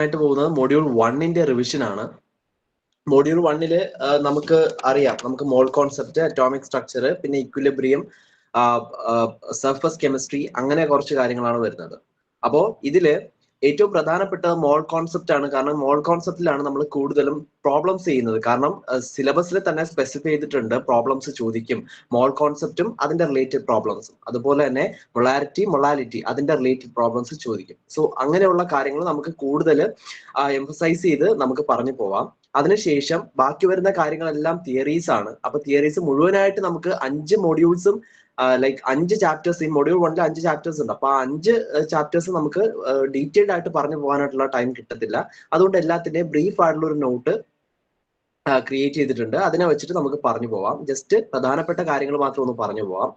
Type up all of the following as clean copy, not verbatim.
ആയിട്ട് പോകുന്നത് module 1ന്റെ revision ആണ്. മൊഡ്യൂൾ 1 നമുക്ക് അറിയാം, നമുക്ക് മോൾ കോൺസെപ്റ്റ്, അറ്റോമിക് സ്ട്രക്ചർ, പിന്നെ ഇക്വിലിബ്രിയം, സർഫസ് കെമിസ്ട്രി, അങ്ങനെ കുറച്ച് കാര്യങ്ങളാണ് വരുന്നത്. അപ്പോൾ ഇതില് ഏറ്റവും പ്രധാനപ്പെട്ട മോൾ കോൺസെപ്റ്റ് ആണ്. കാരണം മോൾ കോൺസെപ്റ്റിലാണ് നമ്മൾ കൂടുതലും പ്രോബ്ലംസ് ചെയ്യുന്നത്. കാരണം സിലബസിൽ തന്നെ സ്പെസിഫൈ ചെയ്തിട്ടുണ്ട് പ്രോബ്ലംസ് ചോദിക്കും, മോൾ കോൺസെപ്റ്റും അതിന്റെ റിലേറ്റഡ് പ്രോബ്ലംസും. അതുപോലെ തന്നെ മൊളാലിറ്റി അതിന്റെ റിലേറ്റഡ് പ്രോബ്ലംസ് ചോദിക്കും. സോ അങ്ങനെയുള്ള കാര്യങ്ങൾ നമുക്ക് കൂടുതൽ എംഫസൈസ് ചെയ്ത് നമുക്ക് പറഞ്ഞു പോവാം. അതിനുശേഷം ബാക്കി വരുന്ന കാര്യങ്ങളെല്ലാം തിയറീസ് ആണ്. അപ്പൊ തിയറീസ് മുഴുവനായിട്ട് നമുക്ക് 5 മൊഡ്യൂൾസും ലൈക്ക് 5 ചാപ്റ്റേഴ്സ്, ഈ മൊഡ്യൂൾ 1 5 ചാപ്റ്റേഴ്സ് ഉണ്ട്. അപ്പൊ ആ 5 ചാപ്റ്റേഴ്സ് നമുക്ക് ഡീറ്റെയിൽഡ് ആയിട്ട് പറഞ്ഞു പോകാനായിട്ടുള്ള ടൈം കിട്ടത്തില്ല. അതുകൊണ്ട് എല്ലാത്തിന്റെയും ബ്രീഫ് ആയിട്ടുള്ള ഒരു നോട്ട് ക്രിയേറ്റ് ചെയ്തിട്ടുണ്ട്. അതിനെ വെച്ചിട്ട് നമുക്ക് പറഞ്ഞു പോവാം. ജസ്റ്റ് പ്രധാനപ്പെട്ട കാര്യങ്ങൾ മാത്രം ഒന്ന് പറഞ്ഞു പോവാം.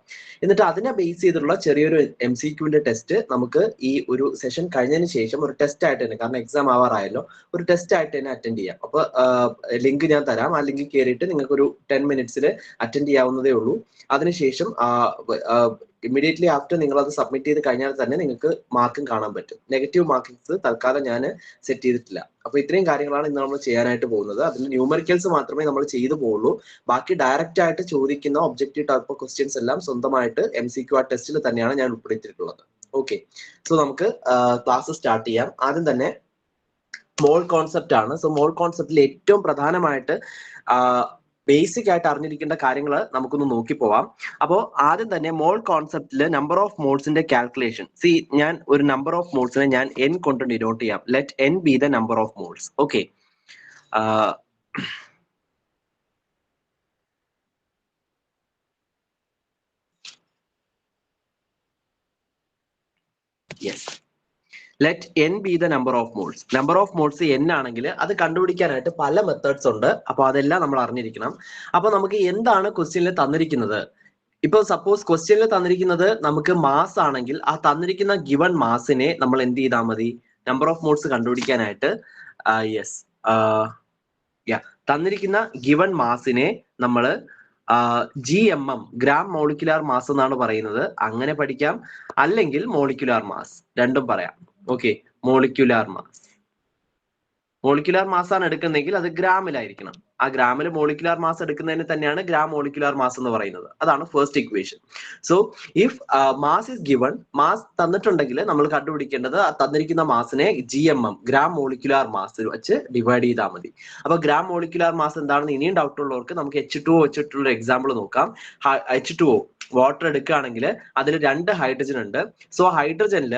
എന്നിട്ട് അതിനെ ബേസ് ചെയ്തിട്ടുള്ള ചെറിയൊരു MCQന്റെ ടെസ്റ്റ് നമുക്ക് ഈ ഒരു സെഷൻ കഴിഞ്ഞതിന് ശേഷം ഒരു ടെസ്റ്റ് ആയിട്ട് തന്നെ, കാരണം എക്സാം ആവാറായല്ലോ, ഒരു ടെസ്റ്റ് ആയിട്ട് തന്നെ അറ്റൻഡ് ചെയ്യാം. അപ്പൊ ലിങ്ക് ഞാൻ തരാം. ആ ലിങ്കിൽ കയറിയിട്ട് നിങ്ങൾക്ക് ഒരു 10 മിനിറ്റ്സിൽ അറ്റൻഡ് ചെയ്യാവുന്നതേ ഉള്ളൂ. അതിനുശേഷം ഇമ്മീഡിയറ്റ്ലി ആഫ്റ്റർ നിങ്ങൾ അത് സബ്മിറ്റ് ചെയ്ത് കഴിഞ്ഞാൽ തന്നെ നിങ്ങൾക്ക് മാർക്കും കാണാൻ പറ്റും. നെഗറ്റീവ് മാർക്കിങ്സ് തൽക്കാലം ഞാൻ സെറ്റ് ചെയ്തിട്ടില്ല. അപ്പൊ ഇത്രയും കാര്യങ്ങളാണ് ഇന്ന് നമ്മൾ ചെയ്യാനായിട്ട് പോകുന്നത്. അതിൽ ന്യൂമറിക്കൽസ് മാത്രമേ നമ്മൾ ചെയ്തു പോകുള്ളൂ. ബാക്കി ഡയറക്റ്റ് ആയിട്ട് ചോദിക്കുന്ന ഒബ്ജക്റ്റീവ് ടൈപ്പ് ക്വസ്റ്റ്യൻസ് എല്ലാം സ്വന്തമായിട്ട് MCQ ആ ടെസ്റ്റിൽ തന്നെയാണ് ഞാൻ ഉൾപ്പെടുത്തിയിട്ടുള്ളത്. ഓക്കെ, സോ നമുക്ക് ക്ലാസ് സ്റ്റാർട്ട് ചെയ്യാം. ആദ്യം തന്നെ മോൾ കോൺസെപ്റ്റ് ആണ്. സോ മോൾ കോൺസെപ്റ്റിൽ ഏറ്റവും പ്രധാനമായിട്ട് ബേസിക് ആയിട്ട് അറിഞ്ഞിരിക്കേണ്ട കാര്യങ്ങൾ നമുക്കൊന്ന് നോക്കി പോവാം. അപ്പോൾ ആദ്യം തന്നെ മോൾ കോൺസെപ്റ്റില് നമ്പർ ഓഫ് മോൾസിന്റെ കാൽക്കുലേഷൻ. ഞാൻ ഒരു നമ്പർ ഓഫ് മോൾസിനെ ഞാൻ n കൊണ്ട് ഡിനോട്ട് ചെയ്യാം. Let n B the number of moles. Okay, yes, let n B the number of moles. Number of moles n ആണെങ്കിൽ അത് കണ്ടുപിടിക്കാനായിട്ട് പല മെത്തേഡ്സ് ഉണ്ട്. അപ്പൊ അതെല്ലാം നമ്മൾ അറിഞ്ഞിരിക്കണം. അപ്പൊ നമുക്ക് എന്താണ് ക്വസ്റ്റ്യനിൽ തന്നിരിക്കുന്നത്? ഇപ്പൊ സപ്പോസ് ക്വസ്റ്റ്യനിൽ തന്നിരിക്കുന്നത് നമുക്ക് മാസ് ആണെങ്കിൽ ആ തന്നിരിക്കുന്ന ഗിവൺ മാസിനെ നമ്മൾ എന്ത് ചെയ്താൽ മതി? നമ്പർ ഓഫ് മോൾസ് കണ്ടുപിടിക്കാനായിട്ട് തന്നിരിക്കുന്ന ഗിവൺ മാസിനെ നമ്മൾ GMM, ഗ്രാം മോളിക്കുലാർ മാസ് എന്നാണ് പറയുന്നത്. അങ്ങനെ പഠിക്കാം, അല്ലെങ്കിൽ മോളിക്കുലാർ മാസ്, രണ്ടും പറയാം. Okay, molecular mass. Molecular mass ആണ് എടുക്കുന്നതെങ്കിൽ അത് ഗ്രാമിലായിരിക്കണം. ആ ഗ്രാമിൽ മോളിക്കുലാർ മാസ് എടുക്കുന്നതിന് തന്നെയാണ് ഗ്രാം മോളിക്കുലാർ മാസ് എന്ന് പറയുന്നത്. അതാണ് first equation. So if mass is given, mass തന്നിട്ടുണ്ടെങ്കിൽ നമ്മൾ കണ്ടുപിടിക്കേണ്ടത് തന്നിരിക്കുന്ന മാസിനെ GMM, ഗ്രാം മോളിക്കുലാർ മാസ് വെച്ച് ഡിവൈഡ് ചെയ്താൽ മതി. അപ്പൊ ഗ്രാം മോളിക്കുലാർ മാസ് എന്താണെന്ന് ഇനിയും ഡൗട്ട് ഉള്ളവർക്ക് നമുക്ക് H2O വെച്ചിട്ടുള്ള എക്സാമ്പിൾ നോക്കാം. H2O വാട്ടർ എടുക്കുകയാണെങ്കിൽ അതിൽ 2 ഹൈഡ്രജൻ ഉണ്ട്. സോ ഹൈഡ്രജനിൽ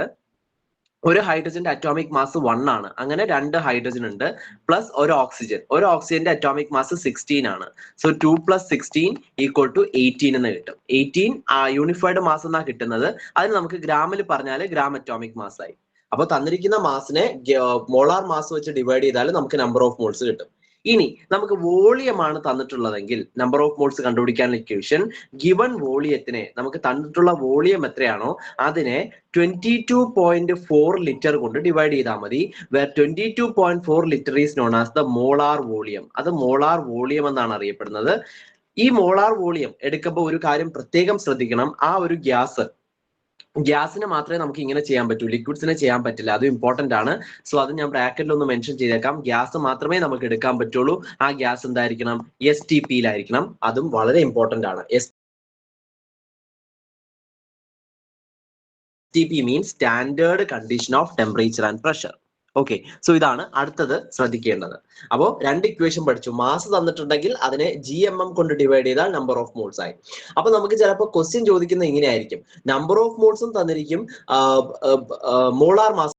ഒരു ഹൈഡ്രജന്റെ അറ്റോമിക് മാസ് 1 ആണ്. അങ്ങനെ 2 ഹൈഡ്രജൻ ഉണ്ട്, പ്ലസ് ഒരു ഓക്സിജന്റെ അറ്റോമിക് മാസ് 16 ആണ്. സോ 2 + 16 = 18 എന്ന് കിട്ടും. 18 യൂണിഫൈഡ് മാസ് എന്നാ കിട്ടുന്നത്. അതിന് നമുക്ക് ഗ്രാമിൽ പറഞ്ഞാൽ ഗ്രാം അറ്റോമിക് മാസ് ആയി. അപ്പൊ തന്നിരിക്കുന്ന മാസിനെ മോളാർ മാസ് വെച്ച് ഡിവൈഡ് ചെയ്താൽ നമുക്ക് നമ്പർ ഓഫ് മോൾസ് കിട്ടും. ഇനി നമുക്ക് വോളിയം ആണ് തന്നിട്ടുള്ളതെങ്കിൽ നമ്പർ ഓഫ് മോൾസ് കണ്ടുപിടിക്കാനുള്ള ഇക്വേഷൻ, ഗിവൺ വോളിയത്തിനെ, നമുക്ക് തന്നിട്ടുള്ള വോളിയം എത്രയാണോ അതിനെ 22.4 ലിറ്റർ കൊണ്ട് ഡിവൈഡ് ചെയ്താൽ മതി. Where 22.4 litre is known as the molar volume. അത് മോളാർ വോളിയം എന്നാണ് അറിയപ്പെടുന്നത്. ഈ മോളാർ വോളിയം എടുക്കുമ്പോൾ ഒരു കാര്യം പ്രത്യേകം ശ്രദ്ധിക്കണം. ആ ഒരു ഗ്യാസിന് മാത്രമേ നമുക്ക് ഇങ്ങനെ ചെയ്യാൻ പറ്റൂ, ലിക്വിഡ്സിനെ ചെയ്യാൻ പറ്റില്ല. അത് ഇമ്പോർട്ടന്റ് ആണ്. സോ അത് ഞാൻ ബ്രാക്കറ്റിൽ ഒന്ന് മെൻഷൻ ചെയ്തേക്കാം. ഗ്യാസ് മാത്രമേ നമുക്ക് എടുക്കാൻ പറ്റുള്ളൂ. ആ ഗ്യാസ് എന്തായിരിക്കണം? STPയിലായിരിക്കണം. അതും വളരെ ഇമ്പോർട്ടന്റ് ആണ്. STP means standard condition of temperature and pressure. Okay, so ഇതാണ് അടുത്തത് ശ്രദ്ധിക്കേണ്ടത്. അപ്പോൾ 2 ഇക്വേഷൻ പഠിച്ചു. മാസ് തന്നിട്ടുണ്ടെങ്കിൽ അതിനെ GMM കൊണ്ട് ഡിവൈഡ് ചെയ്താൽ നമ്പർ ഓഫ് മോൾസ് ആയി. അപ്പൊ നമുക്ക് ചിലപ്പോൾ ക്വസ്റ്റ്യൻ ചോദിക്കുന്നത് ഇങ്ങനെയായിരിക്കും. നമ്പർ ഓഫ് മോൾസും തന്നിരിക്കും, മോളാർ മാസ്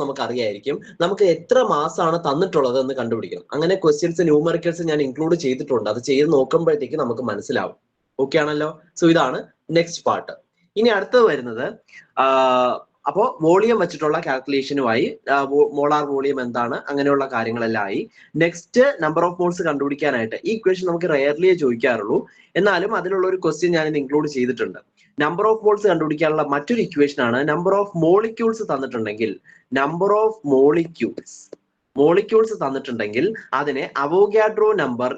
നമുക്ക് അറിയായിരിക്കും. നമുക്ക് എത്ര മാസാണ് തന്നിട്ടുള്ളത് എന്ന് കണ്ടുപിടിക്കണം. അങ്ങനെ ക്വസ്റ്റ്യൻസ്, ന്യൂമറിക്കൽസ് ഞാൻ ഇൻക്ലൂഡ് ചെയ്തിട്ടുണ്ട്. അത് ചെയ്ത് നോക്കുമ്പോഴത്തേക്ക് നമുക്ക് മനസ്സിലാവും. ഓക്കെ ആണല്ലോ? സോ ഇതാണ് നെക്സ്റ്റ് പാർട്ട്. ഇനി അടുത്തത് വരുന്നത് അപ്പോൾ വോളിയം വെച്ചിട്ടുള്ള കാൽക്കുലേഷനുമായി, മോളാർ വോളിയം എന്താണ്, അങ്ങനെയുള്ള കാര്യങ്ങളെല്ലാം ആയി. നെക്സ്റ്റ് നമ്പർ ഓഫ് മോൾസ് കണ്ടുപിടിക്കാനായിട്ട് ഈ ഇക്വേഷൻ നമുക്ക് റെയർലിയേ ചോദിക്കാറുള്ളൂ. എന്നാലും അതിലുള്ള ഒരു ക്വസ്റ്റ്യൻ ഞാൻ ഇത് ഇൻക്ലൂഡ് ചെയ്തിട്ടുണ്ട്. നമ്പർ ഓഫ് മോൾസ് കണ്ടുപിടിക്കാനുള്ള മറ്റൊരു ഇക്വേഷൻ ആണ്, നമ്പർ ഓഫ് മോളിക്യൂൾസ് തന്നിട്ടുണ്ടെങ്കിൽ നമ്പർ ഓഫ് മോളിക്യൂൾസ് മോളിക്യൂൾസ് തന്നിട്ടുണ്ടെങ്കിൽ അതിനെ അവോഗാഡ്രോ നമ്പർ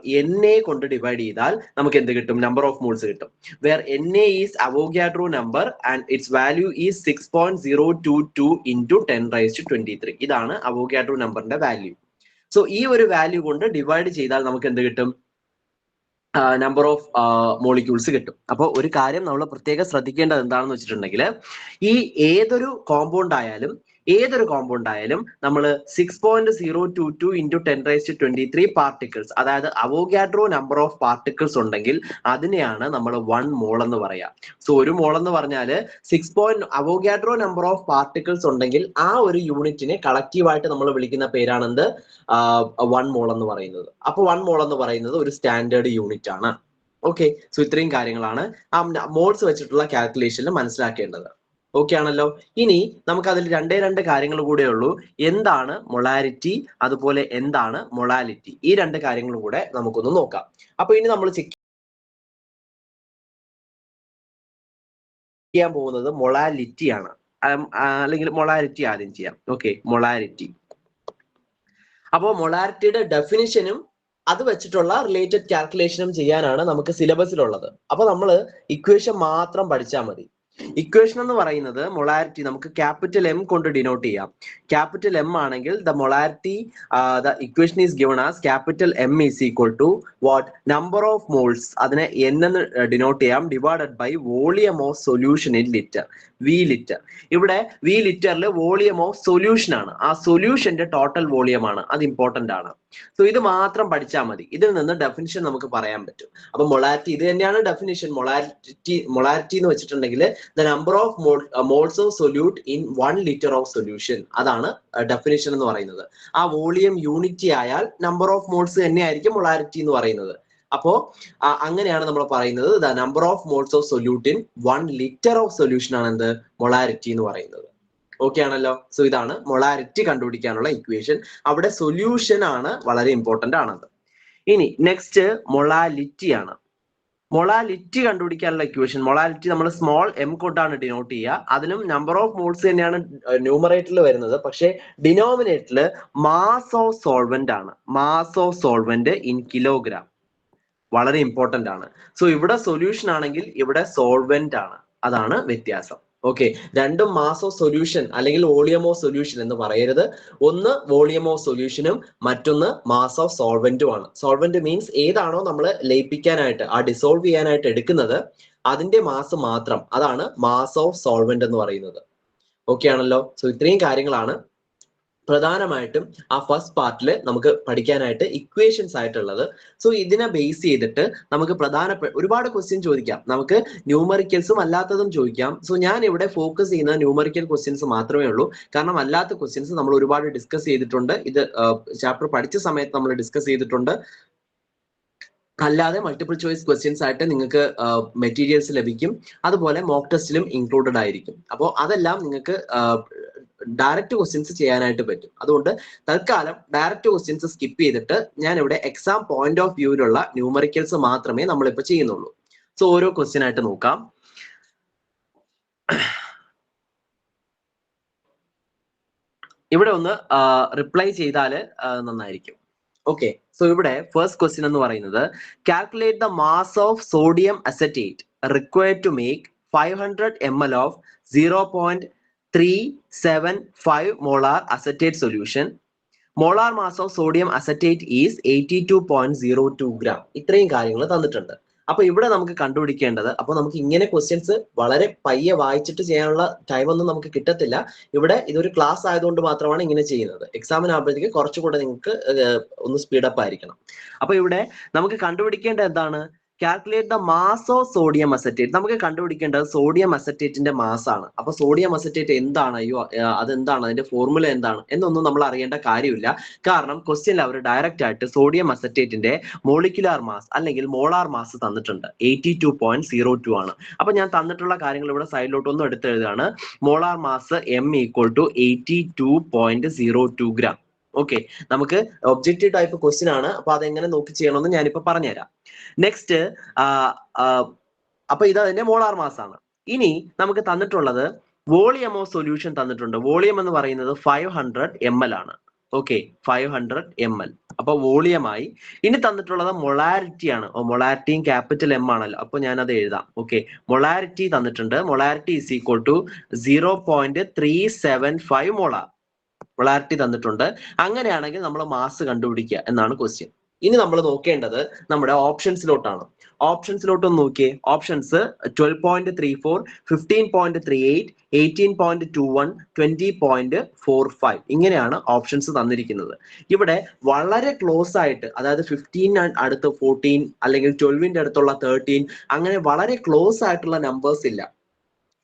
Na കൊണ്ട് ഡിവൈഡ് ചെയ്താൽ നമുക്ക് എന്ത് കിട്ടും? നമ്പർ ഓഫ് മോൾസ് കിട്ടും. Where Na is Avogadro number and its value is 6.022 into 10⁻23. ഇതാണ് അവോഗാഡ്രോ നമ്പറിന്റെ വാല്യൂ. സോ ഈ ഒരു വാല്യൂ കൊണ്ട് ഡിവൈഡ് ചെയ്താൽ നമുക്ക് എന്ത് കിട്ടും? നമ്പർ ഓഫ് മോളിക്യൂൾസ് കിട്ടും. അപ്പോൾ ഒരു കാര്യം നമ്മൾ പ്രത്യേകം ശ്രദ്ധിക്കേണ്ടത് എന്താണെന്ന് വെച്ചിട്ടുണ്ടെങ്കിൽ, ഈ ഏതൊരു കോമ്പൗണ്ട് ആയാലും നമ്മൾ 6.022 into 10⁻23 പാർട്ടിക്കിൾസ്, അതായത് അവോഗാഡ്രോ നമ്പർ ഓഫ് പാർട്ടിക്കിൾസ് ഉണ്ടെങ്കിൽ അതിനെയാണ് നമ്മൾ 1 മോൾ എന്ന് പറയാ. സോ ഒരു മോൾ എന്ന് പറഞ്ഞാൽ അവോഗാഡ്രോ നമ്പർ ഓഫ് പാർട്ടിക്കിൾസ് ഉണ്ടെങ്കിൽ ആ ഒരു യൂണിറ്റിനെ കളക്റ്റീവായിട്ട് നമ്മൾ വിളിക്കുന്ന പേരാണെന്ത്? 1 മോൾ എന്ന് പറയുന്നത്. അപ്പൊ 1 മോൾ എന്ന് പറയുന്നത് ഒരു സ്റ്റാൻഡേർഡ് യൂണിറ്റ് ആണ്. ഓക്കെ, സോ ഇത്രയും കാര്യങ്ങളാണ് ആ മോൾസ് വെച്ചിട്ടുള്ള കാൽക്കുലേഷനിൽ മനസ്സിലാക്കേണ്ടത്. ഓക്കെ ആണല്ലോ. ഇനി നമുക്ക് അതിൽ രണ്ട് കാര്യങ്ങൾ കൂടെ ഉള്ളൂ. എന്താണ് മൊളാരിറ്റി, അതുപോലെ എന്താണ് മൊളാലിറ്റി. ഈ 2 കാര്യങ്ങളും കൂടെ നമുക്കൊന്ന് നോക്കാം. അപ്പൊ ഇനി നമ്മൾ ചെക്ക് ചെയ്യാൻ പോകുന്നത് മൊളാലിറ്റി ആണ്. അല്ലെങ്കിൽ മൊളാരിറ്റി ആദ്യം ചെയ്യാം. Okay, molarity. അപ്പോൾ മൊളാരിറ്റിയുടെ ഡെഫിനിഷനും അത് വെച്ചിട്ടുള്ള റിലേറ്റഡ് കാൽക്കുലേഷനും ചെയ്യാനാണ് നമുക്ക് സിലബസിലുള്ളത്. അപ്പൊ നമ്മൾ ഇക്വേഷൻ മാത്രം പഠിച്ചാൽ മതി. ഇക്വേഷൻ എന്ന് പറയുന്നത് മൊളാരിറ്റി നമുക്ക് ക്യാപിറ്റൽ M കൊണ്ട് ഡിനോട്ട് ചെയ്യാം. ക്യാപിറ്റൽ M ആണെങ്കിൽ the molarity the equation is given as capital M is equal to what? Number of moles, അതിനെ N എന്ന് ഡിനോട്ട് ചെയ്യാം, divided by volume of solution in litre, V litre. ഇവിടെ V ലിറ്ററിൽ volume of solution ആണ്, ആ സൊല്യൂഷന്റെ total volume ആണ്, അത് important ആണ്. സോ ഇത് മാത്രം പഠിച്ചാൽ മതി. ഇതിൽ നിന്ന് ഡെഫിനിഷൻ നമുക്ക് പറയാൻ പറ്റും. അപ്പൊ മൊളാരിറ്റി ഇത് തന്നെയാണ് ഡെഫിനിഷൻ. മൊളാരിറ്റി എന്ന് വെച്ചിട്ടുണ്ടെങ്കിൽ the number of moles of solute in 1 liter of solution, അതാണ് ഡെഫിനിഷൻ എന്ന് പറയുന്നത്. ആ വോളിയം യൂണിറ്റി ആയാൽ നമ്പർ ഓഫ് മോൾസ് തന്നെയായിരിക്കും മൊളാരിറ്റി എന്ന് പറയുന്നത്. അപ്പോ അങ്ങനെയാണ് നമ്മൾ പറയുന്നത് the number of moles of solute in 1 litre of solution ആണ് എന്ത്? മൊളാരിറ്റി എന്ന് പറയുന്നത്. ഓക്കെ ആണല്ലോ. സോ ഇതാണ് മൊളാരിറ്റി കണ്ടുപിടിക്കാനുള്ള ഇക്വേഷൻ. അവിടെ സൊല്യൂഷൻ ആണ് വളരെ ഇമ്പോർട്ടന്റ് ആണത്. ഇനി നെക്സ്റ്റ് മൊളാലിറ്റി ആണ്. മൊളാലിറ്റി കണ്ടുപിടിക്കാനുള്ള ഇക്വേഷൻ, മൊളാലിറ്റി നമ്മൾ സ്മോൾ m കൊണ്ടാണ് ഡിനോട്ട് ചെയ്യുക. അതിലും നമ്പർ ഓഫ് മോൾസ് തന്നെയാണ് ന്യൂമറേറ്ററിൽ വരുന്നത്, പക്ഷേ ഡിനോമിനേറ്ററിൽ മാസ് ഓഫ് സോൾവെന്റ് ആണ്. Mass of solvent in kilogram, വളരെ ഇമ്പോർട്ടന്റ് ആണ്. സോ ഇവിടെ സൊല്യൂഷൻ ആണെങ്കിൽ ഇവിടെ സോൾവെന്റ് ആണ്, അതാണ് വ്യത്യാസം. ഓക്കെ, രണ്ടും മാസ് ഓഫ് സൊല്യൂഷൻ അല്ലെങ്കിൽ വോളിയം ഓഫ് സൊല്യൂഷൻ എന്ന് പറയരുത്. ഒന്ന് വോളിയം ഓഫ് സൊല്യൂഷനും മറ്റൊന്ന് മാസ് ഓഫ് സോൾവെന്റും ആണ്. സോൾവെന്റ് മീൻസ് ഏതാണോ നമ്മൾ ലയിപ്പിക്കാനായിട്ട്, ആ ഡിസോൾവ് ചെയ്യാനായിട്ട് എടുക്കുന്നത് അതിന്റെ മാസ് മാത്രം, അതാണ് മാസ് ഓഫ് സോൾവെന്റ് എന്ന് പറയുന്നത്. ഓക്കെ ആണല്ലോ. സോ ഇത്രയും കാര്യങ്ങളാണ് പ്രധാനമായിട്ടും ആ ഫസ്റ്റ് പാർട്ടിൽ നമുക്ക് പഠിക്കാനായിട്ട് ഇക്വേഷൻസ് ആയിട്ടുള്ളത്. സോ ഇതിനെ ബേസ് ചെയ്തിട്ട് നമുക്ക് ഒരുപാട് ക്വസ്റ്റ്യൻ ചോദിക്കാം. നമുക്ക് ന്യൂമറിക്കൽസും അല്ലാത്തതും ചോദിക്കാം. സോ ഞാൻ ഇവിടെ ഫോക്കസ് ചെയ്യുന്ന ന്യൂമറിക്കൽ ക്വസ്റ്റ്യൻസ് മാത്രമേ ഉള്ളൂ. കാരണം അല്ലാത്ത ക്വസ്റ്റ്യൻസ് നമ്മൾ ഒരുപാട് ഡിസ്കസ് ചെയ്തിട്ടുണ്ട്. ഇത് ചാപ്റ്റർ പഠിച്ച സമയത്ത് നമ്മൾ ഡിസ്കസ് ചെയ്തിട്ടുണ്ട്. അല്ലാതെ മൾട്ടിപ്പിൾ ചോയ്സ് ക്വസ്റ്റ്യൻസ് ആയിട്ട് നിങ്ങൾക്ക് മെറ്റീരിയൽസ് ലഭിക്കും. അതുപോലെ മോക്ക് ടെസ്റ്റിലും ഇൻക്ലൂഡഡ് ആയിരിക്കും. അപ്പോൾ അതെല്ലാം നിങ്ങൾക്ക് ഡയറക്റ്റ് ക്വസ്റ്റ്യൻസ് ചെയ്യാനായിട്ട് പറ്റും. അതുകൊണ്ട് തൽക്കാലം ഡയറക്റ്റ് ക്വസ്റ്റ്യൻസ് സ്കിപ്പ് ചെയ്തിട്ട് ഞാൻ ഇവിടെ എക്സാം പോയിന്റ് ഓഫ് വ്യൂവിലുള്ള ന്യൂമറിക്കൽസ് മാത്രമേ നമ്മളിപ്പോൾ ചെയ്യുന്നുള്ളൂ. സോ ഓരോ ക്വസ്റ്റ്യൻ ആയിട്ട് നോക്കാം. ഇവിടെ ഒന്ന് റിപ്ലൈ ചെയ്താൽ നന്നായിരിക്കും. ഓക്കെ, സോ ഇവിടെ ഫസ്റ്റ് ക്വസ്റ്റ്യൻ എന്ന് പറയുന്നത് calculate the mass of sodium acetate required to make 500 ml of 0.375 molar acetate solution. Molar mass of sodium acetate is 82.02 gram. ഇത്രയും കാര്യങ്ങൾ തന്നിട്ടുണ്ട്. അപ്പൊ ഇവിടെ നമുക്ക് കണ്ടുപിടിക്കേണ്ടത്, അപ്പൊ നമുക്ക് ഇങ്ങനെ ക്വസ്റ്റ്യൻസ് വളരെ പയ്യെ വായിച്ചിട്ട് ചെയ്യാനുള്ള ടൈം ഒന്നും നമുക്ക് കിട്ടത്തില്ല. ഇവിടെ ഇതൊരു ക്ലാസ് ആയതുകൊണ്ട് മാത്രമാണ് ഇങ്ങനെ ചെയ്യുന്നത്. എക്സാമിനാകുമ്പോഴത്തേക്ക് കുറച്ചുകൂടെ നിങ്ങൾക്ക് ഒന്ന് സ്പീഡപ്പ് ആയിരിക്കണം. അപ്പൊ ഇവിടെ നമുക്ക് കണ്ടുപിടിക്കേണ്ടത് എന്താണ്? Calculate the mass of sodium acetate. നമുക്ക് കണ്ടുപിടിക്കേണ്ടത് സോഡിയം അസറ്റേറ്റിന്റെ മാസ് ആണ്. അപ്പൊ സോഡിയം അസറ്റേറ്റ് എന്താണ്, അതെന്താണ്, അതിന്റെ ഫോർമുല എന്താണ് എന്നൊന്നും നമ്മൾ അറിയേണ്ട കാര്യമില്ല. കാരണം ക്വസ്റ്റ്യനിൽ അവർ ഡയറക്റ്റ് ആയിട്ട് സോഡിയം അസറ്റേറ്റിന്റെ മോളിക്കുലാർ മാസ് അല്ലെങ്കിൽ മോളാർ മാസ് തന്നിട്ടുണ്ട്. 82.02 ആണ്. അപ്പൊ ഞാൻ തന്നിട്ടുള്ള കാര്യങ്ങൾ ഇവിടെ സൈഡിലോട്ടൊന്നും എടുത്തെഴുതാണ്. Molar mass M = 82.02 gram. Okay, നമുക്ക് ഒബ്ജക്റ്റീവ് ടൈപ്പ് ക്വസ്റ്റ്യൻ ആണ്. അപ്പൊ അതെങ്ങനെ നോക്കി ചെയ്യണമെന്ന് ഞാനിപ്പോ പറഞ്ഞുതരാം. നെക്സ്റ്റ്, അപ്പൊ ഇത് അതിന്റെ മോളാർ മാസ് ആണ്. ഇനി നമുക്ക് തന്നിട്ടുള്ളത് വോളിയം ഓഫ് സൊല്യൂഷൻ തന്നിട്ടുണ്ട്. വോളിയം എന്ന് പറയുന്നത് 500 ml ആണ്. Okay 500 ml. അപ്പൊ വോളിയമായി. ഇനി തന്നിട്ടുള്ളത് മൊളാരിറ്റി ആണ്. മൊളാരിറ്റിയും ക്യാപിറ്റൽ എം ആണല്ലോ, അപ്പൊ ഞാൻ അത് എഴുതാം. ഓക്കെ, മൊളാരിറ്റി തന്നിട്ടുണ്ട്. Molarity is equal to 0.375 molar. Molarity തന്നിട്ടുണ്ട്. അങ്ങനെയാണെങ്കിൽ നമ്മൾ മാസ് കണ്ടുപിടിക്കുക എന്നാണ് ക്വസ്റ്റ്യൻ. ഇനി നമ്മൾ നോക്കേണ്ടത് നമ്മുടെ ഓപ്ഷൻസിലോട്ടാണ്. ഓപ്ഷൻസിലോട്ട് ഒന്ന് നോക്കിയേ. ഓപ്ഷൻസ് 12.34, 15.38, 18.21, 20.45 ഇങ്ങനെയാണ് ഓപ്ഷൻസ് തന്നിരിക്കുന്നത്. ഇവിടെ വളരെ ക്ലോസ് ആയിട്ട്, അതായത് 15 അടുത്ത് 14 അല്ലെങ്കിൽ 12ന്റെ അടുത്തുള്ള 13, അങ്ങനെ വളരെ ക്ലോസ് ആയിട്ടുള്ള നമ്പേഴ്സ് ഇല്ല.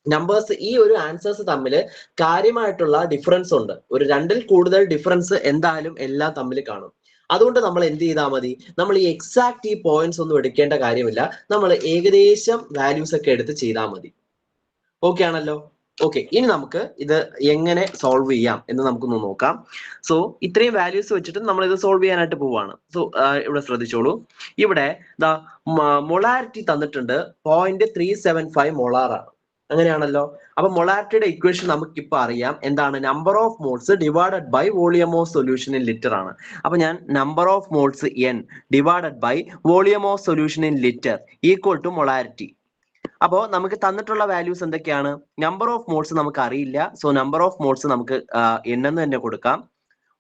നമ്പേഴ്സ് ഈ ഒരു ആൻസേഴ്സ് തമ്മിൽ കാര്യമായിട്ടുള്ള ഡിഫറൻസ് ഉണ്ട്. ഒരു രണ്ടിൽ കൂടുതൽ ഡിഫറൻസ് എന്തായാലും എല്ലാം തമ്മിൽ കാണും. അതുകൊണ്ട് നമ്മൾ എന്ത് ചെയ്താൽ മതി, നമ്മൾ ഈ എക്സാക്ട് ഈ പോയിന്റ്സ് ഒന്നും എടുക്കേണ്ട കാര്യമില്ല, നമ്മൾ ഏകദേശം വാല്യൂസ് ഒക്കെ എടുത്ത് ചെയ്താൽ മതി. ഓക്കെ ആണല്ലോ? ഓക്കെ, ഇനി നമുക്ക് ഇത് എങ്ങനെ സോൾവ് ചെയ്യാം എന്ന് നമുക്കൊന്ന് നോക്കാം. സോ ഇത്രയും വാല്യൂസ് വെച്ചിട്ട് നമ്മൾ ഇത് സോൾവ് ചെയ്യാനായിട്ട് പോവാണ്. സോ ഇവിടെ ശ്രദ്ധിച്ചോളൂ. ഇവിടെ മൊളാരിറ്റി തന്നിട്ടുണ്ട് 0.375 മോളാർ ആണ്. അങ്ങനെയാണല്ലോ. അപ്പൊ മൊളാരിറ്റിയുടെ ഇക്വേഷൻ നമുക്കിപ്പോ അറിയാം. എന്താണ്? Number of moles divided by volume of solution in litre ആണ്. അപ്പൊ ഞാൻ number of moles n divided by volume of solution in litre equal to molarity. അപ്പോ നമുക്ക് തന്നിട്ടുള്ള വാല്യൂസ് എന്തൊക്കെയാണ്? നമ്പർ ഓഫ് മോൾസ് നമുക്ക് അറിയില്ല. സോ നമ്പർ ഓഫ് മോൾസ് നമുക്ക് n എന്ന് തന്നെ കൊടുക്കാം.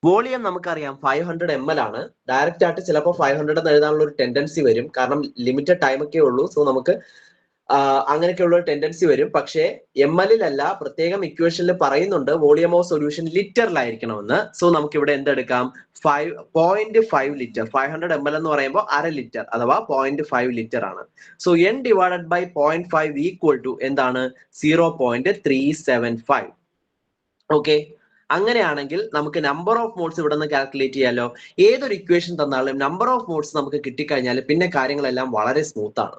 വോളിയം നമുക്കറിയാം 500 ml ആണ്. ഡയറക്റ്റ് ആയിട്ട് ചിലപ്പോൾ 500 എന്ന് എഴുതാനുള്ള ഒരു ടെൻഡൻസി വരും, കാരണം ലിമിറ്റഡ് ടൈം ഒക്കെ ഉള്ളൂ. സോ നമുക്ക് അങ്ങനെയൊക്കെയുള്ള ഒരു ടെൻഡൻസി വരും. പക്ഷേ ml അല്ല, പ്രത്യേകം ഇക്വേഷനിൽ പറയുന്നുണ്ട് വോളിയം ഓഫ് സൊല്യൂഷൻ ലിറ്ററിലായിരിക്കണമെന്ന്. സോ നമുക്ക് ഇവിടെ എന്തെടുക്കാം? 0.5 ലിറ്റർ. 500 ml എന്ന് പറയുമ്പോൾ 1/2 ലിറ്റർ അഥവാ 0.5 ലിറ്റർ ആണ്. So n divided by 0.5 equal to എന്താണ്? 0.375. ഓക്കെ, അങ്ങനെയാണെങ്കിൽ നമുക്ക് നമ്പർ ഓഫ് മോൾസ് ഇവിടെ നിന്ന് കാൽക്കുലേറ്റ് ചെയ്യാലോ. ഏതൊരു ഇക്വേഷൻ തന്നാലും നമ്പർ ഓഫ് മോൾസ് നമുക്ക് കിട്ടിക്കഴിഞ്ഞാൽ പിന്നെ കാര്യങ്ങളെല്ലാം വളരെ സ്മൂത്ത് ആണ്.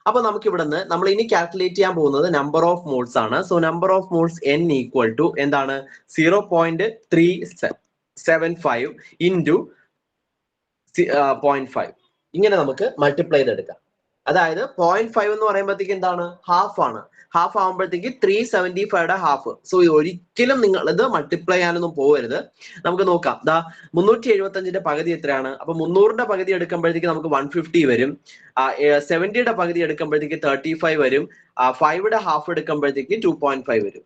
അപ്പൊ നമുക്ക് ഇവിടെ നിന്ന് നമ്മൾ ഇനി കാൽക്കുലേറ്റ് ചെയ്യാൻ പോകുന്നത് നമ്പർ ഓഫ് മോൾസ് ആണ്. So number of moles n equal to എന്താണ്? 0.375 ഇൻറ്റു 0.5 ഇങ്ങനെ നമുക്ക് മൾട്ടിപ്ലൈ ചെയ്തെടുക്കാം. അതായത് 0.5 എന്ന് പറയുമ്പോഴത്തേക്ക് എന്താണ്? ഹാഫ് ആണ്. ഹാഫ് ആകുമ്പോഴത്തേക്ക് 375 ഹാഫ്. സോ ഒരിക്കലും നിങ്ങൾ ഇത് മൾട്ടിപ്ലൈ ചെയ്യാനൊന്നും പോകരുത്. നമുക്ക് നോക്കാം. 375ന്റെ പകുതി എത്രയാണ്? അപ്പൊ 300ന്റെ പകുതി എടുക്കുമ്പോഴത്തേക്ക് നമുക്ക് 150 വരും. 70യുടെ പകുതി എടുക്കുമ്പോഴത്തേക്ക് 35 വരും. 5യുടെ ഹാഫ് എടുക്കുമ്പോഴത്തേക്ക് 2.5 വരും.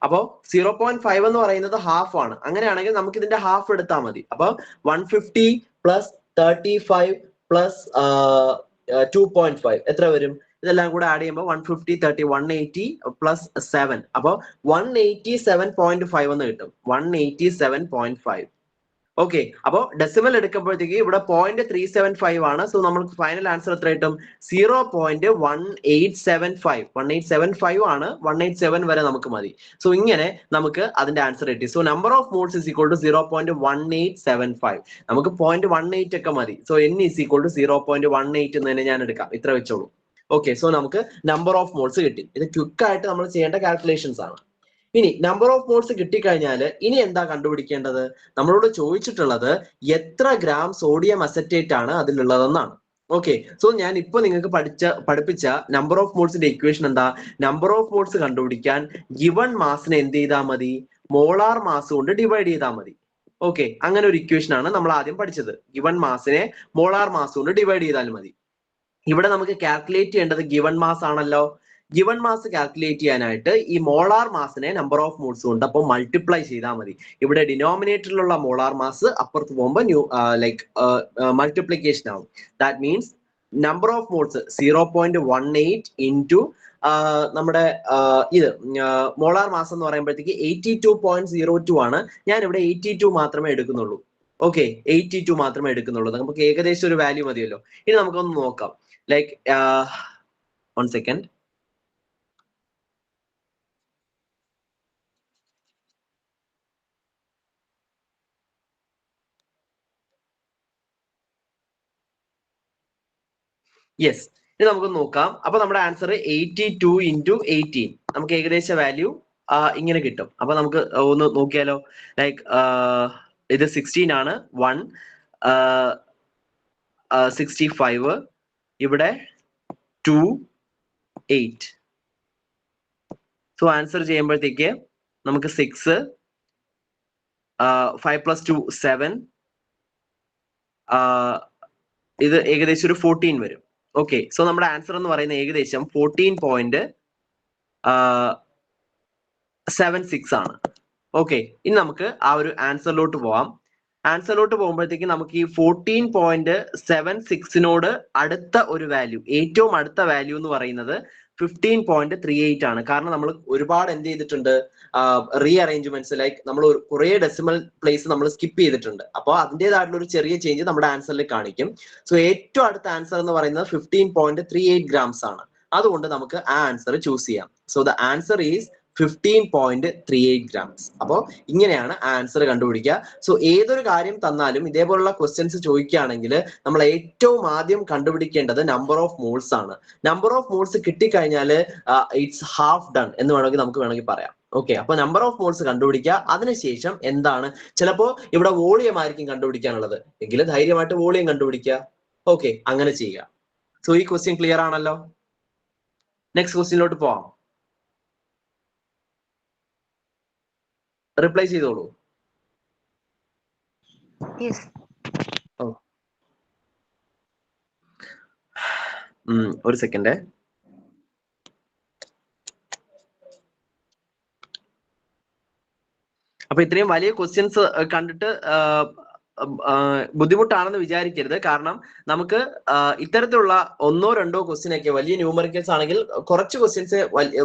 അപ്പോ 0.5 എന്ന് പറയുന്നത് ഹാഫ് ആണ്. അങ്ങനെയാണെങ്കിൽ നമുക്ക് ഇതിന്റെ ഹാഫ് എടുത്താൽ മതി. അപ്പൊ 150 പ്ലസ് 35 പ്ലസ് 2.5 എത്ര വരും? ഇതെല്ലാം കൂടെ ആഡ് ചെയ്യുമ്പോൾ 150, 30, 180 പ്ലസ് 7. അപ്പൊ 187.5 എന്ന് കിട്ടും. 187.5. ഓക്കെ, അപ്പോ ഡെസിമൽ എടുക്കുമ്പോഴത്തേക്ക് ഇവിടെ 0.375 ആണ്. സോ നമുക്ക് ഫൈനൽ ആൻസർ എത്ര കിട്ടും? 0.1875. 1875 ആണ്. 187 വരെ നമുക്ക് മതി. സോ ഇങ്ങനെ നമുക്ക് അതിന്റെ ആൻസർ കിട്ടി. So number of moles is equal to 0.1875. നമുക്ക് 0.18 ഒക്കെ മതി. So n is equal to 0.18 എന്ന് തന്നെ ഞാൻ എടുക്കാം. ഇത്ര വെച്ചോളൂ. ഓക്കെ, സോ നമുക്ക് നമ്പർ ഓഫ് മോൾസ് കിട്ടി. ഇത് ക്വിക്ക് ആയിട്ട് നമ്മൾ ചെയ്യേണ്ട കാൽക്കുലേഷൻസ് ആണ്. ഇനി നമ്പർ ഓഫ് മോൾസ് കിട്ടിക്കഴിഞ്ഞാൽ ഇനി എന്താ കണ്ടുപിടിക്കേണ്ടത്? നമ്മളോട് ചോദിച്ചിട്ടുള്ളത് എത്ര ഗ്രാം സോഡിയം അസറ്റേറ്റ് ആണ് അതിലുള്ളതെന്നാണ്. ഓക്കെ, സോ ഞാൻ ഇപ്പൊ നിങ്ങൾക്ക് പഠിപ്പിച്ച നമ്പർ ഓഫ് മോൾസിന്റെ ഇക്വേഷൻ എന്താ? നമ്പർ ഓഫ് മോൾസ് കണ്ടുപിടിക്കാൻ ഗിവൺ മാസിനെ എന്ത് ചെയ്താൽ മതി? മോളാർ മാസ് കൊണ്ട് ഡിവൈഡ് ചെയ്താൽ മതി. ഓക്കെ, അങ്ങനെ ഒരു ഇക്വേഷൻ ആണ് നമ്മൾ ആദ്യം പഠിച്ചത്. ഗിവൺ മാസിനെ മോളാർ മാസ് കൊണ്ട് ഡിവൈഡ് ചെയ്താൽ മതി. ഇവിടെ നമുക്ക് കാൽക്കുലേറ്റ് ചെയ്യേണ്ടത് ഗിവൺ മാസ് ആണല്ലോ. ഗിവൺ മാസ് കാൽക്കുലേറ്റ് ചെയ്യാനായിട്ട് ഈ മോളാർ മാസിനെ നമ്പർ ഓഫ് മോൾസ് കൊണ്ട് അപ്പോൾ മൾട്ടിപ്ലൈ ചെയ്താൽ മതി. ഇവിടെ ഡിനോമിനേറ്ററിലുള്ള മോളാർ മാസ് അപ്പുറത്ത് പോകുമ്പോൾ മൾട്ടിപ്ലിക്കേഷൻ ആവും. That means number of moles 0.18 into നമ്മുടെ ഇത് മോളാർ മാസ് എന്ന് പറയുമ്പോഴത്തേക്ക് 82.02 ആണ്. ഞാൻ ഇവിടെ 82 മാത്രമേ എടുക്കുന്നുള്ളൂ. ഓക്കെ, 82 മാത്രമേ എടുക്കുന്നുള്ളൂ. നമുക്ക് ഏകദേശം ഒരു വാല്യൂ മതിയല്ലോ. ഇനി നമുക്കൊന്ന് നോക്കാം. Like 1 second. യെസ്, ഇനി നമുക്ക് നോക്കാം. അപ്പൊ നമ്മുടെ ആൻസർ 82 ഇൻറ്റു 18. നമുക്ക് ഏകദേശ വാല്യൂ ഇങ്ങനെ കിട്ടും. അപ്പൊ നമുക്ക് ഒന്ന് നോക്കിയാലോ. ലൈക്ക് ഇത് 16 ആണ്. 65 ഇവിടെ 2 8. സോ ആൻസർ ചെയ്യുമ്പോഴത്തേക്ക് നമുക്ക് 6 5 + 2 7, ഇത് ഏകദേശം ഒരു 14 വരും. ഓക്കെ, സോ നമ്മുടെ ആൻസർ എന്ന് പറയുന്നത് ഏകദേശം 14.76 ആണ്. ഓക്കെ, ഇനി നമുക്ക് ആ ഒരു ആൻസറിലോട്ട് പോവാം. ആൻസറിലോട്ട് പോകുമ്പോഴത്തേക്ക് നമുക്ക് ഈ 14.76 അടുത്ത ഒരു വാല്യൂ, ഏറ്റവും അടുത്ത വാല്യൂ എന്ന് പറയുന്നത് 15.38 ആണ്. കാരണം നമ്മൾ ഒരുപാട് എന്ത് ചെയ്തിട്ടുണ്ട്, റീ അറേഞ്ച്മെന്റ്സ്, ലൈക്ക് നമ്മൾ കുറെ ഡെസിമൽ പ്ലേസ് നമ്മൾ സ്കിപ്പ് ചെയ്തിട്ടുണ്ട്. അപ്പോൾ അതിൻ്റെതായിട്ടുള്ള ഒരു ചെറിയ ചേഞ്ച് നമ്മുടെ ആൻസറിൽ കാണിക്കും. സോ ഏറ്റവും അടുത്ത ആൻസർ എന്ന് പറയുന്നത് 15.38 grams ആണ്. അതുകൊണ്ട് നമുക്ക് ആ ആൻസർ ചൂസ് ചെയ്യാം. So the answer is 15.38 grams. അപ്പോൾ ഇങ്ങനെയാണ് ആൻസർ കണ്ടുപിടിക്കുക. സോ ഏതൊരു കാര്യം തന്നാലും ഇതേപോലുള്ള ക്വസ്റ്റ്യൻസ് ചോദിക്കുകയാണെങ്കിൽ നമ്മൾ ഏറ്റവും ആദ്യം കണ്ടുപിടിക്കേണ്ടത് നമ്പർ ഓഫ് മോൾസ് ആണ്. നമ്പർ ഓഫ് മോൾസ് കിട്ടിക്കഴിഞ്ഞാൽ ഇറ്റ്സ് ഹാഫ് ഡൺ എന്ന് വേണമെങ്കിൽ പറയാം. ഓക്കെ, അപ്പൊ നമ്പർ ഓഫ് മോൾസ് കണ്ടുപിടിക്കുക. അതിനുശേഷം എന്താണ്, ചിലപ്പോ ഇവിടെ വോളിയം ആയിരിക്കും കണ്ടുപിടിക്കാനുള്ളത് എങ്കിൽ ധൈര്യമായിട്ട് വോളിയം കണ്ടുപിടിക്കുക. ഓക്കെ, അങ്ങനെ ചെയ്യുക. സോ ഈ ക്വസ്റ്റ്യൻ ക്ലിയർ ആണല്ലോ. നെക്സ്റ്റ് ക്വസ്റ്റ്യനിലോട്ട് പോവാം. റിപ്ലൈ ചെയ്തോളൂ. ഒരു സെക്കൻഡ്. അപ്പൊ ഇത്രയും വലിയ ക്വസ്റ്റ്യൻസ് കണ്ടിട്ട് ബുദ്ധിമുട്ടാണെന്ന് വിചാരിക്കരുത്. കാരണം നമുക്ക് ഇത്തരത്തിലുള്ള 1-2 ക്വസ്റ്റ്യൻ ഒക്കെ വലിയ ന്യൂമറിക്കൽസ് ആണെങ്കിൽ കുറച്ച് ക്വസ്റ്റ്യൻസ്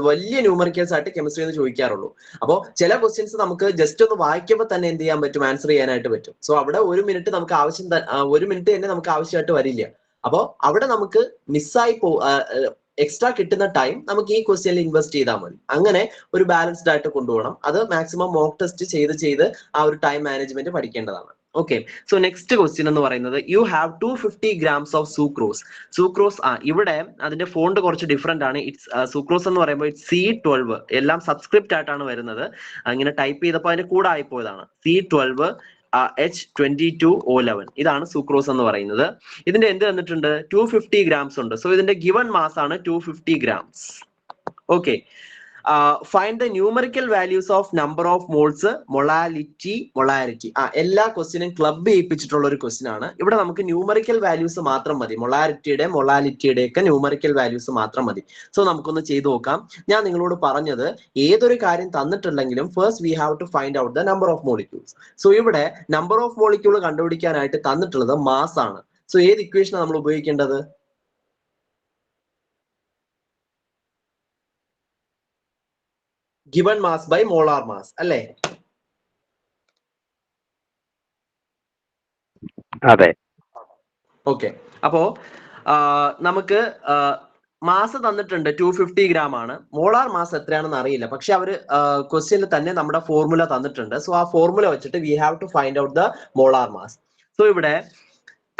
വലിയ ന്യൂമറിക്കൽസ് ആയിട്ട് കെമിസ്ട്രിയിൽ നിന്ന് ചോദിക്കാറുള്ളൂ. അപ്പോൾ ചില ക്വസ്റ്റ്യൻസ് നമുക്ക് ജസ്റ്റ് ഒന്ന് വായിക്കുമ്പോൾ തന്നെ എന്ത് ചെയ്യാൻ പറ്റും, ആൻസർ ചെയ്യാനായിട്ട് പറ്റും. സോ അവിടെ 1 മിനിറ്റ് നമുക്ക് ഒരു മിനിറ്റ് തന്നെ നമുക്ക് ആവശ്യമായിട്ട് വരില്ല. അപ്പോൾ അവിടെ നമുക്ക് മിസ്സായി എക്സ്ട്രാ കിട്ടുന്ന ടൈം നമുക്ക് ഈ ക്വസ്റ്റ്യനിൽ ഇൻവെസ്റ്റ് ചെയ്താൽ മതി. അങ്ങനെ ഒരു ബാലൻസ്ഡ് ആയിട്ട് കൊണ്ടുപോകണം. അത് മാക്സിമം മോക്ക് ടെസ്റ്റ് ചെയ്ത് ആ ഒരു ടൈം മാനേജ്മെന്റ് പഠിക്കേണ്ടതാണ്. ഓക്കെ, സോ നെക്സ്റ്റ് ക്വസ്റ്റ്യൻ എന്ന് പറയുന്നത് you have 250 grams of sucrose. Sucrose ഇവിടെ അതിന്റെ ഫോണ്ട് കുറച്ച് ഡിഫറെന്റ് ആണ്. ഇറ്റ്സ് സൂക്രോസ് എന്ന് പറയുമ്പോൾ ഇറ്റ്സ് C12. എല്ലാം സബ്സ്ക്രിപ്റ്റ് ആയിട്ടാണ് വരുന്നത്. അങ്ങനെ ടൈപ്പ് ചെയ്തപ്പോൾ അതിന്റെ കൂടെ ആയിപ്പോയതാണ്. C12 H22O11 ഇതാണ് സൂക്രോസ് എന്ന് പറയുന്നത്. ഇതിന്റെ എന്ത് തന്നിട്ടുണ്ട്, 250 grams ഉണ്ട്. സോ ഇതിന്റെ ഗിവൺ മാസ് ആണ് 250 grams. Okay, find the numerical values of number of moles, molarity. എല്ലാ ക്വസ്റ്റ്യനും ക്ലബ് ചെയ്യിപ്പിച്ചിട്ടുള്ള ഒരു ക്വസ്റ്റ്യൻ ആണ്. ഇവിടെ നമുക്ക് ന്യൂമറിക്കൽ വാല്യൂസ് മാത്രം മതി. മൊളാലിറ്റിയുടെ ഒക്കെ ന്യൂമറിക്കൽ വാല്യൂസ് മാത്രം മതി. സോ നമുക്കൊന്ന് ചെയ്തു നോക്കാം. ഞാൻ നിങ്ങളോട് പറഞ്ഞത് ഏതൊരു കാര്യം തന്നിട്ടുണ്ടെങ്കിലും first we have to find out the number of molecules. So ഇവിടെ നമ്പർ ഓഫ് മോളിക്യൂൾ കണ്ടുപിടിക്കാനായിട്ട് തന്നിട്ടുള്ളത് മാസ് ആണ്. സോ ഏത് ഇക്വേഷൻ നമ്മൾ ഉപയോഗിക്കേണ്ടത്, given mass by molar mass അല്ലേ? അതെ. ഓക്കെ, അപ്പോ നമുക്ക് മാസ് തന്നിട്ടുണ്ട് 250 gram ആണ്. മോളാർ മാസ് എത്രയാണെന്ന് അറിയില്ല, പക്ഷെ അവര് ക്വസ്റ്റ്യനിൽ തന്നെ നമ്മുടെ ഫോർമുല തന്നിട്ടുണ്ട്. സോ ആ ഫോർമുല വെച്ചിട്ട് we have to find out the molar mass. So ഇവിടെ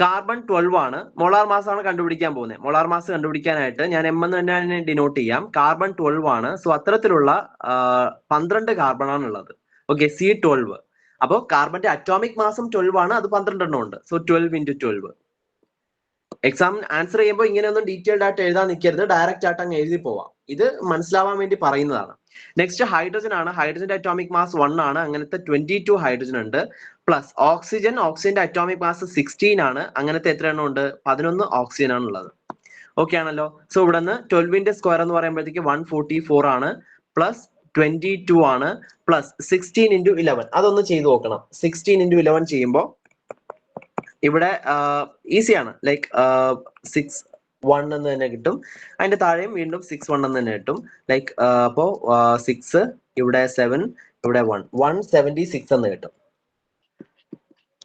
കാർബൺ 12 ആണ്. മോളാർ മാസ് ആണ് കണ്ടുപിടിക്കാൻ പോകുന്നത്. മോളാർ മാസ് കണ്ടുപിടിക്കാനായിട്ട് ഞാൻ M എന്ന് തന്നെ ഡിനോട്ട് ചെയ്യാം. കാർബൺ 12 ആണ്. സോ അത്തരത്തിലുള്ള 12 കാർബൺ ആണ് ഉള്ളത്. Okay, C12. അപ്പോൾ കാർബന്റെ അറ്റോമിക് മാസും 12 ആണ്. അത് 12 എണ്ണം ഉണ്ട്. സോ 12 × 12. എക്സാം ആൻസർ ചെയ്യുമ്പോൾ ഇങ്ങനെയൊന്നും ഡീറ്റെയിൽഡ് ആയിട്ട് എഴുതാൻ നിൽക്കരുത്. ഡയറക്റ്റ് ആയിട്ട് അങ്ങ് എഴുതി പോവാം. ഇത് മനസ്സിലാവാൻ വേണ്ടി പറയുന്നതാണ്. നെക്സ്റ്റ് ഹൈഡ്രജൻ ആണ്. ഹൈഡ്രജന്റെ അറ്റോമിക് മാസ് 1 ആണ്. അങ്ങനത്തെ 22 ഹൈഡ്രജൻ ഉണ്ട്. പ്ലസ് ഓക്സിജന്റെ അറ്റോമിക് മാസ് 16 ആണ്. അങ്ങനത്തെ എത്ര എണ്ണം ഉണ്ട്, 11 ഓക്സിജൻ ആണ് ഉള്ളത്. ഓക്കെ ആണല്ലോ. സോ ഇവിടെ നിന്ന് 12ന്റെ സ്ക്വയർ എന്ന് പറയുമ്പോഴത്തേക്ക് 144 ആണ്. പ്ലസ് 22 ആണ്. പ്ലസ് 16 × 11. അതൊന്ന് ചെയ്ത് നോക്കണം. 16 × 11 ചെയ്യുമ്പോൾ ഇവിടെ ഈസിയാണ്. ലൈക്ക് 6-1 എന്ന് തന്നെ കിട്ടും. അതിന്റെ താഴെയും വീണ്ടും 6-1 എന്ന് തന്നെ കിട്ടും. ലൈക്ക് അപ്പോ 6 ഇവിടെ 7 ഇവിടെ 176 എന്ന് കിട്ടും.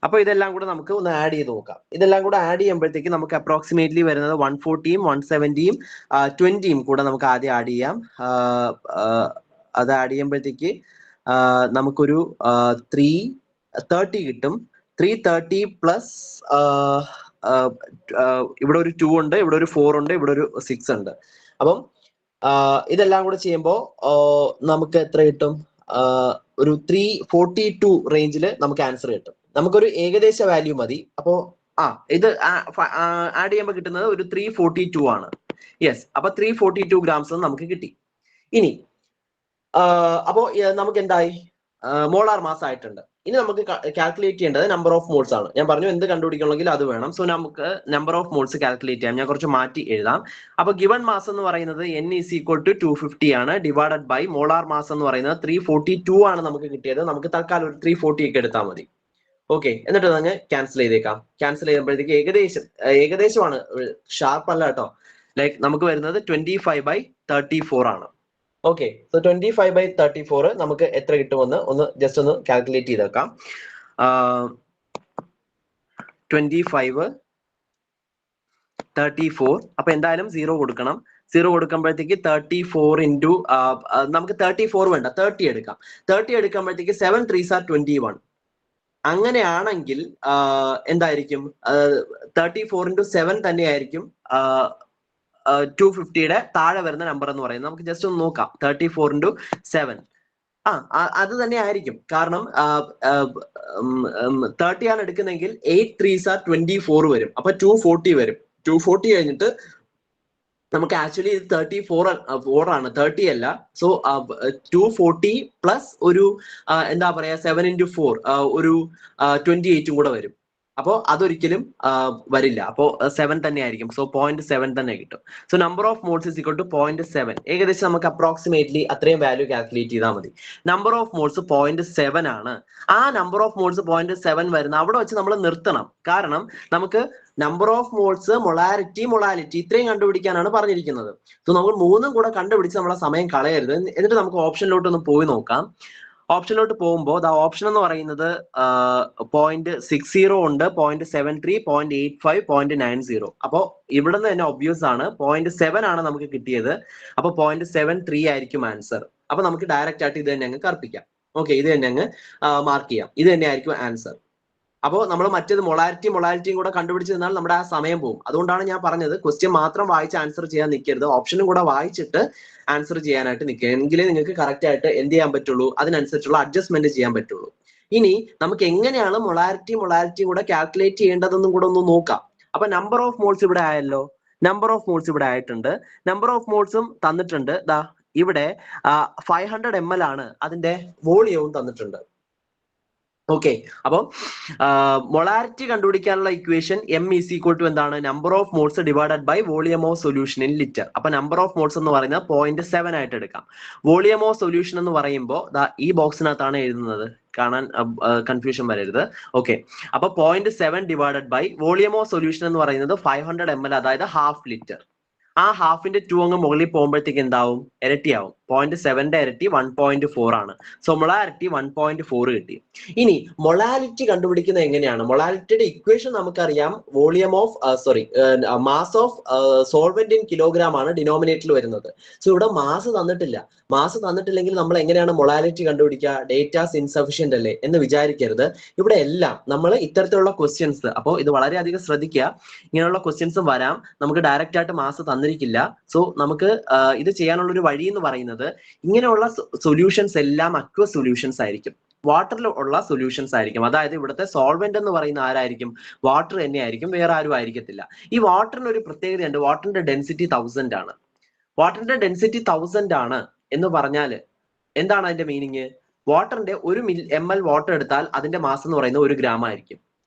അപ്പൊ ഇതെല്ലാം കൂടെ നമുക്ക് ഒന്ന് ആഡ് ചെയ്ത് നോക്കാം. ഇതെല്ലാം കൂടെ ആഡ് ചെയ്യുമ്പോഴത്തേക്ക് നമുക്ക് അപ്രോക്സിമേറ്റ്ലി വരുന്നത് 140യും 170യും 20യും കൂടെ നമുക്ക് ആദ്യം ആഡ് ചെയ്യാം. അത് ആഡ് ചെയ്യുമ്പോഴത്തേക്ക് നമുക്കൊരു 330 കിട്ടും. 330 പ്ലസ് ഇവിടെ ഒരു 2 ഉണ്ട്, ഇവിടെ ഒരു 4 ഉണ്ട്, ഇവിടെ ഒരു 6 ഉണ്ട്. അപ്പം ഇതെല്ലാം കൂടെ ചെയ്യുമ്പോൾ നമുക്ക് എത്ര കിട്ടും, ഒരു 342 റേഞ്ചിൽ നമുക്ക് ആൻസർ കിട്ടും. നമുക്കൊരു ഏകദേശ വാല്യൂ മതി. അപ്പോ ഇത് ആഡ് ചെയ്യുമ്പോൾ കിട്ടുന്നത് ഒരു 342 ആണ്. യെസ്, അപ്പൊ 342 grams നമുക്ക് കിട്ടി. ഇനി അപ്പോ നമുക്ക് എന്തായി, മോളാർ മാസ് ആയിട്ടുണ്ട്. ഇനി നമുക്ക് കാൽക്കുലേറ്റ് ചെയ്യേണ്ടത് നമ്പർ ഓഫ് മോൾസ് ആണ്. ഞാൻ പറഞ്ഞു എന്ത് കണ്ടുപിടിക്കണമെങ്കിൽ അത് വേണം. സോ നമുക്ക് നമ്പർ ഓഫ് മോൾസ് കാൽക്കുലേറ്റ് ചെയ്യാം. ഞാൻ കുറച്ച് മാറ്റി എഴുതാം. അപ്പൊ ഗിവൺ മാസ് എന്ന് പറയുന്നത് n ഈസ് ഈക്വൽ ടു 250 ആണ്, ഡിവൈഡഡ് ബൈ മോളാർ മാസ് എന്ന് പറയുന്നത് 342 ആണ് നമുക്ക് കിട്ടിയത്. നമുക്ക് തൽക്കാലം ഒരു 340 ഒക്കെ എടുത്താൽ മതി. ഓക്കെ, എന്നിട്ട് അങ്ങ് ക്യാൻസൽ ചെയ്തേക്കാം. ക്യാൻസൽ ചെയ്യുമ്പോഴത്തേക്ക് ഏകദേശമാണ്, ഷാർപ്പ് അല്ല കേട്ടോ. ലൈക്ക് നമുക്ക് വരുന്നത് 25/34 ആണ്. ഓക്കെ, സോ 25/34 നമുക്ക് എത്ര കിട്ടുമെന്ന് ഒന്ന് ജസ്റ്റ് ഒന്ന് കാൽക്കുലേറ്റ് ചെയ്തേക്കാം. 25/34 അപ്പൊ എന്തായാലും 0 കൊടുക്കണം. 0 കൊടുക്കുമ്പോഴത്തേക്ക് 34 ഇൻറ്റു നമുക്ക് 34 വേണ്ട, 30 എടുക്കാം. 30 എടുക്കുമ്പോഴത്തേക്ക് 7 3s are 21. അങ്ങനെയാണെങ്കിൽ എന്തായിരിക്കും 34 ഇൻറ്റു 7 തന്നെയായിരിക്കും 250യുടെ താഴെ വരുന്ന നമ്പർ എന്ന് പറയുന്നത്. നമുക്ക് ജസ്റ്റ് ഒന്ന് നോക്കാം. 34 ഇൻറ്റു 7 അത് തന്നെ ആയിരിക്കും. കാരണം 30 ആണ് എടുക്കുന്നെങ്കിൽ 8 3s are 24 വരും. അപ്പൊ 240 വരും. 240 കഴിഞ്ഞിട്ട് നമുക്ക് ആക്ച്വലി 34 ആണ്, 30 അല്ല. സോ 240 പ്ലസ് ഒരു എന്താ പറയാ 7 ഇൻറ്റു 4 ഒരു 28 കൂടെ വരും. അപ്പോൾ അതൊരിക്കലും വരില്ല. അപ്പോൾ 7 തന്നെ ആയിരിക്കും. സോ 0.7 തന്നെ കിട്ടും. So number of moles is equal to 0.7. ഏകദേശം നമുക്ക് അപ്രോക്സിമേറ്റ്ലി അത്രയും വാല്യൂ കാൽക്കുലേറ്റ് ചെയ്താൽ മതി. നമ്പർ ഓഫ് മോൾസ് 0.7 ആണ്. ആ നമ്പർ ഓഫ് മോൾസ് 0.7 വരുന്ന അവിടെ വെച്ച് നമ്മൾ നിർത്തണം. കാരണം നമുക്ക് നമ്പർ ഓഫ് മോൾസ്, മൊളാലിറ്റി ഇത്രയും കണ്ടുപിടിക്കാനാണ് പറഞ്ഞിരിക്കുന്നത്. സോ നമ്മൾ മൂന്നും കൂടെ കണ്ടുപിടിച്ച് നമ്മളെ സമയം കളയരുത്. എന്നിട്ട് നമുക്ക് ഓപ്ഷനിലോട്ട് ഒന്ന് പോയി നോക്കാം. ഓപ്ഷനിലോട്ട് പോകുമ്പോൾ ഓപ്ഷൻ എന്ന് പറയുന്നത് 0.60 ഉണ്ട്, 0.73, 0.85, 0.90. അപ്പോൾ ഇവിടെ നിന്ന് തന്നെ ഒബ്വിയസ് ആണ് 0.7 ആണ് നമുക്ക് കിട്ടിയത്. അപ്പൊ 0.73 ആയിരിക്കും ആൻസർ. അപ്പൊ നമുക്ക് ഡയറക്റ്റ് ആയിട്ട് ഇത് തന്നെ അങ്ങ് കർപ്പിക്കാം. ഓക്കെ, ഇത് തന്നെ അങ്ങ് മാർക്ക് ചെയ്യാം. ഇത് തന്നെ ആയിരിക്കും ആൻസർ. അപ്പോൾ നമ്മൾ മറ്റേത് മൊളാലിറ്റിയും കൂടെ കണ്ടുപിടിച്ച് നിന്നാൽ നമ്മുടെ ആ സമയം പോകും. അതുകൊണ്ടാണ് ഞാൻ പറഞ്ഞത് ക്വസ്റ്റ്യൻ മാത്രം വായിച്ച് ആൻസർ ചെയ്യാൻ നിൽക്കരുത്, ഓപ്ഷനും കൂടെ വായിച്ചിട്ട് ആൻസർ ചെയ്യാനായിട്ട് നിൽക്കുക. എങ്കിലേ നിങ്ങൾക്ക് കറക്റ്റ് ആയിട്ട് എന്ത് ചെയ്യാൻ പറ്റുള്ളൂ, അതിനനുസരിച്ചുള്ള അഡ്ജസ്റ്റ്മെന്റ് ചെയ്യാൻ പറ്റുള്ളൂ. ഇനി നമുക്ക് എങ്ങനെയാണ് മൊളാലിറ്റിയും കൂടെ കാൽക്കുലേറ്റ് ചെയ്യേണ്ടതെന്നും കൂടെ ഒന്ന് നോക്കാം. അപ്പൊ നമ്പർ ഓഫ് മോൾസ് ഇവിടെ ആയല്ലോ. നമ്പർ ഓഫ് മോൾസ് ഇവിടെ ആയിട്ടുണ്ട്. നമ്പർ ഓഫ് മോൾസും തന്നിട്ടുണ്ട്. ദാ ഇവിടെ 500 ml ആണ്, അതിന്റെ വോളിയവും തന്നിട്ടുണ്ട്. ഓക്കെ, അപ്പം മൊളാരിറ്റി കണ്ടുപിടിക്കാനുള്ള equation m is equal to എന്താണ്, number of moles divided by volume of solution in litre. അപ്പൊ നമ്പർ ഓഫ് മോൾസ് എന്ന് പറയുന്നത് 0.7 ആയിട്ട് എടുക്കാം. വോളിയം ഓഫ് സൊല്യൂഷൻ എന്ന് പറയുമ്പോൾ ഈ ബോക്സിനകത്താണ് എഴുതുന്നത്, കാണാൻ കൺഫ്യൂഷൻ വരരുത്. ഓക്കെ, അപ്പൊ 0.7 divided by volume of solution എന്ന് പറയുന്നത് 500 ml, അതായത് ഹാഫ് ലിറ്റർ. ആ ഹാഫിന്റെ 2 അങ്ങ് മുകളിൽ പോകുമ്പോഴത്തേക്ക് എന്താവും, ഇരട്ടിയാവും. 0.7ന്റെ ഇരട്ടി 1.4 ആണ്. സോ മൊളാരിറ്റി 1.4 കിട്ടി. ഇനി മൊളാലിറ്റി കണ്ടുപിടിക്കുന്നത് എങ്ങനെയാണ്? മൊളാലിറ്റിയുടെ ഇക്വേഷൻ നമുക്കറിയാം. Volume of mass of solvent in kilogram ആണ് ഡിനോമിനേറ്ററിൽ വരുന്നത്. സോ ഇവിടെ മാസ് തന്നിട്ടില്ല. മാസ് തന്നിട്ടില്ലെങ്കിൽ നമ്മൾ എങ്ങനെയാണ് മൊളാലിറ്റി കണ്ടുപിടിക്കുക? ഡേറ്റാസ് ഇൻസഫിഷ്യന്റ് അല്ലേ എന്ന് വിചാരിക്കരുത്. ഇവിടെ എല്ലാം നമ്മൾ ഇത്തരത്തിലുള്ള ക്വസ്റ്റ്യൻസ്, അപ്പോൾ ഇത് വളരെയധികം ശ്രദ്ധിക്കുക. ഇങ്ങനെയുള്ള ക്വസ്റ്റ്യൻസും വരാം. നമുക്ക് ഡയറക്റ്റ് ആയിട്ട് മാസ് തന്നിരിക്കില്ല. സോ നമുക്ക് ഇത് ചെയ്യാനുള്ള ഒരു വഴി എന്ന് പറയുന്നത്, ഇങ്ങനെയുള്ള സൊല്യൂഷൻസ് എല്ലാം അക്വസ് സൊല്യൂഷൻസ് ആയിരിക്കും, വാട്ടറിൽ ഉള്ള സൊല്യൂഷൻസ് ആയിരിക്കും. അതായത് ഇവിടുത്തെ സോൾവെന്റ് എന്ന് പറയുന്ന ആരായിരിക്കും? വാട്ടർ തന്നെ ആയിരിക്കും, വേറെ ആരും ആയിരിക്കത്തില്ല. ഈ വാട്ടറിന് ഒരു പ്രത്യേകതയുണ്ട്. വാട്ടറിന്റെ ഡെൻസിറ്റി 1000 ആണ്. വാട്ടറിന്റെ ഡെൻസിറ്റി 1000 ആണ് എന്ന് പറഞ്ഞാൽ എന്താണ് അതിന്റെ മീനിങ്? വാട്ടറിന്റെ 1 ml വാട്ടർ എടുത്താൽ അതിന്റെ മാസ് എന്ന് പറയുന്നത് 1 ഗ്രാം ആയിരിക്കും.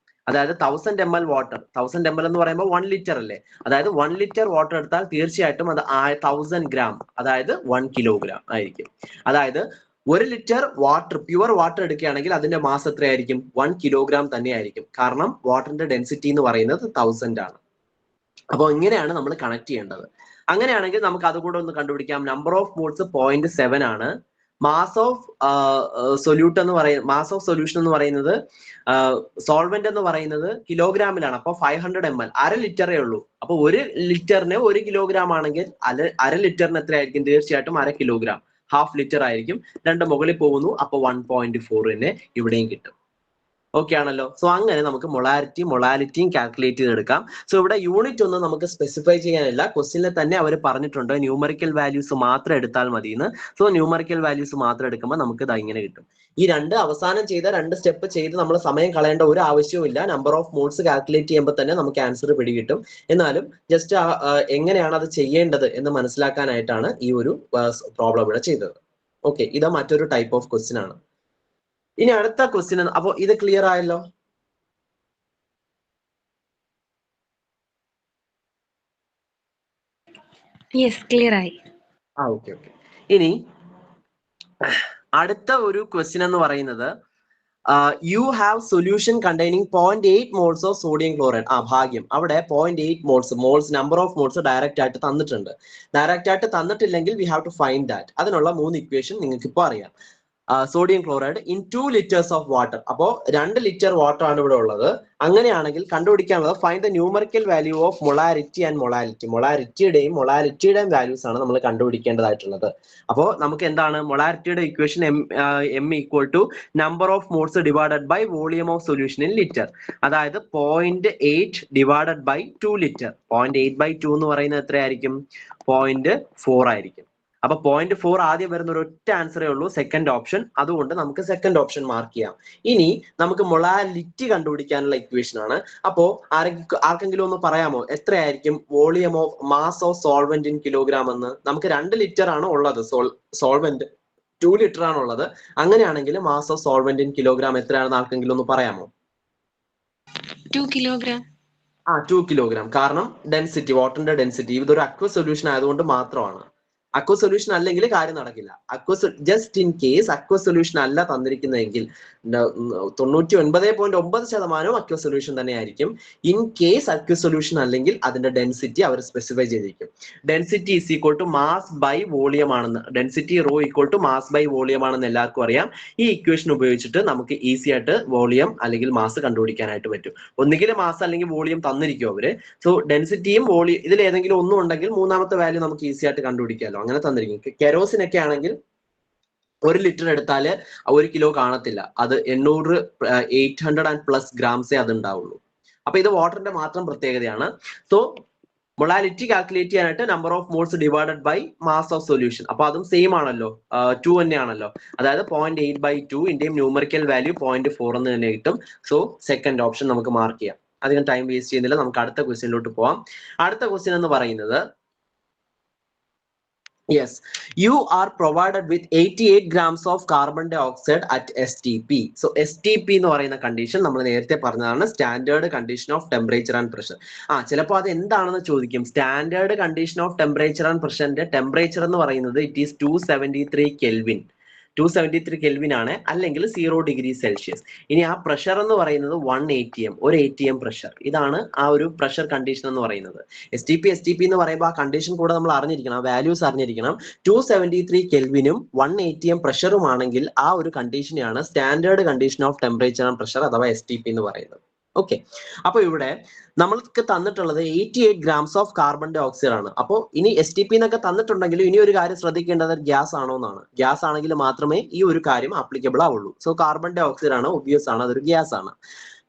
അതായത് 1000 ml വാട്ടർ, 1000 ml എന്ന് പറയുമ്പോൾ 1 ലിറ്റർ അല്ലേ? അതായത് 1 ലിറ്റർ വാട്ടർ എടുത്താൽ തീർച്ചയായിട്ടും അത് 1000 ഗ്രാം, അതായത് 1 കിലോഗ്രാം ആയിരിക്കും. അതായത് 1 ലിറ്റർ വാട്ടർ, പ്യുവർ വാട്ടർ എടുക്കുകയാണെങ്കിൽ അതിന്റെ മാസ് എത്രയായിരിക്കും? 1 കിലോഗ്രാം തന്നെ ആയിരിക്കും. കാരണം വാട്ടറിന്റെ ഡെൻസിറ്റി എന്ന് പറയുന്നത് 1000 ആണ്. അപ്പോൾ ഇങ്ങനെയാണ് നമ്മൾ കണക്ട് ചെയ്യേണ്ടത്. അങ്ങനെയാണെങ്കിൽ നമുക്ക് അതുകൂടെ ഒന്ന് കണ്ടുപിടിക്കാം. നമ്പർ ഓഫ് മോൾസ് 0.7 ആണ്. മാസ് ഓഫ് സൊല്യൂഷൻ എന്ന് പറയുന്നത്, സോൾവെന്റ് എന്ന് പറയുന്നത് കിലോഗ്രാമിലാണ്. അപ്പൊ 500 ml, 1/2 ലിറ്ററേ ഉള്ളൂ. അപ്പൊ 1 ലിറ്ററിന് 1 കിലോഗ്രാം ആണെങ്കിൽ 1/2 ലിറ്ററിന് എത്രയായിരിക്കും? തീർച്ചയായിട്ടും 1/2 കിലോഗ്രാം, ഹാഫ് ലിറ്റർ ആയിരിക്കും. 2 മുകളിൽ പോകുന്നു, അപ്പൊ 1.4 തന്നെ ഇവിടെയും കിട്ടും. ഓക്കെ ആണല്ലോ. സോ അങ്ങനെ നമുക്ക് മൊളാലിറ്റിയും കാൽക്കുലേറ്റ് ചെയ്തെടുക്കാം. സോ ഇവിടെ യൂണിറ്റ് ഒന്നും നമുക്ക് സ്പെസിഫൈ ചെയ്യാനില്ല. ക്വസ്റ്റ്യനിൽ തന്നെ അവർ പറഞ്ഞിട്ടുണ്ട് ന്യൂമറിക്കൽ വാല്യൂസ് മാത്രം എടുത്താൽ മതി എന്ന്. സോ ന്യൂമറിക്കൽ വാല്യൂസ് മാത്രം എടുക്കുമ്പോൾ നമുക്ക് ഇത് ഇങ്ങനെ കിട്ടും. ഈ അവസാനം ചെയ്ത 2 സ്റ്റെപ്പ് ചെയ്ത് നമ്മൾ സമയം കളയേണ്ട ഒരു ആവശ്യവും ഇല്ല. നമ്പർ ഓഫ് മോൾസ് കാൽക്കുലേറ്റ് ചെയ്യുമ്പോൾ തന്നെ നമുക്ക് ആൻസർ പിടികിട്ടും. എന്നാലും ജസ്റ്റ് എങ്ങനെയാണ് അത് ചെയ്യേണ്ടത് എന്ന് മനസ്സിലാക്കാനായിട്ടാണ് ഈ ഒരു പ്രോബ്ലം ഇവിടെ ചെയ്തത്. ഓക്കെ, ഇത് മറ്റൊരു ടൈപ്പ് ഓഫ് ക്വസ്റ്റ്യൻ ആണ്. ഇനി അടുത്ത ക്വസ്റ്റ്യൻ, അപ്പൊ ഇത് ക്ലിയർ ആയല്ലോ? ക്ലിയർ ആയി. ഓക്കെ. ഇനി അടുത്ത ഒരു ക്വസ്റ്റ്യൻ എന്ന് പറയുന്നത്, you have solution containing 0.8 moles of sodium chloride. ഭാഗ്യം, അവിടെ 0.8 moles number of moles direct ആയിട്ട് തന്നിട്ടുണ്ട്. ഡയറക്റ്റ് ആയിട്ട് തന്നിട്ടില്ലെങ്കിൽ we have to find that. അതിനുള്ള 3 ഇക്വേഷൻ നിങ്ങൾക്ക് ഇപ്പോൾ അറിയാം. Sodium chloride in 2 litres of water. അപ്പോൾ 2 ലിറ്റർ വാട്ടർ ആണ് ഇവിടെ ഉള്ളത്. അങ്ങനെയാണെങ്കിൽ കണ്ടുപിടിക്കാനുള്ളത് find the numerical value of molarity and molality. മൊളാരിറ്റിയുടെയും വാല്യൂസ് ആണ് നമ്മൾ കണ്ടുപിടിക്കേണ്ടതായിട്ടുള്ളത്. അപ്പോൾ നമുക്ക് എന്താണ് മൊളാരിറ്റിയുടെ equation? M equal to number of moles divided by volume of solution in litre. അതായത് 0.8 ഡിവൈഡഡ് ബൈ 2 ലിറ്റർ. 0.8/2 എന്ന് പറയുന്നത് എത്രയായിരിക്കും? 0.4 ആയിരിക്കും. അപ്പൊ 0.4 ആദ്യം വരുന്ന ഒരു ഒറ്റ ആൻസറേ ഉള്ളൂ, സെക്കൻഡ് ഓപ്ഷൻ. അതുകൊണ്ട് നമുക്ക് സെക്കൻഡ് ഓപ്ഷൻ മാർക്ക് ചെയ്യാം. ഇനി നമുക്ക് മൊളാലിറ്റി കണ്ടുപിടിക്കാനുള്ള ഇക്വേഷൻ ആണ്. അപ്പോ ആർക്കെങ്കിലും ഒന്ന് പറയാമോ എത്രയായിരിക്കും volume of mass of solvent in kilogram എന്ന്? നമുക്ക് 2 ലിറ്റർ ആണ് ഉള്ളത്, സോൾവെന്റ് 2 ലിറ്റർ ആണ് ഉള്ളത്. അങ്ങനെയാണെങ്കിൽ mass of solvent in kilogram എത്രയാണെന്ന് ആർക്കെങ്കിലും ഒന്ന് പറയാമോ? 2 കിലോഗ്രാം. 2 കിലോഗ്രാം. കാരണം ഡെൻസിറ്റി, വാട്ടറിന്റെ ഡെൻസിറ്റി, ഇതൊരു അക്വ സൊല്യൂഷൻ ആയതുകൊണ്ട് മാത്രമാണ്. അക്വ സൊല്യൂഷൻ അല്ലെങ്കിൽ കാര്യം നടക്കില്ല. Just in case aqua solution അല്ല തന്നിരിക്കുന്നതെങ്കിൽ 99.9% അക്വ സൊല്യൂഷൻ തന്നെ ആയിരിക്കും. ഇൻ കേസ് അക്വ സൊല്യൂഷൻ അല്ലെങ്കിൽ അതിന്റെ ഡെൻസിറ്റി അവർ സ്പെസിഫൈ ചെയ്തിരിക്കും. Density is equal to mass by volume ആണെന്ന്, density rho equal to mass by volume ആണെന്ന് എല്ലാവർക്കും അറിയാം. ഈ ഇക്വേഷൻ ഉപയോഗിച്ചിട്ട് നമുക്ക് ഈസി ആയിട്ട് വോളിയം അല്ലെങ്കിൽ മാസ് കണ്ടുപിടിക്കാനായിട്ട് പറ്റും. ഒന്നുകിൽ മാസ് അല്ലെങ്കിൽ വോളിയം തന്നിരിക്കും അവര്. സോ ഡെൻസിറ്റിയും വോളിയം ഇതിൽ ഏതെങ്കിലും ഒന്നും ഉണ്ടെങ്കിൽ മൂന്നാമത്തെ വാല്യൂ നമുക്ക് ഈസി ആയിട്ട് കണ്ടുപിടിക്കാമല്ലോ. അങ്ങനെ തന്നിരിക്കും. കെറോസിനൊക്കെ ആണെങ്കിൽ 1 ലിറ്റർ എടുത്താൽ 1 കിലോ കാണത്തില്ല. അത് 800+ ഗ്രാംസേ അത് ഉണ്ടാവുള്ളൂ. അപ്പൊ ഇത് വാട്ടറിന്റെ മാത്രം പ്രത്യേകതയാണ്. സോ മൊളാലിറ്റി കാൽക്കുലേറ്റ് ചെയ്യാനായിട്ട് number of moles divided by mass of solution. അപ്പൊ അതും സെയിം ആണല്ലോ, 2 തന്നെയാണല്ലോ. അതായത് 0.8/2 ഇന്റെയും ന്യൂമറിക്കൽ വാല്യൂ 0.4 എന്ന് തന്നെ കിട്ടും. സോ സെക്കൻഡ് ഓപ്ഷൻ നമുക്ക് മാർക്ക് ചെയ്യാം. അധികം ടൈം വേസ്റ്റ് ചെയ്യുന്നില്ല, നമുക്ക് അടുത്ത ക്വസ്റ്റ്യനിലോട്ട് പോവാം. അടുത്ത ക്വസ്റ്റ്യൻ എന്ന് പറയുന്നത്, yes, you are provided with 88 grams of carbon dioxide at STP. So STP എന്ന് പറയുന്ന കണ്ടീഷൻ നമ്മൾ നേരത്തെ പറഞ്ഞതാണ്, standard condition of temperature and pressure. ചിലപ്പോൾ അത് എന്താണെന്ന് ചോദിക്കും. Standard condition of temperature and പ്രഷറിന്റെ ടെമ്പറേച്ചർ എന്ന് പറയുന്നത് ഇറ്റ് ഈസ് 273 കെൽവിൻ. 273 കെൽവിൻ ആണ്, അല്ലെങ്കിൽ 0 ഡിഗ്രി സെൽഷ്യസ്. ഇനി ആ പ്രഷർ എന്ന് പറയുന്നത് 1 ATM, ഒരു ATM പ്രഷർ. ഇതാണ് ആ ഒരു പ്രഷർ കണ്ടീഷൻ എന്ന് പറയുന്നത്. STP എന്ന് പറയുമ്പോൾ ആ കണ്ടീഷൻ കൂടെ നമ്മൾ അറിഞ്ഞിരിക്കണം, ആ വാല്യൂസ് അറിഞ്ഞിരിക്കണം. 273 കെൽവിനും 1 ATM പ്രഷറും ആണെങ്കിൽ ആ ഒരു കണ്ടീഷനെയാണ് standard condition of temperature and pressure അഥവാ STP എന്ന് പറയുന്നത്. ഓക്കെ, അപ്പൊ ഇവിടെ നമ്മൾക്ക് തന്നിട്ടുള്ളത് 88 grams of carbon dye oxide ആണ്. അപ്പോൾ ഇനി STP എന്നൊക്കെ തന്നിട്ടുണ്ടെങ്കിലും ഇനി ഒരു കാര്യം ശ്രദ്ധിക്കേണ്ടത് ഗ്യാസ് ആണോ എന്നാണ്. ഗ്യാസ് ആണെങ്കിൽ മാത്രമേ ഈ ഒരു കാര്യം ആപ്ലിക്കബിൾ ആവുള്ളൂ. സോ കാർബൺ ഡൈ ഓക്സൈഡ് ആണ്, ഒബ്വിയസ് ആണ്, അതൊരു ഗ്യാസ് ആണ്.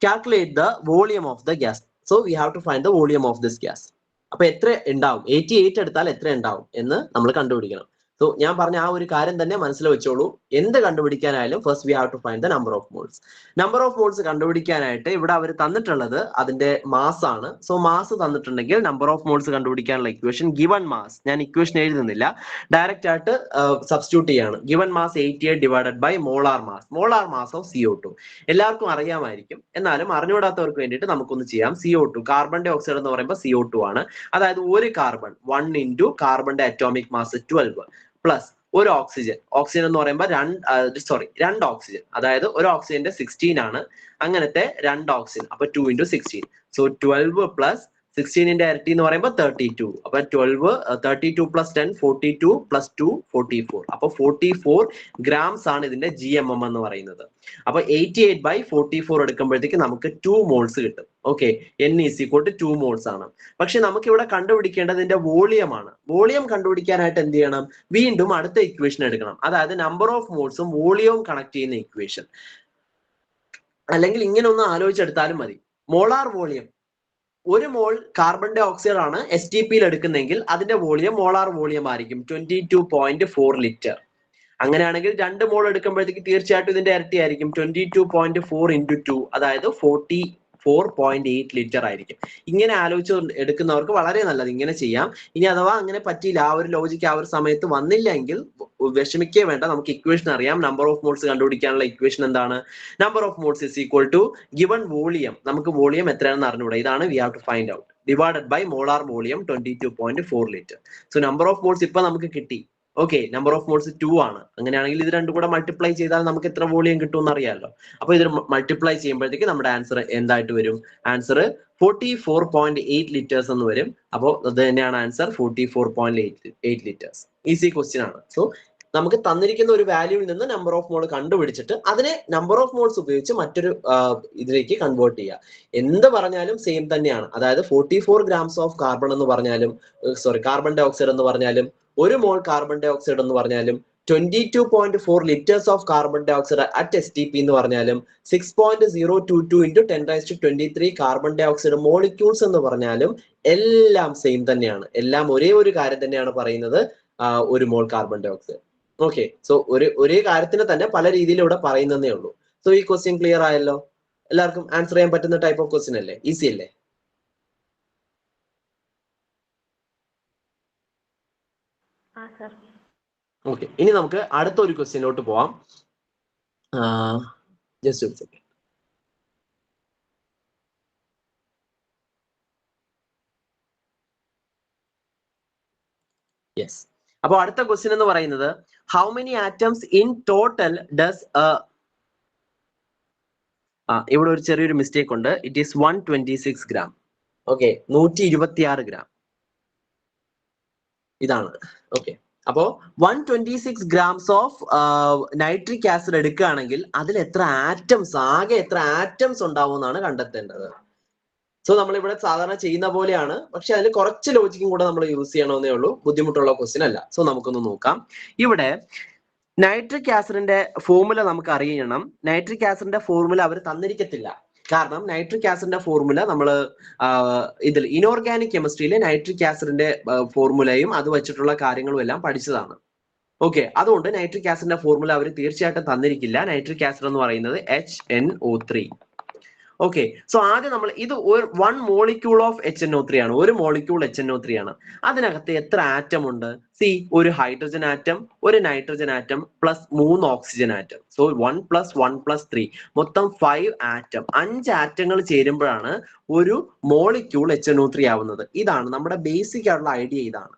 Calculate the volume of the gas. So we have to find the volume of this gas. അപ്പൊ എത്ര ഉണ്ടാവും, 88 എടുത്താൽ എത്ര ഉണ്ടാവും എന്ന് നമ്മൾ കണ്ടുപിടിക്കണം. സോ ഞാൻ പറഞ്ഞ ആ ഒരു കാര്യം തന്നെ മനസ്സിൽ വെച്ചോളൂ. എന്ത് കണ്ടുപിടിക്കാനായാലും first we have to find the number of moles. Number of moles കണ്ടുപിടിക്കാനായിട്ട് ഇവിടെ അവർ തന്നിട്ടുള്ളത് അതിന്റെ മാസ് ആണ്. സോ മാസ് തന്നിട്ടുണ്ടെങ്കിൽ നമ്പർ ഓഫ് മോൾസ് കണ്ടുപിടിക്കാനുള്ള ഇക്വേഷൻ ഗിവൺ മാസ്, ഞാൻ ഇക്വേഷൻ എഴുതുന്നില്ല, ഡയറക്റ്റ് ആയിട്ട് സബ്സ്റ്റിറ്റ്യൂട്ട് ചെയ്യാണ്. Given mass 88 divided by molar mass of CO2. എല്ലാവർക്കും അറിയാമായിരിക്കും, എന്നാലും അറിഞ്ഞുകൂടാത്തവർക്ക് വേണ്ടിയിട്ട് നമുക്കൊന്ന് ചെയ്യാം. CO2 കാർബൺ ഡൈ ഓക്സൈഡ് എന്ന് പറയുമ്പോൾ CO2 ആണ്. അതായത് ഒരു കാർബൺ 1 ഇൻറ്റു കാർബണിന്റെ അറ്റോമിക് മാസ് 12 പ്ലസ് ഒരു ഓക്സിജൻ എന്ന് പറയുമ്പോൾ 2 ഓക്സിജൻ, അതായത് ഒരു ഓക്സിജന്റെ 16 ആണ്. അങ്ങനത്തെ 2 ഓക്സിജൻ, അപ്പൊ 2 ഇൻറ്റു 16. സോ 12 പ്ലസ് 16ന്റെ ഇരട്ടി എന്ന് പറയുമ്പോൾ 32. അപ്പൊ 12 32 പ്ലസ് 10 42 പ്ലസ് 2 44. അപ്പൊ 44 ഗ്രാംസ് ആണ് ഇതിന്റെ GMM എന്ന് പറയുന്നത്. അപ്പൊ 88/44 എടുക്കുമ്പോഴത്തേക്ക് നമുക്ക് 2 മോൾസ് കിട്ടും. Okay, N is equal to 2 moles ആണ്. പക്ഷെ നമുക്ക് ഇവിടെ കണ്ടുപിടിക്കേണ്ടത് ഇതിന്റെ വോളിയം ആണ്. വോളിയം കണ്ടുപിടിക്കാനായിട്ട് എന്ത് ചെയ്യണം? വീണ്ടും അടുത്ത ഇക്വേഷൻ എടുക്കണം. അതായത് നമ്പർ ഓഫ് മോൾസും വോളിയവും കണക്ട് ചെയ്യുന്ന ഇക്വേഷൻ. അല്ലെങ്കിൽ ഇങ്ങനെ ഒന്ന് ആലോചിച്ചെടുത്താലും മതി. മോളാർ വോളിയം, 1 മോൾ കാർബൺ ഡൈ ഓക്സൈഡ് ആണ് STPയിൽ എടുക്കുന്നെങ്കിൽ അതിന്റെ വോളിയം മോളാർ വോളിയം ആയിരിക്കും 22.4 ലിറ്റർ. അങ്ങനെയാണെങ്കിൽ 2 മോൾ എടുക്കുമ്പോഴത്തേക്ക് തീർച്ചയായിട്ടും ഇതിന്റെ ഇരട്ടി ആയിരിക്കും 22.4 ഇൻറ്റു 2, അതായത് 4.8 ലിറ്റർ ആയിരിക്കും. ഇങ്ങനെ ആലോചിച്ച് എടുക്കുന്നവർക്ക് വളരെ നല്ലത്, ഇങ്ങനെ ചെയ്യാം. ഇനി അഥവാ അങ്ങനെ പറ്റിയില്ല, ആ ഒരു ലോജിക്ക് ആ ഒരു സമയത്ത് വന്നില്ലെങ്കിൽ വിഷമിക്കേ വേണ്ട. നമുക്ക് ഇക്വേഷൻ അറിയാം. നമ്പർ ഓഫ് മോൾസ് കണ്ടുപിടിക്കാനുള്ള ഇക്വേഷൻ എന്താണ്? Number of moles is equal to given volume, നമുക്ക് വോളിയം എത്രയാണെന്ന് അറിഞ്ഞൂടാ, ഇതാണ് we have to find out, divided by molar volume 22.4 litre. So number of moles ഇപ്പൊ നമുക്ക് കിട്ടി. ഓക്കെ, നമ്പർ ഓഫ് മോൾസ് 2 ആണ്. അങ്ങനെയാണെങ്കിൽ ഇത് രണ്ടും കൂടെ മൾട്ടിപ്ലൈ ചെയ്താൽ നമുക്ക് എത്ര വോളിയം കിട്ടും എന്ന് അറിയാമല്ലോ. അപ്പൊ ഇത് മൾട്ടിപ്ലൈ ചെയ്യുമ്പോഴത്തേക്ക് നമ്മുടെ ആൻസർ എന്തായിട്ട് വരും? ആൻസർ 44.8 ലിറ്റേഴ്സ് എന്ന് വരും. അപ്പോൾ അത് തന്നെയാണ് ആൻസർ, 44.8 ലിറ്റേഴ്സ്. ഈസി ക്വസ്റ്റ്യൻ ആണ്. സോ നമുക്ക് തന്നിരിക്കുന്ന ഒരു വാല്യൂവിൽ നിന്ന് നമ്പർ ഓഫ് മോൾ കണ്ടുപിടിച്ചിട്ട് അതിനെ നമ്പർ ഓഫ് മോൾസ് ഉപയോഗിച്ച് മറ്റൊരു ഇതിലേക്ക് കൺവേർട്ട് ചെയ്യുക. എന്ത് പറഞ്ഞാലും സെയിം തന്നെയാണ്. അതായത് 44 grams ഓഫ് കാർബൺ എന്ന് പറഞ്ഞാലും, കാർബൺ ഡൈ ഓക്സൈഡ് എന്ന് പറഞ്ഞാലും, ഒരു മോൾ കാർബൺ ഡൈ ഓക്സൈഡ് എന്ന് പറഞ്ഞാലും, 22.4 liters of carbon dye oxide at STP എന്ന് പറഞ്ഞാലും, 6.022 into 10⁻23 carbon dye oxide molecules എന്ന് പറഞ്ഞാലും എല്ലാം സെയിം തന്നെയാണ്. എല്ലാം ഒരേ ഒരു കാര്യം തന്നെയാണ് പറയുന്നത്, ഒരു മോൾ കാർബൺ ഡൈ ഓക്സൈഡ്. ഓക്കെ, സോ ഒരേ കാര്യത്തിന് തന്നെ പല രീതിയിൽ ഇവിടെ പറയുന്നതേ ഉള്ളൂ. സോ ഈ ക്വസ്റ്റ്യൻ ക്ലിയർ ആയല്ലോ? എല്ലാവർക്കും ആൻസർ ചെയ്യാൻ പറ്റുന്ന ടൈപ്പ് ഓഫ് ക്വസ്റ്റ്യൻ അല്ലേ? ഈസി അല്ലേ? ഓക്കെ, ഇനി നമുക്ക് അടുത്ത ഒരു ക്വസ്റ്റ്യനിലോട്ട് പോവാം. ജസ്റ്റ് ഒരു സെക്കൻഡ്. യെസ്, അപ്പോൾ അടുത്ത ക്വസ്റ്റ്യൻ എന്ന് പറയുന്നത് how many atoms in total does ഇവിടെ ഒരു ചെറിയൊരു മിസ്റ്റേക്ക് ഉണ്ട്. It is 126 gram. Okay, 126 gram ഇതാണ്. ഓക്കെ, അപ്പോ 126 grams ഓഫ് നൈട്രിക് ആസിഡ് എടുക്കുകയാണെങ്കിൽ അതിൽ എത്ര ആറ്റംസ്, ആകെ എത്ര ആറ്റംസ് ഉണ്ടാവും എന്നാണ് കണ്ടെത്തേണ്ടത്. സോ നമ്മളിവിടെ സാധാരണ ചെയ്യുന്ന പോലെയാണ്, പക്ഷെ അതിൽ കുറച്ച് ലോജിക്കും കൂടെ നമ്മൾ യൂസ് ചെയ്യണമെന്നേ ഉള്ളൂ. ബുദ്ധിമുട്ടുള്ള ക്വസ്റ്റ്യൻ അല്ല. സോ നമുക്കൊന്ന് നോക്കാം. ഇവിടെ നൈട്രിക് ആസിഡിന്റെ ഫോർമുല നമുക്ക് അറിയണം. നൈട്രിക് ആസിഡിന്റെ ഫോർമുല അവർ തന്നിരിക്കത്തില്ല. കാരണം നൈട്രിക് ആസിഡിന്റെ ഫോർമുല നമ്മൾ ഇതിൽ ഇനോർഗാനിക് കെമിസ്ട്രിയിലെ നൈട്രിക് ആസിഡിന്റെ ഫോർമുലയും അത് വെച്ചിട്ടുള്ള കാര്യങ്ങളും എല്ലാം പഠിച്ചതാണ്. ഓക്കെ, അതുകൊണ്ട് നൈട്രിക് ആസിഡിന്റെ ഫോർമുല അവർ തീർച്ചയായിട്ടും തന്നിരിക്കില്ല. നൈട്രിക് ആസിഡ് എന്ന് പറയുന്നത് HNO3. ഓക്കെ, സോ ആദ്യം നമ്മൾ ഇത് 1 മോളിക്യൂൾ ഓഫ് HNO3 ആണ്. ഒരു മോളിക്യൂൾ HNO3 ആണ്. അതിനകത്ത് എത്ര ആറ്റം ഉണ്ട്? സി, ഒരു ഹൈഡ്രജൻ ആറ്റം, ഒരു nitrogen atom, plus 3 oxygen atom. So 1 + 1 + 3 മൊത്തം 5 ആറ്റം. 5 ആറ്റങ്ങൾ ചേരുമ്പോഴാണ് ഒരു മോളിക്യൂൾ HNO3 ആവുന്നത്. ഇതാണ് നമ്മുടെ ബേസിക് ആയിട്ടുള്ള ഐഡിയ, ഇതാണ്.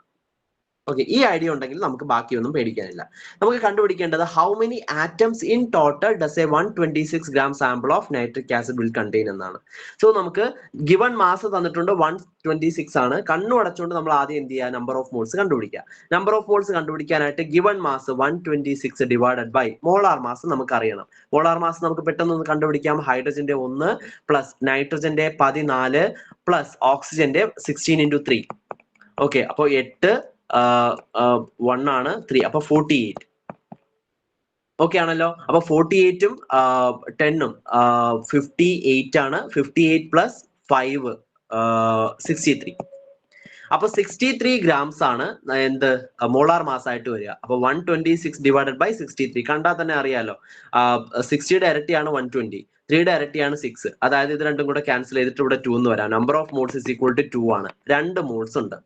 ഓക്കെ, ഈ ഐഡിയ ഉണ്ടെങ്കിൽ നമുക്ക് ബാക്കിയൊന്നും പേടിക്കാനില്ല. നമുക്ക് കണ്ടുപിടിക്കേണ്ടത് how many atoms in total does a 126 gram sample of nitric acid will contain എന്നാണ്. സോ നമുക്ക് ഗിവൺ മാസ് തന്നിട്ടുണ്ട് 126 ആണ്. കണ്ണു അടച്ചുകൊണ്ട് നമ്മൾ ആദ്യം എന്ത് ചെയ്യുക? നമ്പർ ഓഫ് മോൾസ് കണ്ടുപിടിക്കുക. നമ്പർ ഓഫ് മോൾസ് കണ്ടുപിടിക്കാനായിട്ട് given mass 126 divided by molar mass നമുക്ക് അറിയണം. മോളാർ മാസ് നമുക്ക് പെട്ടെന്ന് കണ്ടുപിടിക്കാം. ഹൈഡ്രജന്റെ 1 പ്ലസ് നൈട്രജന്റെ 14 പ്ലസ് ഓക്സിജന്റെ 16 into 3. ഓക്കെ, അപ്പൊ 8 1 ആണ് 3, അപ്പൊ 48. ഓക്കെ ആണല്ലോ. അപ്പൊ 48ഉം 10ഉം 58 ആണ്. 58 പ്ലസ് 5 63. അപ്പൊ 63 grams ആണ് എന്ത് മോളാർ മാസ് ആയിട്ട് വരിക. അപ്പൊ 126 ഡിവൈഡഡ് ബൈ 63 കണ്ടാൽ തന്നെ അറിയാലോ. 60യുടെ ഇരട്ടിയാണ് 120, 3യുടെ ഇരട്ടിയാണ് 6. അതായത് ഇത് രണ്ടും കൂടെ ക്യാൻസൽ ചെയ്തിട്ട് ഇവിടെ 2 എന്ന് വരാം. Number of moles is equal to 2 ആണ്. 2 മോൾസ് ഉണ്ട്.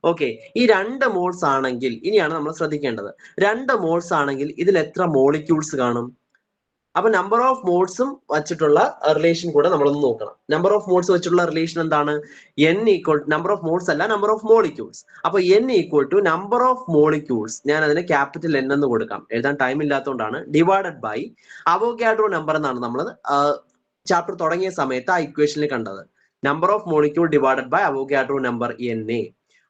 ഓക്കെ, ഈ 2 മോൾസ് ആണെങ്കിൽ ഇനിയാണ് നമ്മൾ ശ്രദ്ധിക്കേണ്ടത്. 2 മോൾസ് ആണെങ്കിൽ ഇതിൽ എത്ര മോളിക്യൂൾസ് കാണും? അപ്പൊ നമ്പർ ഓഫ് മോൾസും വെച്ചിട്ടുള്ള റിലേഷൻ കൂടെ നമ്മളൊന്ന് നോക്കണം. നമ്പർ ഓഫ് മോൾസ് വെച്ചിട്ടുള്ള റിലേഷൻ എന്താണ്? N equal number of moles അല്ല, നമ്പർ ഓഫ് മോളിക്യൂൾസ്. അപ്പൊ N equal to number of molecules, ഞാൻ അതിന് ക്യാപിറ്റൽ N എന്ന് കൊടുക്കാം, എഴുതാൻ ടൈം ഇല്ലാത്തതുകൊണ്ടാണ്, ഡിവൈഡഡ് ബൈ അവോഗാഡ്രോ നമ്പർ എന്നാണ് നമ്മൾ ചാപ്റ്റർ തുടങ്ങിയ സമയത്ത് ആ ഇക്വേഷനിൽ കണ്ടത്. Number of molecule divided by Avogadro number Na.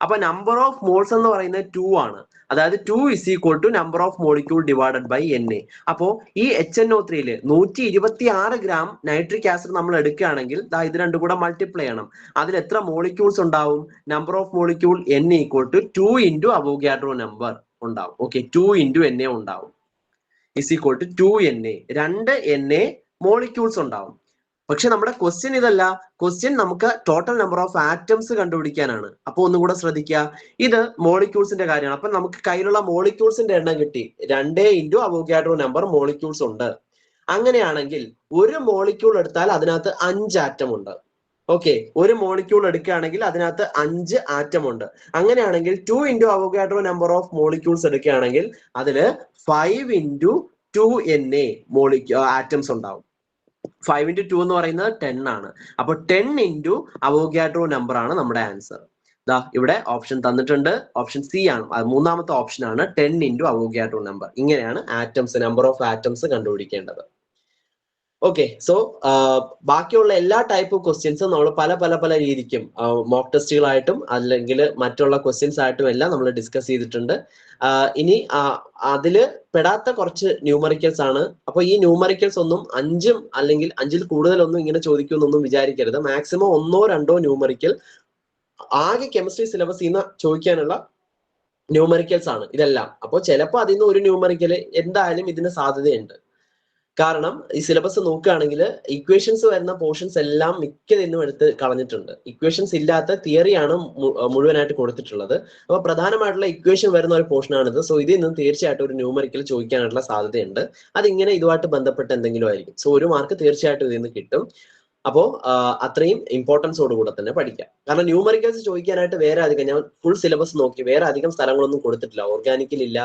അപ്പൊ നമ്പർ ഓഫ് മോൾസ് എന്ന് പറയുന്നത് 2 ആണ്. അതായത് 2 is equal to number of molecule divided by Na. അപ്പോ ഈ HNO3 126 gram നൈട്രിക് ആസിഡ് നമ്മൾ എടുക്കുകയാണെങ്കിൽ ഇത് രണ്ടും കൂടെ മൾട്ടിപ്ലൈ ചെയ്യണം. അതിൽ എത്ര മോളിക്യൂൾസ് ഉണ്ടാവും? Number of molecule N equal to 2 into Avogadro number ഉണ്ടാവും. ഓക്കെ, 2 into Na ഉണ്ടാവും. Is equal to 2 Na. 2 Na molecules ഉണ്ടാവും. പക്ഷെ നമ്മുടെ ക്വസ്റ്റ്യൻ ഇതല്ല. ക്വസ്റ്റ്യൻ നമുക്ക് ടോട്ടൽ നമ്പർ ഓഫ് ആറ്റംസ് കണ്ടുപിടിക്കാനാണ്. അപ്പൊ ഒന്നും കൂടെ ശ്രദ്ധിക്കുക, ഇത് മോളിക്യൂൾസിന്റെ കാര്യമാണ്. അപ്പൊ നമുക്ക് കയ്യിലുള്ള മോളിക്യൂൾസിന്റെ എണ്ണം കിട്ടി. 2 into അവോഗാഡ്രോ നമ്പർ മോളിക്യൂൾസ് ഉണ്ട്. അങ്ങനെയാണെങ്കിൽ ഒരു മോളിക്യൂൾ എടുത്താൽ അതിനകത്ത് 5 ആറ്റം ഉണ്ട്. ഓക്കെ, ഒരു മോളിക്യൂൾ എടുക്കുകയാണെങ്കിൽ അതിനകത്ത് 5 ആറ്റം ഉണ്ട്. അങ്ങനെയാണെങ്കിൽ 2 into Avogadro number of molecules എടുക്കുകയാണെങ്കിൽ അതില് 5 ഇൻറ്റു 2Na ആറ്റംസ് ഉണ്ടാവും. 5 ഇൻറ്റു 2 എന്ന് പറയുന്നത് 10 ആണ്. അപ്പൊ 10 ഇൻറ്റു അവോഗാഡ്രോ നമ്പർ ആണ് നമ്മുടെ ആൻസർ. ദാ ഇവിടെ ഓപ്ഷൻ തന്നിട്ടുണ്ട്, ഓപ്ഷൻ സി ആണ്, മൂന്നാമത്തെ ഓപ്ഷൻ ആണ് 10 ഇൻറ്റു അവോഗാഡ്രോ നമ്പർ. ഇങ്ങനെയാണ് നമ്പർ ഓഫ് ആറ്റംസ് കണ്ടുപിടിക്കേണ്ടത്. ഓക്കെ, സോ ബാക്കിയുള്ള എല്ലാ ടൈപ്പ് ക്വസ്റ്റ്യൻസും നമ്മൾ പല രീതിക്കും മോക്ക് ടെസ്റ്റുകളായിട്ടും അല്ലെങ്കിൽ മറ്റുള്ള ക്വസ്റ്റ്യൻസ് ആയിട്ടും എല്ലാം നമ്മൾ ഡിസ്കസ് ചെയ്തിട്ടുണ്ട്. ഇനി അതില് പെടാത്ത കുറച്ച് ന്യൂമറിക്കൽസ് ആണ്. അപ്പൊ ഈ ന്യൂമറിക്കൽസ് ഒന്നും 5 അല്ലെങ്കിൽ 5-ൽ കൂടുതലൊന്നും ഇങ്ങനെ ചോദിക്കുമെന്നൊന്നും വിചാരിക്കരുത്. മാക്സിമം 1-2 ന്യൂമറിക്കൽ ആകെ കെമിസ്ട്രി സിലബസിൽ നിന്ന് ചോദിക്കാനുള്ള ന്യൂമറിക്കൽസ് ആണ് ഇതെല്ലാം. അപ്പോൾ ചിലപ്പോൾ അതിൽ നിന്ന് ഒരു ന്യൂമറിക്കൽ എന്തായാലും ഇതിന് സാധ്യതയുണ്ട്. കാരണം ഈ സിലബസ് നോക്കുകയാണെങ്കിൽ ഇക്വേഷൻസ് വരുന്ന പോർഷൻസ് എല്ലാം മിക്കതിന്നും എടുത്ത് കളഞ്ഞിട്ടുണ്ട്. ഇക്വേഷൻസ് ഇല്ലാത്ത തിയറിയാണ് മുഴുവനായിട്ട് കൊടുത്തിട്ടുള്ളത്. അപ്പൊ പ്രധാനമായിട്ടുള്ള ഇക്വേഷൻ വരുന്ന ഒരു പോർഷനാണിത്. സോ ഇതിൽ നിന്നും തീർച്ചയായിട്ടും ഒരു ന്യൂമറിക്കൽ ചോദിക്കാനുള്ള സാധ്യതയുണ്ട്. അതിങ്ങനെ ഇതുമായിട്ട് ബന്ധപ്പെട്ട് എന്തെങ്കിലും ആയിരിക്കും. സോ 1 മാർക്ക് തീർച്ചയായിട്ടും ഇതിൽ നിന്ന് കിട്ടും. അപ്പോൾ അത്രയും ഇമ്പോർട്ടൻസോടുകൂടെ തന്നെ പഠിക്കാം. കാരണം ന്യൂമറിക്കൽസ് ചോദിക്കാനായിട്ട് വേറെ അധികം, ഞാൻ ഫുൾ സിലബസ് നോക്കി, വേറെ അധികം സ്ഥലങ്ങളൊന്നും കൊടുത്തിട്ടില്ല. ഓർഗാനിക്കിലില്ല,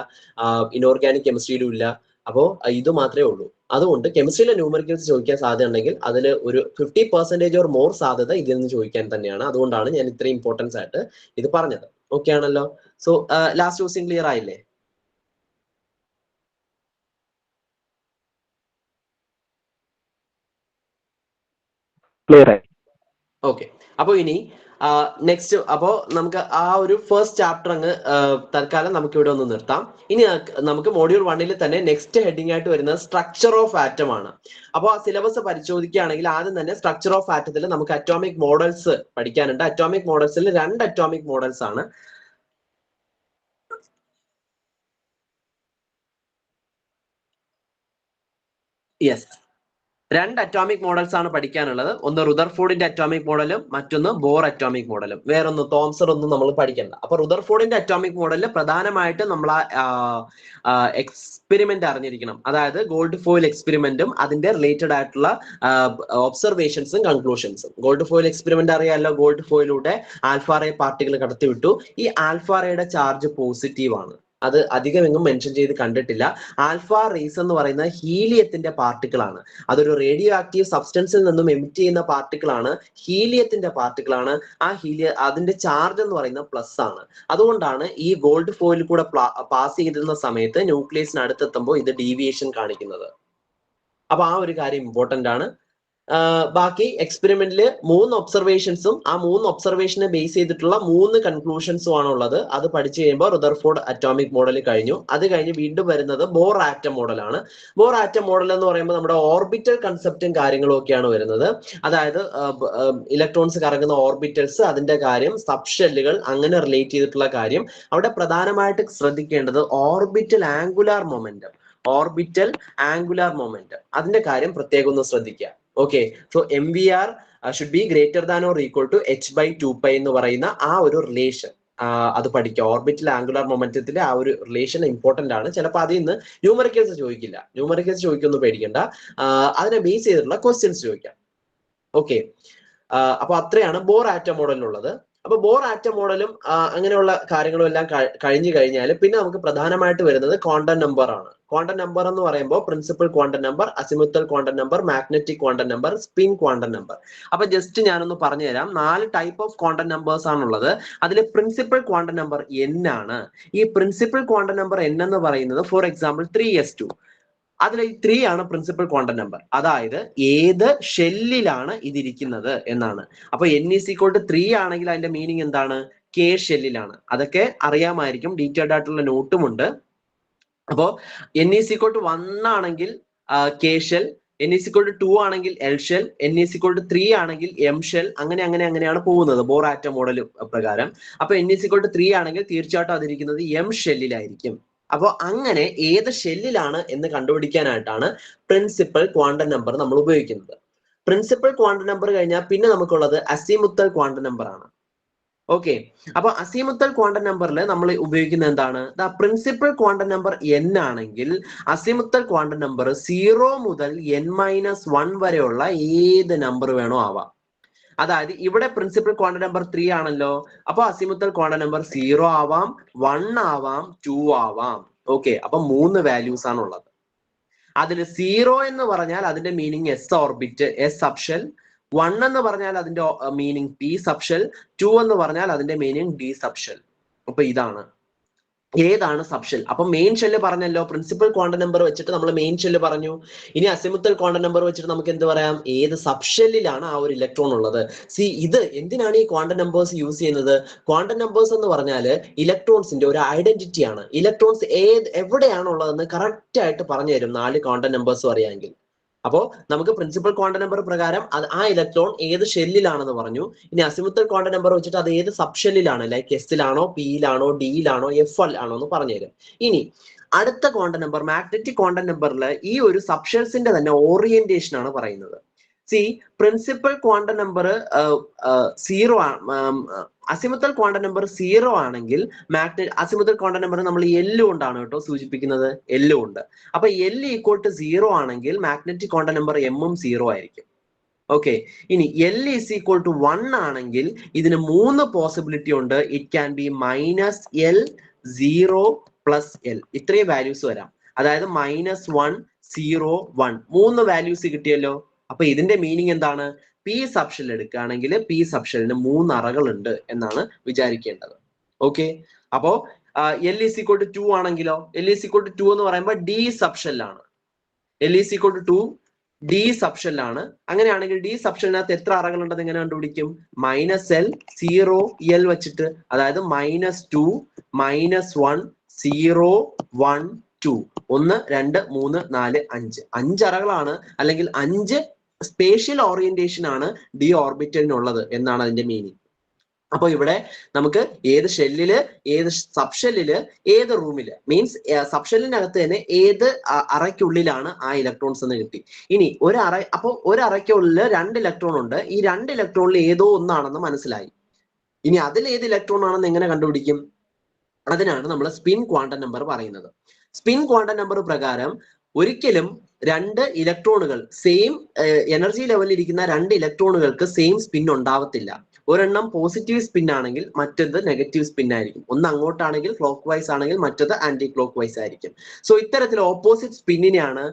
ഇനോർഗാനിക് കെമിസ്ട്രിയിലും ഇല്ല. അപ്പോൾ ഇത് മാത്രമേ ഉള്ളൂ. അതുകൊണ്ട് കെമിസ്ട്രിയിലെ ന്യൂമറിക്കൽസ് ചോദിക്കാൻ സാധ്യത ഉണ്ടെങ്കിൽ അതിൽ ഒരു 50% ഓർ മോർ സാധ്യത ഇതിൽ നിന്ന് ചോദിക്കാൻ തന്നെയാണ്. അതുകൊണ്ടാണ് ഞാൻ ഇത്രയും ഇമ്പോർട്ടൻസ് ആയിട്ട് ഇത് പറഞ്ഞത്. ഓക്കെ ആണല്ലോ? സോ ലാസ്റ്റ് ക്വസ്റ്റ്യൻ ക്ലിയർ ആയില്ലേ? ക്ലിയർ ആയി. ഓക്കെ, അപ്പൊ ഇനി നെക്സ്റ്റ്, അപ്പോ നമുക്ക് ആ ഒരു ഫസ്റ്റ് ചാപ്റ്റർ അങ്ങ് തൽക്കാലം നമുക്ക് ഇവിടെ ഒന്ന് നിർത്താം. ഇനി നമുക്ക് മോഡ്യൂൾ 1-ൽ തന്നെ നെക്സ്റ്റ് ഹെഡിങ് ആയിട്ട് വരുന്നത് സ്ട്രക്ചർ ഓഫ് ആറ്റം ആണ്. അപ്പോൾ ആ സിലബസ് പരിശോധിക്കുകയാണെങ്കിൽ ആദ്യം തന്നെ സ്ട്രക്ചർ ഓഫ് ആറ്റത്തിൽ നമുക്ക് അറ്റോമിക് മോഡൽസ് പഠിക്കാനുണ്ട്. അറ്റോമിക് മോഡൽസിൽ 2 അറ്റോമിക് മോഡൽസ് ആണ്. യെസ്, 2 അറ്റോമിക് മോഡൽസ് ആണ് പഠിക്കാനുള്ളത്. ഒന്ന് റുദർഫോർഡിന്റെ അറ്റോമിക് മോഡലും മറ്റൊന്ന് ബോർ അറ്റോമിക് മോഡലും. വേറൊന്ന് തോംസൺ ഒന്നും നമ്മൾ പഠിക്കണ്ട. അപ്പൊ റുദർഫോർഡിന്റെ അറ്റോമിക് മോഡലിൽ പ്രധാനമായിട്ട് നമ്മൾ എക്സ്പെരിമെന്റ് അറിഞ്ഞിരിക്കണം. അതായത് ഗോൾഡ് ഫോയിൽ എക്സ്പെരിമെന്റും അതിന്റെ റിലേറ്റഡ് ആയിട്ടുള്ള ഒബ്സർവേഷൻസും കൺക്ലൂഷൻസും. ഗോൾഡ് ഫോയിൽ എക്സ്പെരിമെന്റ് അറിയാമല്ലോ. ഗോൾഡ് ഫോയിലൂടെ ആൽഫ റേ പാർട്ടിക്കിൾ കടത്തിവിട്ടു. ഈ ആൽഫ റേയുടെ ചാർജ് പോസിറ്റീവ് ആണ്. അത് അധികം എങ്ങും മെൻഷൻ ചെയ്ത് കണ്ടിട്ടില്ല. ആൽഫ റേസ് എന്ന് പറയുന്ന ഹീലിയത്തിന്റെ പാർട്ടിക്കിൾ ആണ്. അതൊരു റേഡിയോ ആക്റ്റീവ് സബ്സ്റ്റൻസിൽ നിന്നും എമിറ്റ് ചെയ്യുന്ന പാർട്ടിക്കിൾ ആണ്, ഹീലിയത്തിന്റെ പാർട്ടിക്കിൾ ആണ്. ആ അതിന്റെ ചാർജ് എന്ന് പറയുന്നത് പ്ലസ് ആണ്. അതുകൊണ്ടാണ് ഈ ഗോൾഡ് ഫോയിൽ കൂടെ പാസ് ചെയ്തിരുന്ന സമയത്ത് ന്യൂക്ലിയസിന് അടുത്തെത്തുമ്പോൾ ഇത് ഡീവിയേഷൻ കാണിക്കുന്നത്. അപ്പൊ ആ ഒരു കാര്യം ഇമ്പോർട്ടന്റ് ആണ്. ബാക്കി എക്സ്പെരിമെന്റിൽ 3 ഒബ്സർവേഷൻസും ആ 3 ഒബ്സർവേഷനെ ബേസ് ചെയ്തിട്ടുള്ള 3 കൺക്ലൂഷൻസും ആണ് ഉള്ളത്. അത് പഠിച്ചു കഴിയുമ്പോൾ റുദർഫോർഡ് അറ്റോമിക് മോഡൽ കഴിഞ്ഞു. അത് കഴിഞ്ഞ് വീണ്ടും വരുന്നത് ബോർ ആറ്റം മോഡലാണ്. ബോർ ആറ്റം മോഡൽ എന്ന് പറയുമ്പോൾ നമ്മുടെ ഓർബിറ്റൽ കൺസെപ്റ്റും കാര്യങ്ങളും ഒക്കെയാണ് വരുന്നത്. അതായത് ഇലക്ട്രോൺസ് കറങ്ങുന്ന ഓർബിറ്റൽസ്, അതിന്റെ കാര്യം, സബ്ഷെല്ലുകൾ, അങ്ങനെ റിലേറ്റ് ചെയ്തിട്ടുള്ള കാര്യം. അവിടെ പ്രധാനമായിട്ട് ശ്രദ്ധിക്കേണ്ടത് orbital angular momentum. Orbital angular momentum അതിന്റെ കാര്യം പ്രത്യേകം ഒന്ന് ശ്രദ്ധിക്കുക. Okay, so MVR should be greater than or equal to h/2π എന്ന് പറയുന്ന ആ ഒരു റിലേഷൻ അത് പഠിക്കുക. ഓർബിറ്റൽ ആംഗുലാർ മൊമെന്റത്തിലെ ആ ഒരു റിലേഷൻ ഇമ്പോർട്ടന്റ് ആണ്. ചിലപ്പോൾ അതിൽ നിന്ന് ന്യൂമറിക്കൽസ് ചോദിക്കില്ല. ന്യൂമറിക്കൽസ് ചോദിക്കൊന്നും പേടിക്കണ്ട, അതിനെ ബേസ് ചെയ്തിട്ടുള്ള ക്വസ്റ്റ്യൻസ് ചോദിക്കാം. ഓക്കെ, അപ്പൊ അത്രയാണ് ബോർ ആറ്റം മോഡലിലുള്ളത്. അപ്പൊ ബോർ ആറ്റം മോഡലും അങ്ങനെയുള്ള കാര്യങ്ങളും എല്ലാം കഴിഞ്ഞു കഴിഞ്ഞാൽ പിന്നെ നമുക്ക് പ്രധാനമായിട്ട് വരുന്നത് ക്വാണ്ടം നമ്പർ ആണ്. ക്വാണ്ടം നമ്പർ എന്ന് പറയുമ്പോൾ principal quantum number, azimuthal quantum number, magnetic quantum number, spin quantum number. അപ്പൊ ജസ്റ്റ് ഞാനൊന്ന് പറഞ്ഞു തരാം. 4 ടൈപ്പ് ഓഫ് ക്വാണ്ടം നമ്പേഴ്സ് ആണുള്ളത്. അതിൽ പ്രിൻസിപ്പൽ ക്വാണ്ടം നമ്പർ n ആണ്. ഈ പ്രിൻസിപ്പൽ ക്വാണ്ടം നമ്പർ n എന്ന് പറയുന്നത് ഫോർ എക്സാമ്പിൾ 3s2. അതിൽ ഈ 3 ആണ് പ്രിൻസിപ്പൽ ക്വാണ്ടം നമ്പർ. അതായത് ഏത് ഷെല്ലിലാണ് ഇതിരിക്കുന്നത് എന്നാണ്. അപ്പൊ n=3 ആണെങ്കിൽ അതിന്റെ മീനിങ് എന്താണ്? K ഷെല്ലിലാണ്. അതൊക്കെ അറിയാമായിരിക്കും, ഡീറ്റെയിൽഡ് ആയിട്ടുള്ള നോട്ടും ഉണ്ട്. അപ്പോ n=1 ആണെങ്കിൽ K ഷെൽ, n=2 ആണെങ്കിൽ L ഷെൽ, n=3 ആണെങ്കിൽ M ഷെൽ, അങ്ങനെയാണ് പോകുന്നത് ബോർ ആറ്റം മോഡൽ പ്രകാരം. അപ്പൊ n=3 ആണെങ്കിൽ തീർച്ചയായിട്ടും അതിരിക്കുന്നത് M ഷെല്ലിലായിരിക്കും. അപ്പോൾ അങ്ങനെ ഏത് ഷെല്ലിലാണ് എന്ന് കണ്ടുപിടിക്കാനായിട്ടാണ് പ്രിൻസിപ്പൽ ക്വാണ്ടം നമ്പർ നമ്മൾ ഉപയോഗിക്കുന്നത്. പ്രിൻസിപ്പൽ ക്വാണ്ടം നമ്പർ കഴിഞ്ഞാൽ പിന്നെ നമുക്കുള്ളത് അസിമുത്തൽ ക്വാണ്ടം നമ്പർ ആണ്. ഓക്കെ, അപ്പൊ അസിമുത്തൽ ക്വാണ്ടം നമ്പറിൽ നമ്മൾ ഉപയോഗിക്കുന്ന എന്താണ്? The principal quantum number n ആണെങ്കിൽ അസിമുത്തൽ ക്വാണ്ടം നമ്പർ 0 മുതൽ n-1 വരെയുള്ള ഏത് നമ്പർ വേണോ ആവാം. അതായത് ഇവിടെ പ്രിൻസിപ്പൽ ക്വാണ്ടം നമ്പർ 3 ആണല്ലോ, അപ്പൊ അസിമുത്തൽ ക്വാണ്ടം നമ്പർ 0 ആവാം, 1 ആവാം, 2 ആവാം. ഓക്കെ, അപ്പൊ 3 വാല്യൂസ് ആണുള്ളത്. അതിൽ 0 എന്ന് പറഞ്ഞാൽ അതിന്റെ meaning S orbit, S subshell. 1 എന്ന് പറഞ്ഞാൽ അതിന്റെ മീനിങ് പി സബ്ഷെൽ. 2 എന്ന് പറഞ്ഞാൽ അതിന്റെ മീനിങ് ഡി സബ്ഷെൽ. അപ്പൊ ഇതാണ് ഏതാണ് സബ്ഷെൽ. അപ്പൊ മെയിൻ ഷെല്ല് പറഞ്ഞല്ലോ, പ്രിൻസിപ്പൽ ക്വാണ്ടം നമ്പർ വെച്ചിട്ട് നമ്മൾ മെയിൻ ഷെല്ല് പറഞ്ഞു. ഇനി അസിമുത്തൽ ക്വാണ്ടം നമ്പർ വെച്ചിട്ട് നമുക്ക് എന്ത് പറയാം? ഏത് സബ്ഷെല്ലിലാണ് ആ ഒരു ഇലക്ട്രോൺ ഉള്ളത്. ഇത് എന്തിനാണ് ഈ ക്വാണ്ടം നമ്പേഴ്സ് യൂസ് ചെയ്യുന്നത്? ക്വാണ്ടം നമ്പേഴ്സ് എന്ന് പറഞ്ഞാൽ ഇലക്ട്രോൺസിന്റെ ഒരു ഐഡന്റിറ്റി ആണ്. ഇലക്ട്രോൺസ് എവിടെയാണ് ഉള്ളതെന്ന് കറക്റ്റ് ആയിട്ട് പറഞ്ഞു തരും 4 ക്വാണ്ടം നമ്പേഴ്സും അറിയാമെങ്കിൽ. അപ്പോ നമുക്ക് പ്രിൻസിപ്പൽ ക്വാണ്ടം നമ്പർ പ്രകാരം ആ ഇലക്ട്രോൺ ഏത് ഷെല്ലിലാണെന്ന് പറഞ്ഞു. ഇനി അസിമുത്തൽ ക്വാണ്ടം നമ്പർ വെച്ചിട്ട് അത് ഏത് സബ് ഷെല്ലിലാണ്, ലൈക്ക് എസിലാണോ, പിയിലാണോ, ഡിയിലാണോ, എഫ് ആണോ എന്ന് പറഞ്ഞുതരും. ഇനി അടുത്ത ക്വാണ്ടം നമ്പർ മാഗ്നറ്റിക് ക്വാണ്ടം നമ്പറിൽ ഈ ഒരു സബ്ഷെൽസിന്റെ തന്നെ ഓറിയന്റേഷൻ ആണ് പറയുന്നത്. Principal quantum number 0 azimuthal quantum number 0 ആണെങ്കിൽ അസിമുത്തൽ ക്വാണ്ടം നമ്പർ നമ്മൾ എല്ല് കൊണ്ടാണ് കേട്ടോ സൂചിപ്പിക്കുന്നത്, എല്ല് കൊണ്ട്. അപ്പൊ എൽ ഈക്വൽ ടു 0 ആണെങ്കിൽ മാഗ്നറ്റിക് ക്വാണ്ടം നമ്പർ എമ്മും 0 ആയിരിക്കും. ഓക്കെ, ഇനി എൽ ഈസ് ഈക്വൽ ടു 1 ആണെങ്കിൽ ഇതിന് 3 പോസിബിലിറ്റി ഉണ്ട്. It can be -L, 0, +L. ഇത്രയും വാല്യൂസ് വരാം. അതായത് -1, 0, 1 3 വാല്യൂസ് കിട്ടിയല്ലോ. അപ്പൊ ഇതിന്റെ മീനിങ് എന്താണ്? പി സബ്ഷെൽ എടുക്കുകയാണെങ്കിൽ പി സബ്ഷെല്ലിന് 3 അറകൾ ഉണ്ട് എന്നാണ് വിചാരിക്കേണ്ടത്. ഓക്കെ, അപ്പോ എൽ ഈസ് ഈക്വൽ ടു 2 ആണെങ്കിലോ, എൽ ഈസ് ഈക്വൽ ടു 2 എന്ന് പറയുമ്പോൾ ഡി സബ്ഷെല്ലാണ്. L is equal to 2 d സബ്ഷെല്ലാണ്. അങ്ങനെയാണെങ്കിൽ ഡി സബ്ഷെല്ലിനകത്ത് എത്ര അറകൾ ഉണ്ടെന്ന് എങ്ങനെ കണ്ടുപിടിക്കും? -L, 0, L വെച്ചിട്ട്. അതായത് -2, -1, 0, 1, 2. 1, 2, 3, 4, 5. 5 അറകളാണ്, അല്ലെങ്കിൽ 5 സ്പേഷ്യൽ ഓറിയന്റേഷൻ ആണ് ഡി ഓർബിറ്റലിനുള്ളത് എന്നാണ് അതിന്റെ മീനിങ്. അപ്പൊ ഇവിടെ നമുക്ക് ഏത് ഷെല്ലില്, ഏത് സബ് ഷെല്ലില്, ഏത് റൂമില്, മീൻസ് സബ്ഷെല്ലിനകത്ത് തന്നെ ഏത് അറയ്ക്കുള്ളിലാണ് ആ ഇലക്ട്രോൺസ് എന്ന് കിട്ടി. ഇനി ഒരു അറയ്ക്കുള്ളിൽ 2 ഇലക്ട്രോൺ ഉണ്ട്. ഈ 2 ഇലക്ട്രോണിൽ ഏതോ ഒന്നാണെന്ന് മനസ്സിലായി. ഇനി അതിൽ ഏത് ഇലക്ട്രോൺ ആണെന്ന് എങ്ങനെ കണ്ടുപിടിക്കും? അതിനാണ് നമ്മൾ സ്പിൻ ക്വാണ്ടം നമ്പർ പറയുന്നത്. സ്പിൻ ക്വാണ്ടം നമ്പർ പ്രകാരം ഒരിക്കലും 2 ഇലക്ട്രോണുകൾ സെയിം എനർജി ലെവലിൽ ഇരിക്കുന്ന 2 ഇലക്ട്രോണുകൾക്ക് സെയിം സ്പിൻ ഉണ്ടാവത്തില്ല. ഒരെണ്ണം പോസിറ്റീവ് സ്പിൻ ആണെങ്കിൽ മറ്റേത് നെഗറ്റീവ് സ്പിൻ ആയിരിക്കും. ഒന്ന് അങ്ങോട്ടാണെങ്കിൽ ക്ലോക്ക് വൈസ് ആണെങ്കിൽ മറ്റേത് ആന്റി ക്ലോക്ക് വൈസ് ആയിരിക്കും. സോ ഇത്തരത്തിൽ ഓപ്പോസിറ്റ് സ്പിന്നിനെയാണ്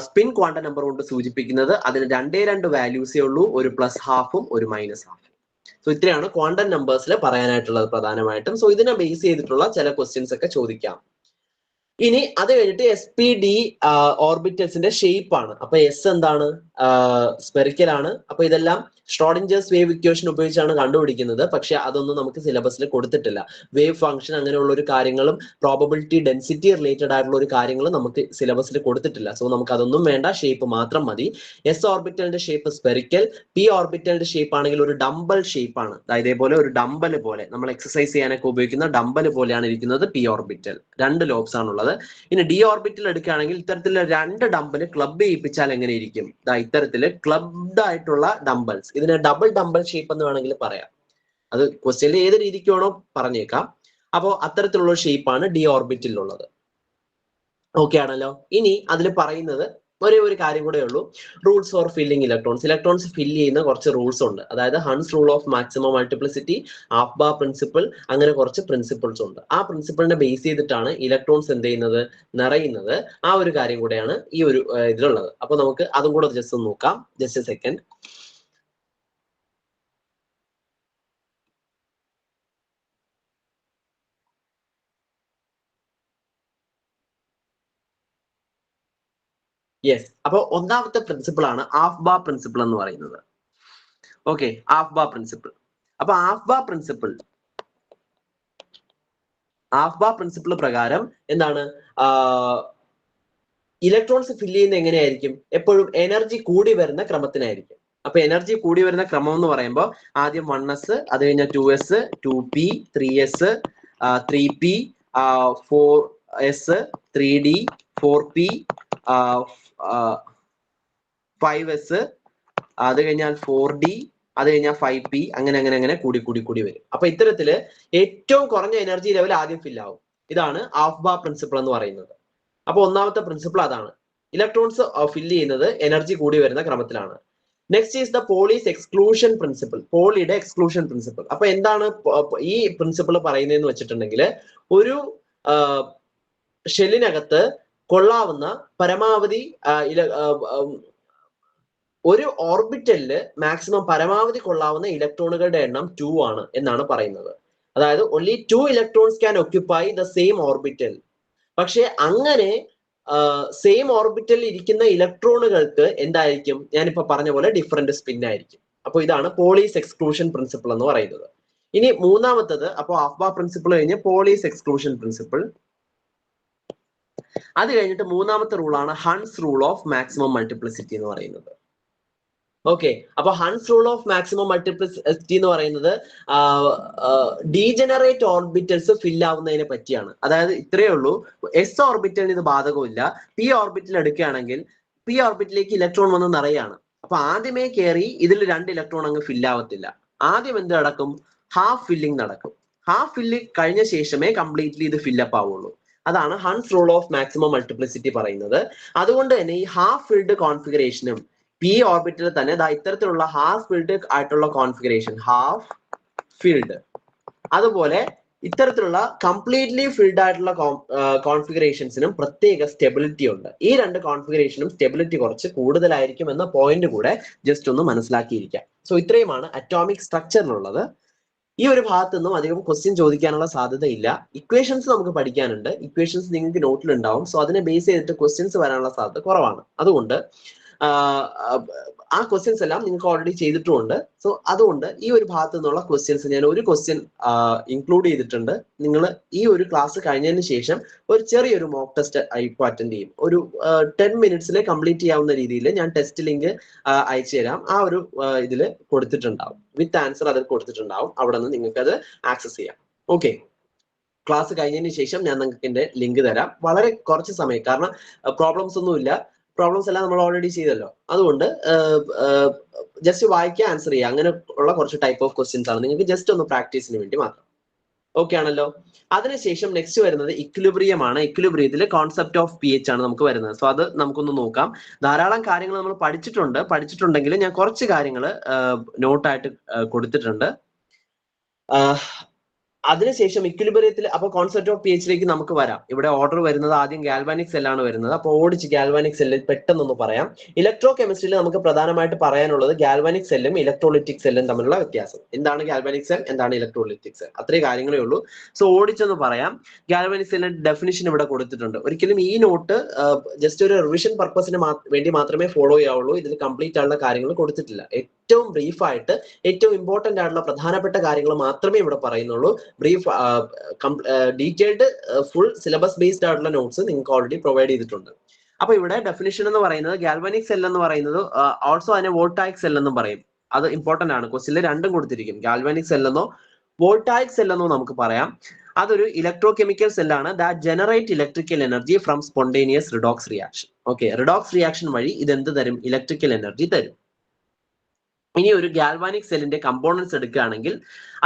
സ്പിൻ ക്വാണ്ടം നമ്പർ കൊണ്ട് സൂചിപ്പിക്കുന്നത്. അതിന് 2 വാല്യൂസേ ഉള്ളൂ, ഒരു +12ഉം ഒരു -12ഉം. സോ ഇത്രയാണ് ക്വാണ്ടം നമ്പേഴ്സിൽ പറയാനായിട്ടുള്ളത് പ്രധാനമായിട്ടും. സോ ഇതിനെ ബേസ് ചെയ്തിട്ടുള്ള ചില ക്വസ്റ്റ്യൻസ് ഒക്കെ ചോദിക്കാം. ഇനി അത് കഴിഞ്ഞിട്ട് SP-D ഓർബിറ്റൽസിന്റെ ഷേപ്പ് ആണ്. അപ്പൊ എസ് എന്താണ്? സ്പെറിക്കൽ ആണ്. അപ്പൊ ഇതെല്ലാം ഷ്രോഡിഞ്ചേഴ്സ് വേവ് ഇക്വേഷൻ ഉപയോഗിച്ചാണ് കണ്ടുപിടിക്കുന്നത്. പക്ഷെ അതൊന്നും നമുക്ക് സിലബസിൽ കൊടുത്തിട്ടില്ല. വേവ് ഫംഗ്ഷൻ അങ്ങനെയുള്ള ഒരു കാര്യങ്ങളും പ്രോബബിലിറ്റി ഡെൻസിറ്റി റിലേറ്റഡ് ആയിട്ടുള്ള ഒരു കാര്യങ്ങളും നമുക്ക് സിലബസിൽ കൊടുത്തിട്ടില്ല. സോ നമുക്ക് അതൊന്നും വേണ്ട, ഷേപ്പ് മാത്രം മതി. എസ് ഓർബിറ്റലിന്റെ ഷേപ്പ് സ്പെറിക്കൽ. പി ഓർബിറ്റലിന്റെ ഷേപ്പ് ആണെങ്കിൽ ഒരു ഡംബൽ ഷേപ്പ് ആണ്. ഇതേപോലെ ഒരു ഡംബൽ പോലെ നമ്മൾ എക്സസൈസ് ചെയ്യാനൊക്കെ ഉപയോഗിക്കുന്ന ഡംബൽ പോലെയാണ് ഇരിക്കുന്നത് പി ഓർബിറ്റൽ. 2 ലോബ്സ് ആണുള്ളത്. ഇനി ഡി ഓർബിറ്റൽ എടുക്കുകയാണെങ്കിൽ ഇത്തരത്തിലുള്ള 2 ഡംബൽ ക്ലബ് ചെയ്യിപ്പിച്ചാൽ എങ്ങനെ ഇരിക്കും? ഇത്തരത്തില് ക്ലബ്ഡ് ആയിട്ടുള്ള ഡംബൽസ്. ഇതിനെ ഡബിൾ ഡംബൽ ഷേപ്പ് എന്ന് വേണമെങ്കിൽ പറയാം. അത് ക്വസ്റ്റ്യനിൽ ഏത് രീതിക്ക് വേണോ പറഞ്ഞേക്കാം. അപ്പോൾ അത്തരത്തിലുള്ള ഷേപ്പാണ് ഡി ഓർബിറ്റലിലുള്ളത്. ഓക്കെ ആണല്ലോ. ഇനി അതിൽ പറയുന്നത് ഒരേ ഒരു കാര്യം കൂടെ ഉള്ളൂ, rules for filling electrons. Electrons fill ചെയ്യുന്ന കുറച്ച് റൂൾസ് ഉണ്ട്. അതായത് Hund's rule of maximum multiplicity, Aufbau principle, അങ്ങനെ കുറച്ച് പ്രിൻസിപ്പിൾസ് ഉണ്ട്. ആ പ്രിൻസിപ്പിളിനെ ബേസ് ചെയ്തിട്ടാണ് ഇലക്ട്രോൺസ് എന്ത് ചെയ്യുന്നത്, നിറയുന്നത്. ആ ഒരു കാര്യം കൂടെയാണ് ഈ ഒരു ഇതിലുള്ളത്. അപ്പൊ നമുക്ക് അതും കൂടെ ജസ്റ്റ് ഒന്ന് നോക്കാം. Just A second. യെസ്, അപ്പൊ ഒന്നാമത്തെ പ്രിൻസിപ്പിൾ ആണ് ആഫ്ബാർ പ്രിൻസിപ്പിൾ എന്ന് പറയുന്നത്. Okay, Aufbau principle. അപ്പൊ ആഫ്ബാർ പ്രിൻസിപ്പിൾ പ്രകാരം എന്താണ്, ഇലക്ട്രോൺസ് ഫില്ല് ചെയ്യുന്നത് എങ്ങനെയായിരിക്കും? എപ്പോഴും എനർജി കൂടി വരുന്ന ക്രമത്തിനായിരിക്കും. അപ്പൊ എനർജി കൂടി വരുന്ന ക്രമം എന്ന് പറയുമ്പോൾ ആദ്യം 1s, അത് കഴിഞ്ഞാൽ 2s, 2p, 3s, 3p, 4s, 3d, 4p, 5s, അത് കഴിഞ്ഞാൽ 4d, അത് കഴിഞ്ഞാൽ 5p അങ്ങനെ അങ്ങനെ അങ്ങനെ കൂടി കൂടി കൂടി വരും. അപ്പൊ ഇത്തരത്തില് ഏറ്റവും കുറഞ്ഞ എനർജി ലെവൽ ആദ്യം ഫിൽ ആവും. ഇതാണ് ആഫ്ബാർ പ്രിൻസിപ്പിൾ എന്ന് പറയുന്നത്. അപ്പൊ ഒന്നാമത്തെ പ്രിൻസിപ്പിൾ അതാണ്. ഇലക്ട്രോൺസ് ഫില്ല് ചെയ്യുന്നത് എനർജി കൂടി വരുന്ന ക്രമത്തിലാണ്. Next is the Pauli's exclusion principle. പോളിയുടെ എക്സ്ക്ലൂഷൻ പ്രിൻസിപ്പിൾ. അപ്പൊ എന്താണ് ഈ പ്രിൻസിപ്പിൾ പറയുന്നതെന്ന് വെച്ചിട്ടുണ്ടെങ്കിൽ, ഒരു ഷെല്ലിനകത്ത് കൊള്ളാവുന്ന പരമാവധി ഒരു ഓർബിറ്റലില് മാക്സിമം പരമാവധി കൊള്ളാവുന്ന ഇലക്ട്രോണുകളുടെ എണ്ണം 2 ആണ് എന്നാണ് പറയുന്നത്. അതായത് only 2 electrons can occupy the same orbital. പക്ഷെ അങ്ങനെ സെയിം ഓർബിറ്റലിൽ ഇരിക്കുന്ന ഇലക്ട്രോണുകൾക്ക് എന്തായിരിക്കും, ഞാനിപ്പോ പറഞ്ഞ പോലെ ഡിഫറെന്റ് സ്പിൻ ആയിരിക്കും. അപ്പൊ ഇതാണ് പോളീസ് എക്സ്ക്ലൂഷൻ പ്രിൻസിപ്പിൾ എന്ന് പറയുന്നത്. ഇനി മൂന്നാമത്തത്, അപ്പൊ ആഫ്ബാർ പ്രിൻസിപ്പിൾ കഴിഞ്ഞ് പോളീസ് എക്സ്ക്ലൂഷൻ പ്രിൻസിപ്പിൾ. അത് കഴിഞ്ഞിട്ട് മൂന്നാമത്തെ റൂളാണ് Hund's rule of maximum multiplicity എന്ന് പറയുന്നത്. ഓക്കെ, അപ്പൊ Hund's rule of maximum multiplicity എന്ന് പറയുന്നത് ഡീജനറേറ്റ് ഓർബിറ്റൽസ് ഫിൽ ആവുന്നതിനെ പറ്റിയാണ്. അതായത് ഇത്രയേ ഉള്ളൂ, എസ് ഓർബിറ്റലിന് ഇത് ബാധകമില്ല. പി ഓർബിറ്റൽ എടുക്കുകയാണെങ്കിൽ പി ഓർബിറ്റിലേക്ക് ഇലക്ട്രോൺ വന്ന് നിറയാണ്. അപ്പൊ ആദ്യമേ കയറി ഇതിൽ 2 ഇലക്ട്രോൺ അങ്ങ് ഫിൽ ആവത്തില്ല. ആദ്യം എന്ത് നടക്കും, ഹാഫ് ഫില്ലിംഗ് നടക്കും. ഹാഫ് ഫില്ലിംഗ് കഴിഞ്ഞ ശേഷമേ കംപ്ലീറ്റ്ലി ഇത് ഫില്ലപ്പ് ആവുള്ളൂ. അതാണ് Hund's rule of maximum multiplicity പറയുന്നത്. അതുകൊണ്ട് തന്നെ ഈ ഹാഫ് ഫിൽഡ് കോൺഫിഗറേഷനും പി ഓർബിറ്റിൽ തന്നെ ഇത്തരത്തിലുള്ള ഹാഫ് ഫിൽഡ് ആയിട്ടുള്ള കോൺഫിഗറേഷൻ, ഹാഫ് ഫിൽഡ്, അതുപോലെ ഇത്തരത്തിലുള്ള കംപ്ലീറ്റ്ലി ഫിൽഡ് ആയിട്ടുള്ള കോൺഫിഗറേഷൻസിനും പ്രത്യേക സ്റ്റെബിലിറ്റി ഉണ്ട്. ഈ 2 കോൺഫിഗറേഷനും സ്റ്റെബിലിറ്റി കുറച്ച് കൂടുതലായിരിക്കും എന്ന പോയിന്റ് കൂടെ ജസ്റ്റ് ഒന്ന് മനസ്സിലാക്കിയിരിക്കാം. സോ ഇത്രയുമാണ് അറ്റോമിക് സ്ട്രക്ചറിനുള്ളത്. ഈ ഒരു ഭാഗത്തു നിന്നും അധികം ക്വസ്റ്റ്യൻ ചോദിക്കാനുള്ള സാധ്യതയില്ല. ഇക്വേഷൻസ് നമുക്ക് പഠിക്കാനുണ്ട്. ഇക്വേഷൻസ് നിങ്ങൾക്ക് നോട്ടിലുണ്ടാവും. സോ അതിനെ ബേസ് ചെയ്തിട്ട് ക്വസ്റ്റ്യൻസ് വരാനുള്ള സാധ്യത കുറവാണ്. അതുകൊണ്ട് ആ ക്വസ്റ്റ്യൻസ് എല്ലാം നിങ്ങൾക്ക് ഓൾറെഡി ചെയ്തിട്ടുമുണ്ട്. സോ അതുകൊണ്ട് ഈ ഒരു ഭാഗത്തു നിന്നുള്ള ക്വസ്റ്റ്യൻസ് ഞാൻ ഒരു ക്വസ്റ്റ്യൻ ഇൻക്ലൂഡ് ചെയ്തിട്ടുണ്ട്. നിങ്ങൾ ഈ ഒരു ക്ലാസ് കഴിഞ്ഞതിന് ശേഷം ഒരു ചെറിയൊരു മോക്ക് ടെസ്റ്റ് ഇപ്പോൾ അറ്റൻഡ് ചെയ്യും. ഒരു 10 മിനിറ്റ്സിൽ കംപ്ലീറ്റ് ചെയ്യാവുന്ന രീതിയിൽ ഞാൻ ടെസ്റ്റ് ലിങ്ക് അയച്ചു തരാം. ആ ഒരു ഇതിൽ കൊടുത്തിട്ടുണ്ടാവും, വിത്ത് ആൻസർ അതിൽ കൊടുത്തിട്ടുണ്ടാവും. അവിടെ നിന്ന് നിങ്ങൾക്ക് അത് ആക്സസ് ചെയ്യാം. ഓക്കെ, ക്ലാസ് കഴിഞ്ഞതിന് ശേഷം ഞാൻ നിങ്ങൾക്ക് എൻ്റെ ലിങ്ക് തരാം. വളരെ കുറച്ച് സമയം, കാരണം പ്രോബ്ലംസ് ഒന്നുമില്ല. പ്രോബ്ലംസ് എല്ലാം നമ്മൾ ഓൾറെഡി ചെയ്തല്ലോ. അതുകൊണ്ട് ജസ്റ്റ് വായിക്കുക, ആൻസർ ചെയ്യുക, അങ്ങനെ ഉള്ള കുറച്ച് ടൈപ്പ് ഓഫ് ക്വസ്റ്റ്യൻസ് ആണ്. നിങ്ങൾക്ക് ജസ്റ്റ് ഒന്ന് പ്രാക്ടീസിന് വേണ്ടി മാത്രം. ഓക്കെ ആണല്ലോ. അതിനുശേഷം നെക്സ്റ്റ് വരുന്നത് ഇക്വിലിബ്രിയം ആണ്. ഇക്വിലിബ്രിയത്തിൽ കോൺസെപ്റ്റ് ഓഫ് pH ആണ് നമുക്ക് വരുന്നത്. സോ അത് നമുക്കൊന്ന് നോക്കാം. ധാരാളം കാര്യങ്ങൾ നമ്മൾ പഠിച്ചിട്ടുണ്ടെങ്കിൽ ഞാൻ കുറച്ച് കാര്യങ്ങൾ നോട്ടായിട്ട് കൊടുത്തിട്ടുണ്ട്. അതിനുശേഷം ഇക്വിലിബ്രിയത്തിൽ അപ്പൊ കോൺസെപ്റ്റ് ഓഫ് pHലേക്ക് നമുക്ക് വരാം. ഇവിടെ ഓർഡർ വരുന്നത് ആദ്യം ഗാൽവാനിക് സെല്ലാണ് വരുന്നത്. അപ്പൊ ഓടിച്ച് ഗാൽവാനിക് സെല്ലിൽ പെട്ടെന്നൊന്ന് പറയാം. ഇലക്ട്രോ കെമിസ്ട്രിയിൽ നമുക്ക് പ്രധാനമായിട്ട് പറയാനുള്ളത് ഗാൽവാനിക് സെല്ലും ഇലക്ട്രോളിറ്റിക് സെല്ലും തമ്മിലുള്ള വ്യത്യാസം. എന്താണ് ഗാൽവാനിക് സെൽ, എന്താണ് ഇലക്ട്രോളിറ്റിക് സെൽ, അത്രേ കാര്യങ്ങളേ ഉള്ളൂ. സോ ഓടിച്ചൊന്ന് പറയാം. ഗാൽവാനിക് സെല്ലിന്റെ ഡെഫിനിഷൻ ഇവിടെ കൊടുത്തിട്ടുണ്ട്. ഒരിക്കലും ഈ നോട്ട് ജസ്റ്റ് ഒരു റിവിഷൻ പർപ്പസിന് വേണ്ടി മാത്രമേ ഫോളോ ചെയ്യാവുള്ളൂ. ഇതിൽ കംപ്ലീറ്റ് ആയിട്ടുള്ള കാര്യങ്ങൾ കൊടുത്തിട്ടില്ല. ഏറ്റവും ബ്രീഫായിട്ട് ഏറ്റവും ഇമ്പോർട്ടന്റ് ആയിട്ടുള്ള പ്രധാനപ്പെട്ട കാര്യങ്ങൾ മാത്രമേ ഇവിടെ പറയുന്നുള്ളൂ. Brief detailed full syllabus based ആയിട്ടുള്ള നോട്ട്സ് നിങ്ങൾക്ക് ഓൾറെഡി പ്രൊവൈഡ് ചെയ്തിട്ടുണ്ട്. അപ്പൊ ഇവിടെ ഡെഫിനിഷൻ എന്ന് പറയുന്നത് ഗാൽവാനിക് സെൽ എന്ന് പറയുന്നത് ഓൾസോ അതിനെ വോൾട്ടായിക് സെൽ എന്നും പറയും. അത് ഇമ്പോർട്ടന്റ് ആണ്. ക്വസ്റ്റ്യനിൽ രണ്ടും കൊടുത്തിരിക്കും. ഗാൽവാനിക് സെൽ എന്നോ വോൾട്ടായിക് സെൽ എന്നോ നമുക്ക് പറയാം. അതൊരു ഇലക്ട്രോ കെമിക്കൽ സെല്ലാണ് that generate electrical energy from spontaneous redox reaction. Okay, redox reaction വഴി ഇത് എന്ത് തരും, ഇലക്ട്രിക്കൽ എനർജി തരും. ഇനി ഒരു ഗാൽവാനിക് സെല്ലിന്റെ കമ്പോണൻസ് എടുക്കുകയാണെങ്കിൽ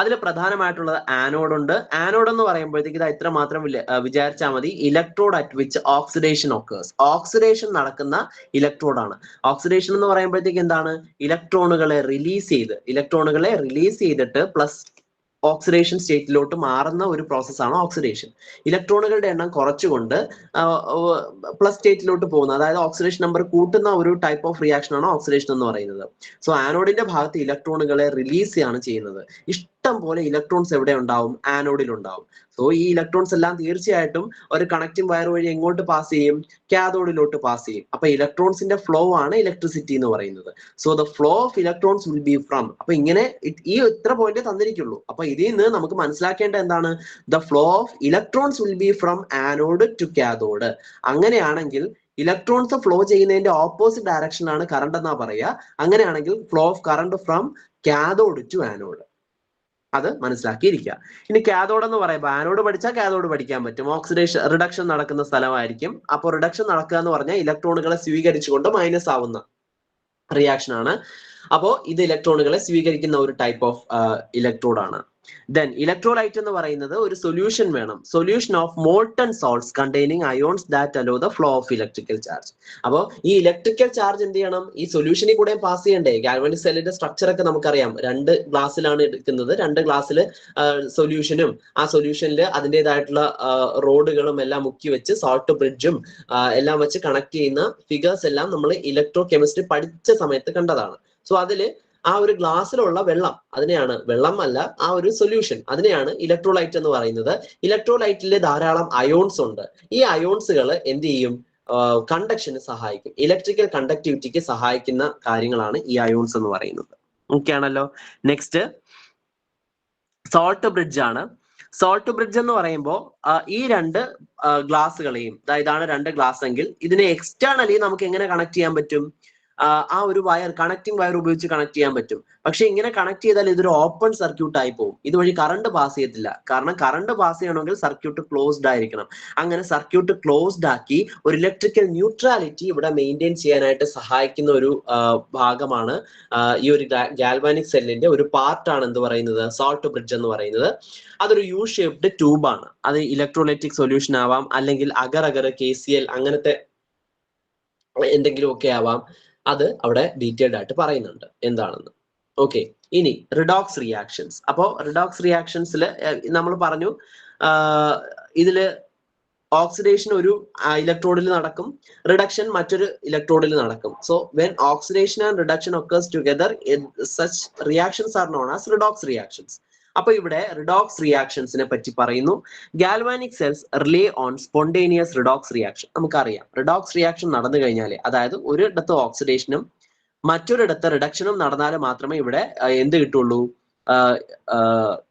അതിൽ പ്രധാനമായിട്ടുള്ളത് ആനോഡ് ഉണ്ട്. ആനോഡ് എന്ന് പറയുമ്പോഴത്തേക്ക് ഇത് ഇത്ര മാത്രം വിചാരിച്ചാൽ മതി. Electrode at which oxidation occurs. Oxidation നടക്കുന്ന ഇലക്ട്രോഡാണ്. ഓക്സിഡേഷൻ എന്ന് പറയുമ്പോഴത്തേക്ക് എന്താണ്, ഇലക്ട്രോണുകളെ റിലീസ് ചെയ്തിട്ട് പ്ലസ് ഓക്സിഡേഷൻ സ്റ്റേറ്റിലോട്ട് മാറുന്ന ഒരു പ്രോസസ്സാണ് ഓക്സിഡേഷൻ. ഇലക്ട്രോണുകളുടെ എണ്ണം കുറച്ചുകൊണ്ട് പ്ലസ് സ്റ്റേറ്റിലോട്ട് പോകുന്നത്, അതായത് ഓക്സിഡേഷൻ നമ്പർ കൂട്ടുന്ന ഒരു ടൈപ്പ് ഓഫ് റിയാക്ഷൻ ആണ് ഓക്സിഡേഷൻ എന്ന് പറയുന്നത്. സോ ആനോഡിന്റെ ഭാഗത്ത് ഇലക്ട്രോണുകളെ റിലീസ് ആണ് ചെയ്യുന്നത്. ഇഷ്ടം പോലെ ഇലക്ട്രോൺസ് എവിടെ ഉണ്ടാവും, ആനോഡിൽ ഉണ്ടാവും. സോ ഈ ഇലക്ട്രോൺസ് എല്ലാം തീർച്ചയായിട്ടും ഒരു കണക്റ്റിംഗ് വയർ വഴി എങ്ങോട്ട് പാസ് ചെയ്യും, കാഥോഡിലോട്ട് പാസ് ചെയ്യും. അപ്പൊ ഇലക്ട്രോൺസിന്റെ ഫ്ലോ ആണ് ഇലക്ട്രിസിറ്റി എന്ന് പറയുന്നത്. So the flow of electrons will be from, അപ്പൊ ഇങ്ങനെ ഈ ഇത്ര പോയിന്റ് തന്നിരിക്കുള്ളൂ. അപ്പൊ ഇതിൽ നിന്ന് നമുക്ക് മനസ്സിലാക്കേണ്ട എന്താണ്, the flow of electrons will be from anode to cathode. അങ്ങനെയാണെങ്കിൽ ഇലക്ട്രോൺസ് ഫ്ലോ ചെയ്യുന്നതിന്റെ ഓപ്പോസിറ്റ് ഡയറക്ഷനാണ് കറണ്ട് എന്നാ പറയുക. അങ്ങനെയാണെങ്കിൽ flow of current from cathode to anode, അത് മനസ്സിലാക്കിയിരിക്കുക. ഇനി കാഥോഡ് എന്ന് പറയുമ്പോൾ ആനോഡ് പഠിച്ചാൽ കാഥോഡ് പഠിക്കാൻ പറ്റും. ഓക്സിഡേഷൻ റിഡക്ഷൻ നടക്കുന്ന സ്ഥലമായിരിക്കും. അപ്പോൾ റിഡക്ഷൻ നടക്കുക എന്ന് പറഞ്ഞാൽ ഇലക്ട്രോണുകളെ സ്വീകരിച്ചുകൊണ്ട് മൈനസ് ആവുന്ന റിയാക്ഷൻ ആണ്. അപ്പോൾ ഇത് ഇലക്ട്രോണുകളെ സ്വീകരിക്കുന്ന ഒരു ടൈപ്പ് ഓഫ് ഇലക്ട്രോഡ് ആണ്. ദെൻ ഇലക്ട്രോലൈറ്റ് എന്ന് പറയുന്നത് ഒരു സൊല്യൂഷൻ വേണം, solution of molten salts containing ions that allow the flow of electrical charge. അപ്പോൾ ഈ ഇലക്ട്രിക്കൽ ചാർജ് എന്ത് ചെയ്യണം, ഈ സൊല്യൂഷനിൽ കൂടെ പാസ് ചെയ്യണ്ടേ. ഗാൽവാനിക് സെല്ലിന്റെ സ്ട്രക്ചർ ഒക്കെ നമുക്കറിയാം, 2 ഗ്ലാസ്സിലാണ് എടുക്കുന്നത്, 2 ഗ്ലാസ്സിൽ സൊല്യൂഷനും ആ സൊല്യൂഷനിൽ അതിൻ്റെതായിട്ടുള്ള റോഡുകളും എല്ലാം മുക്കി വെച്ച് സോൾട്ട് ബ്രിഡ്ജും എല്ലാം വെച്ച് കണക്ട് ചെയ്യുന്ന ഫിഗേഴ്സ് എല്ലാം നമ്മൾ ഇലക്ട്രോ കെമിസ്ട്രി പഠിച്ച സമയത്ത് കണ്ടതാണ്. സോ അതില് ആ ഒരു ഗ്ലാസ്സിലുള്ള വെള്ളം, അതിനെയാണ് വെള്ളം അല്ല, ആ ഒരു സൊല്യൂഷൻ, അതിനെയാണ് ഇലക്ട്രോലൈറ്റ് എന്ന് പറയുന്നത്. ഇലക്ട്രോലൈറ്റിൽ ധാരാളം അയോൺസ് ഉണ്ട്. ഈ അയോൺസുകൾ എന്ത് ചെയ്യും, കണ്ടക്ഷന് സഹായിക്കും, ഇലക്ട്രിക്കൽ കണ്ടക്ടിവിറ്റിക്ക് സഹായിക്കുന്ന കാര്യങ്ങളാണ് ഈ അയോൺസ് എന്ന് പറയുന്നത്. ഓക്കെ ആണല്ലോ. നെക്സ്റ്റ് സോൾട്ട് ബ്രിഡ്ജ് ആണ്. സോൾട്ട് ബ്രിഡ്ജ് എന്ന് പറയുമ്പോൾ ഈ 2 ഗ്ലാസ്സുകളെയും, ഇതാണ് 2 ഗ്ലാസ് എങ്കിൽ ഇതിനെ എക്സ്റ്റേണലി നമുക്ക് എങ്ങനെ കണക്ട് ചെയ്യാൻ പറ്റും, ആ ഒരു വയർ, കണക്ടിങ് വയർ ഉപയോഗിച്ച് കണക്ട് ചെയ്യാൻ പറ്റും. പക്ഷെ ഇങ്ങനെ കണക്ട് ചെയ്താൽ ഇതൊരു ഓപ്പൺ സർക്യൂട്ട് ആയി പോകും, ഇതുവഴി കറണ്ട് പാസ് ചെയ്യത്തില്ല. കാരണം കറണ്ട് പാസ് ചെയ്യണമെങ്കിൽ സർക്യൂട്ട് ക്ലോസ്ഡ് ആയിരിക്കണം. അങ്ങനെ സർക്യൂട്ട് ക്ലോസ്ഡ് ആക്കി ഒരു ഇലക്ട്രിക്കൽ ന്യൂട്രാലിറ്റി ഇവിടെ മെയിൻറ്റെയിൻ ചെയ്യാനായിട്ട് സഹായിക്കുന്ന ഒരു ഭാഗമാണ് ഈ ഒരു ഗാൽവാനിക് സെല്ലിന്റെ ഒരു പാർട്ടാണ് എന്ത് പറയുന്നത്, സോൾട്ട് ബ്രിഡ്ജ് എന്ന് പറയുന്നത്. അതൊരു യു ഷേപ്ഡ് ട്യൂബാണ്. അത് ഇലക്ട്രോലൈറ്റിക് സൊല്യൂഷൻ ആവാം, അല്ലെങ്കിൽ അഗർ KCl അങ്ങനത്തെ എന്തെങ്കിലും ഒക്കെ ആവാം. അത് അവിടെ ഡീറ്റെയിൽഡ് ആയിട്ട് പറയുന്നുണ്ട് എന്താണെന്ന്. ഓക്കെ, ഇനി റിഡോക്സ് റിയാക്ഷൻസ്. അപ്പോൾ റിഡോക്സ് റിയാക്ഷൻസിൽ നമ്മൾ പറഞ്ഞു, ഇതില് ഓക്സിഡേഷൻ ഒരു ഇലക്ട്രോഡിൽ നടക്കും, റിഡക്ഷൻ മറ്റൊരു ഇലക്ട്രോഡിൽ നടക്കും. So when oxidation and reduction occurs together such reactions R known as redox reactions. അപ്പൊ ഇവിടെ റിഡോക്സ് റിയാക്ഷൻസിനെ പറ്റി പറയുന്നു. Galvanic cells relay on spontaneous redox reaction. നമുക്കറിയാം, റിഡോക്സ് റിയാക്ഷൻ നടന്നു കഴിഞ്ഞാൽ, അതായത് ഒരിടത്ത് ഓക്സിഡേഷനും മറ്റൊരിടത്ത് റിഡക്ഷനും നടന്നാൽ മാത്രമേ ഇവിടെ എന്ത് കിട്ടുള്ളൂ,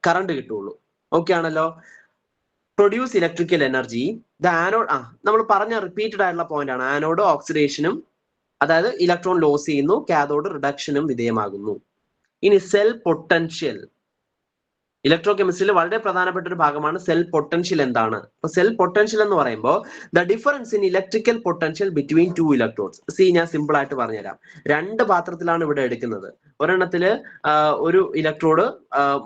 കറണ്ട് കിട്ടുള്ളൂ. ഓക്കെ ആണല്ലോ. Produce electrical energy the anode. നമ്മൾ പറഞ്ഞ റിപ്പീറ്റഡ് ആയിട്ടുള്ള പോയിന്റ് ആണ്. ആനോഡ് ഓക്സിഡേഷനും, അതായത് ഇലക്ട്രോൺ ലോസ് ചെയ്യുന്നു, കാഥോഡ് റിഡക്ഷനും വിധേയമാകുന്നു. ഇനി സെൽ പൊട്ടൻഷ്യൽ. ഇലക്ട്രോ കെമിസ്ട്രിയിൽ വളരെ പ്രധാനപ്പെട്ട ഒരു ഭാഗമാണ് സെൽ പൊട്ടൻഷ്യൽ. എന്താണ് അപ്പൊ സെൽ പൊട്ടൻഷ്യൽ എന്ന് പറയുമ്പോൾ the difference in electrical potential between 2 electrodes. ഞാൻ സിമ്പിൾ ആയിട്ട് പറഞ്ഞുതരാം. 2 പാത്രത്തിലാണ് ഇവിടെ എടുക്കുന്നത്. ഒരെണ്ണത്തില് ഒരു ഇലക്ട്രോഡ്,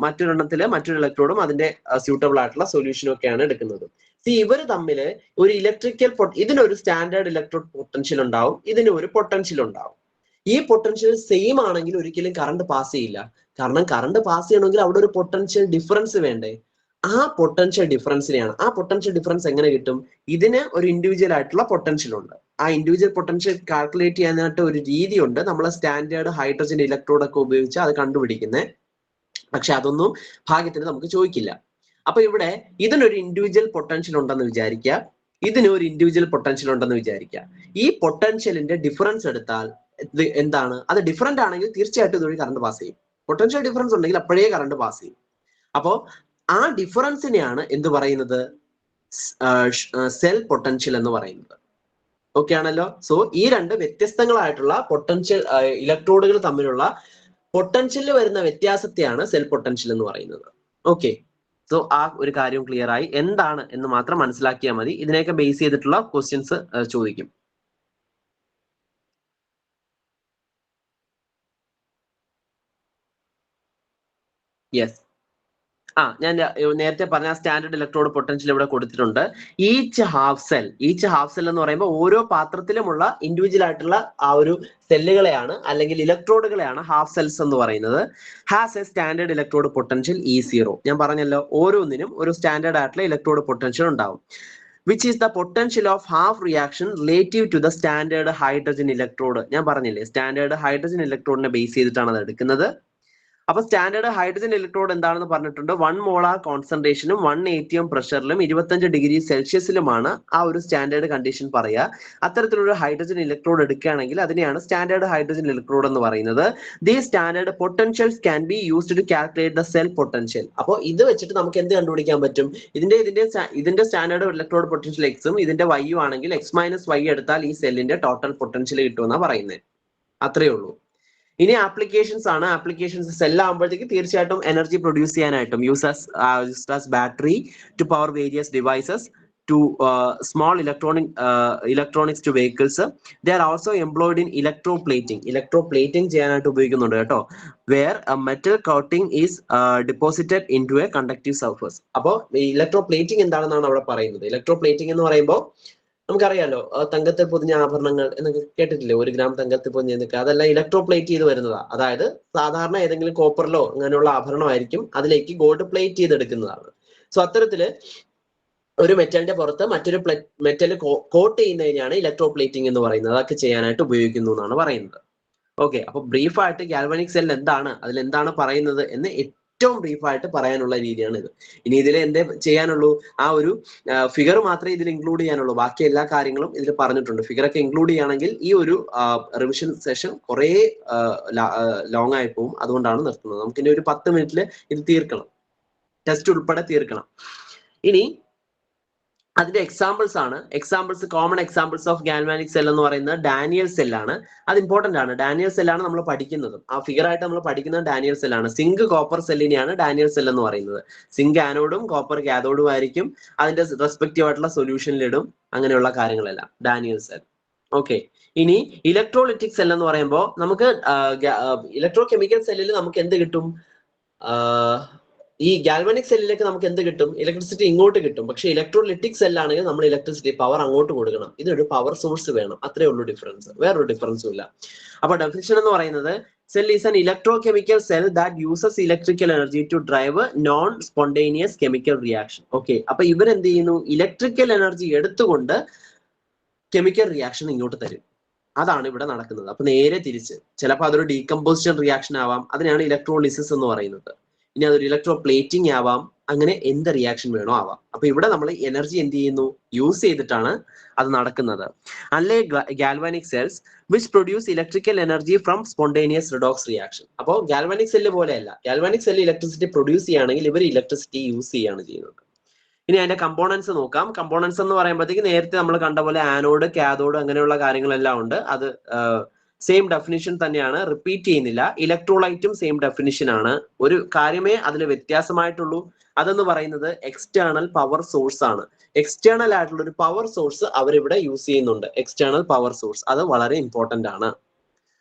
മറ്റൊരെണ്ണത്തില് മറ്റൊരു ഇലക്ട്രോഡും അതിന്റെ സ്യൂട്ടബിൾ ആയിട്ടുള്ള സൊല്യൂഷനും ഒക്കെയാണ് എടുക്കുന്നത്. ഇവര് തമ്മില് ഒരു ഇലക്ട്രിക്കൽ ഇതിനൊരു സ്റ്റാൻഡേർഡ് ഇലക്ട്രോഡ് പൊട്ടൻഷ്യൽ ഉണ്ടാവും, ഇതിന് ഒരു പൊട്ടൻഷ്യൽ ഉണ്ടാവും. ഈ പൊട്ടൻഷ്യൽ സെയിം ആണെങ്കിൽ ഒരിക്കലും കറണ്ട് പാസ് ചെയ്യില്ല. കാരണം കറണ്ട് പാസ് ചെയ്യണമെങ്കിൽ അവിടെ ഒരു പൊട്ടൻഷ്യൽ ഡിഫറൻസ് വേണ്ടേ. ആ പൊട്ടൻഷ്യൽ ഡിഫറൻസിനെയാണ്, ആ പൊട്ടൻഷ്യൽ ഡിഫറൻസ് എങ്ങനെ കിട്ടും, ഇതിന് ഒരു ഇൻഡിവിജ്വൽ ആയിട്ടുള്ള പൊട്ടൻഷ്യൽ ഉണ്ട്. ആ ഇൻഡിവിജ്വൽ പൊട്ടൻഷ്യൽ കാൽക്കുലേറ്റ് ചെയ്യാനായിട്ട് ഒരു രീതിയുണ്ട്, നമ്മളെ സ്റ്റാൻഡേർഡ് ഹൈഡ്രജൻ ഇലക്ട്രോഡ് ഒക്കെ ഉപയോഗിച്ച് അത് കണ്ടുപിടിക്കുന്നത്. പക്ഷെ അതൊന്നും ഭാഗ്യത്തിന് നമുക്ക് ചോദിക്കില്ല. അപ്പൊ ഇവിടെ ഇതിനൊരു ഇൻഡിവിജ്വൽ പൊട്ടൻഷ്യൽ ഉണ്ടെന്ന് വിചാരിക്കുക, ഇതിന് ഒരു ഇൻഡിവിജ്വൽ പൊട്ടൻഷ്യൽ ഉണ്ടെന്ന് വിചാരിക്കുക. ഈ പൊട്ടൻഷ്യലിന്റെ ഡിഫറൻസ് എടുത്താൽ എന്താണ്, അത് ഡിഫറന്റ് ആണെങ്കിൽ തീർച്ചയായിട്ടും ഇതുവഴി കറണ്ട് പാസ് ചെയ്യും. പൊട്ടൻഷ്യൽ ഡിഫറൻസ് ഉണ്ടെങ്കിൽ അപ്പോഴേ കറണ്ട് പാസ് ചെയ്യും. അപ്പോ ആ ഡിഫറൻസിനെയാണ് എന്ത് പറയുന്നത്, സെൽ പൊട്ടൻഷ്യൽ എന്ന് പറയുന്നത്. ഓക്കെ ആണല്ലോ. സോ ഈ 2 വ്യത്യസ്തങ്ങളായിട്ടുള്ള പൊട്ടൻഷ്യൽ ഇലക്ട്രോഡുകൾ തമ്മിലുള്ള പൊട്ടൻഷ്യലിൽ വരുന്ന വ്യത്യാസത്തെയാണ് സെൽ പൊട്ടൻഷ്യൽ എന്ന് പറയുന്നത്. ഓക്കെ, സോ ആ ഒരു കാര്യം ക്ലിയർ ആയി. എന്താണ് എന്ന് മാത്രം മനസ്സിലാക്കിയാൽ മതി. ഇതിനെയൊക്കെ ബേസ് ചെയ്തിട്ടുള്ള ക്വസ്റ്റ്യൻസ് ചോദിക്കും. യെസ്, ഞാൻ നേരത്തെ പറഞ്ഞ സ്റ്റാൻഡേർഡ് ഇലക്ട്രോഡ് പൊട്ടൻഷ്യൽ ഇവിടെ കൊടുത്തിട്ടുണ്ട്. ഈച്ച് ഹാഫ് സെൽ എന്ന് പറയുമ്പോൾ ഓരോ പാത്രത്തിലുമുള്ള ഇൻഡിവിജ്വൽ ആയിട്ടുള്ള ആ ഒരു സെല്ലുകളെയാണ് അല്ലെങ്കിൽ ഇലക്ട്രോഡുകളെയാണ് ഹാഫ് സെൽസ് എന്ന് പറയുന്നത്. Has A standard electrode potential E0. ഞാൻ പറഞ്ഞല്ലോ, ഓരോന്നിനും ഒരു സ്റ്റാൻഡേർഡ് ആയിട്ടുള്ള ഇലക്ട്രോഡ് പൊട്ടൻഷ്യൽ ഉണ്ടാവും. which is the potential of half reaction relative to the standard hydrogen electrode. ഞാൻ പറഞ്ഞില്ലേ, സ്റ്റാൻഡേർഡ് ഹൈഡ്രജൻ ഇലക്ട്രോഡിനെ ബേസ് ചെയ്തിട്ടാണ് അത് എടുക്കുന്നത്. അപ്പൊ സ്റ്റാൻഡേർഡ് ഹൈഡ്രജൻ ഇലക്ട്രോഡ് എന്താണെന്ന് പറഞ്ഞിട്ടുണ്ട്. 1 മോളാർ കോൺസെൻട്രേഷനും 1 atm പ്രഷറിലും 25 ഡിഗ്രി സെൽഷ്യസിലുമാണ് ആ ഒരു സ്റ്റാൻഡേർഡ് കണ്ടീഷൻ പറയുക. അത്തരത്തിലൊരു ഹൈഡ്രജൻ ഇലക്ട്രോഡ് എടുക്കുകയാണെങ്കിൽ അതിനെയാണ് സ്റ്റാൻഡേർഡ് ഹൈഡ്രജൻ ഇലക്ട്രോഡ് എന്ന് പറയുന്നത്. The standard potentials can be used to calculate the cell potential. അപ്പോൾ ഇത് വെച്ചിട്ട് നമുക്ക് എന്ത് കണ്ടുപിടിക്കാൻ പറ്റും, ഇതിന്റെ സ്റ്റാൻഡേർഡ് ഇലക്ട്രോഡ് പൊട്ടൻഷ്യൽ എക്സും ഇതിന്റെ വൈയും ആണെങ്കിൽ x - y എടുത്താൽ ഈ സെല്ലിന്റെ ടോട്ടൽ പൊട്ടൻഷ്യൽ കിട്ടുമെന്നാണ് പറയുന്നത്. അത്രയേ ഉള്ളൂ. ഇനി ആപ്ലിക്കേഷൻസ് ആണ്. ആപ്ലിക്കേഷൻസ് സെല്ലാകുമ്പോഴത്തേക്ക് തീർച്ചയായിട്ടും എനർജി പ്രൊഡ്യൂസ് ചെയ്യാനായിട്ടും use as battery to power various devices, to small electronics to vehicles. They are also employed in electroplating. Electroplating ചെയ്യാനായിട്ട് ഉപയോഗിക്കുന്നുണ്ട് കേട്ടോ. Where a metal coating is deposited into a conductive surface. അപ്പോൾ electroplating എന്താണെന്നാണ് അവിടെ പറയുന്നത്. Electroplating എന്ന് പറയുമ്പോൾ നമുക്കറിയാലോ, തങ്കത്തിൽ പൊതിഞ്ഞ ആഭരണങ്ങൾ എന്നൊക്കെ കേട്ടിട്ടില്ലേ, 1 ഗ്രാം തങ്കത്തിൽ പൊതിഞ്ഞൊക്കെ, അതെല്ലാം ഇലക്ട്രോപ്ലേറ്റ് ചെയ്ത് വരുന്നതാണ്. അതായത് സാധാരണ ഏതെങ്കിലും കോപ്പറിലോ അങ്ങനെയുള്ള ആഭരണമായിരിക്കും അതിലേക്ക് ഗോൾഡ് പ്ലേറ്റ് ചെയ്തെടുക്കുന്നതാണ്. സോ അത്തരത്തില് ഒരു മെറ്റലിന്റെ പുറത്ത് മറ്റൊരു മെറ്റൽ കോട്ട് ചെയ്യുന്നതിനാണ് ഇലക്ട്രോപ്ലേറ്റിംഗ് എന്ന് പറയുന്നത്. അതൊക്കെ ചെയ്യാനായിട്ട് ഉപയോഗിക്കുന്നു എന്നാണ് പറയുന്നത്. ഓക്കെ, അപ്പൊ ബ്രീഫായിട്ട് ഗാൽവാനിക് സെൽ എന്താണ്, അതിലെന്താണ് പറയുന്നത് എന്ന് ഏറ്റവും ബ്രീഫായിട്ട് പറയാനുള്ള രീതിയാണ് ഇത്. ഇനി ഇതിൽ എന്തേ ചെയ്യാനുള്ളൂ, ആ ഒരു ഫിഗർ മാത്രമേ ഇതിൽ ഇൻക്ലൂഡ് ചെയ്യാനുള്ളൂ. ബാക്കി എല്ലാ കാര്യങ്ങളും ഇതിൽ പറഞ്ഞിട്ടുണ്ട്. ഫിഗർ ഒക്കെ ഇൻക്ലൂഡ് ചെയ്യുകയാണെങ്കിൽ ഈ ഒരു റിവിഷൻ സെഷൻ കുറെ ലോങ് ആയി പോകും. അതുകൊണ്ടാണ് നിർത്തുന്നത്. നമുക്കിനി ഒരു 10 മിനിറ്റിൽ ഇത് തീർക്കണം, ടെസ്റ്റ് ഉൾപ്പെടെ തീർക്കണം. ഇനി അതിന്റെ എക്സാമ്പിൾസ് ആണ്. Common examples of galvanic cell എന്ന് പറയുന്നത് ഡാനിയൽ സെല്ലാണ്. അത് ഇമ്പോർട്ടന്റ് ആണ്. ഡാനിയൽ സെല്ലാണ് നമ്മൾ പഠിക്കുന്നത്. ആ ഫിഗർ ആയിട്ട് നമ്മൾ പഠിക്കുന്നത് ഡാനിയൽ സെല്ലാണ്. സിങ്ക് കോപ്പർ സെല്ലിനെയാണ് ഡാനിയൽ സെൽ എന്ന് പറയുന്നത്. സിങ്ക് ആനോഡും കോപ്പർ കാഥോഡും ആയിരിക്കും. അതിന്റെ റെസ്പെക്റ്റീവ് ആയിട്ടുള്ള സൊല്യൂഷനിലിടും. അങ്ങനെയുള്ള കാര്യങ്ങളെല്ലാം ഡാനിയൽ സെൽ. ഓക്കെ, ഇനി ഇലക്ട്രോലിറ്റിക് സെൽ എന്ന് പറയുമ്പോൾ നമുക്ക് ഇലക്ട്രോ കെമിക്കൽ സെല്ലിൽ നമുക്ക് എന്ത് കിട്ടും, ഈ ഗാൽവാനിക് സെല്ലിലേക്ക് നമുക്ക് എന്ത് കിട്ടും, ഇലക്ട്രിസിറ്റി ഇങ്ങോട്ട് കിട്ടും. പക്ഷെ ഇലക്ട്രോലിറ്റിക് സെല്ലാണെങ്കിൽ നമ്മൾ ഇലക്ട്രിസിറ്റി പവർ അങ്ങോട്ട് കൊടുക്കണം. ഇതൊരു പവർ സോഴ്സ് വേണം. അത്രേ ഉള്ളൂ ഡിഫറൻസ്, വേറൊരു ഡിഫറൻസും ഇല്ല. അപ്പൊ ഡെഫിനിഷൻ എന്ന് പറയുന്നത്, cell is an electrochemical cell that uses electrical energy to drive non spontaneous chemical reaction. Okay, അപ്പൊ ഇവരെന്ത് ചെയ്യുന്നു, ഇലക്ട്രിക്കൽ എനർജി എടുത്തുകൊണ്ട് കെമിക്കൽ റിയാക്ഷൻ ഇങ്ങോട്ട് തരും. അതാണ് ഇവിടെ നടക്കുന്നത്. അപ്പൊ നേരെ തിരിച്ച് ചിലപ്പോൾ അതൊരു ഡീകമ്പോസിഷൻ റിയാക്ഷൻ ആവാം. അതിനാണ് ഇലക്ട്രോളിസിസ് എന്ന് പറയുന്നത്. ഇനി അതൊരു ഇലക്ട്രോ പ്ലേറ്റിംഗ് ആവാം. അങ്ങനെ എന്ത് റിയാക്ഷൻ വേണോ ആവാം. അപ്പൊ ഇവിടെ നമ്മൾ എനർജി എന്ത് ചെയ്യുന്നു, യൂസ് ചെയ്തിട്ടാണ് അത് നടക്കുന്നത്. Unlike galvanic cells which produce electrical energy from spontaneous redox reaction. അപ്പോൾ ഗാൽവാനിക് സെല്ല് പോലെയല്ല. ഗാൽവാനിക് സെല്ല് ഇലക്ട്രിസിറ്റി പ്രൊഡ്യൂസ് ചെയ്യുകയാണെങ്കിൽ ഇവർ ഇലക്ട്രിസിറ്റി യൂസ് ചെയ്യാണ് ചെയ്യുന്നത്. ഇനി അതിന്റെ കമ്പോണൻസ് നോക്കാം. കമ്പോണൻസ് എന്ന് പറയുമ്പോഴത്തേക്ക് നേരത്തെ നമ്മൾ കണ്ട പോലെ ആനോഡ്, കാഥോഡ് അങ്ങനെയുള്ള കാര്യങ്ങളെല്ലാം ഉണ്ട്. അത് സെയിം ഡെഫിനിഷൻ തന്നെയാണ്, റിപ്പീറ്റ് ചെയ്യുന്നില്ല. ഇലക്ട്രോലൈറ്റും സെയിം ഡെഫിനിഷൻ ആണ്. ഒരു കാര്യമേ അതിൽ വ്യത്യാസമായിട്ടുള്ളൂ. അതെന്ന് പറയുന്നത് എക്സ്റ്റേണൽ പവർ സോഴ്സ് ആണ്. എക്സ്റ്റേണൽ ആയിട്ടുള്ള ഒരു പവർ സോഴ്സ് അവരിവിടെ യൂസ് ചെയ്യുന്നുണ്ട്. എക്സ്റ്റേണൽ പവർ സോഴ്സ് അത് വളരെ ഇമ്പോർട്ടന്റ് ആണ്.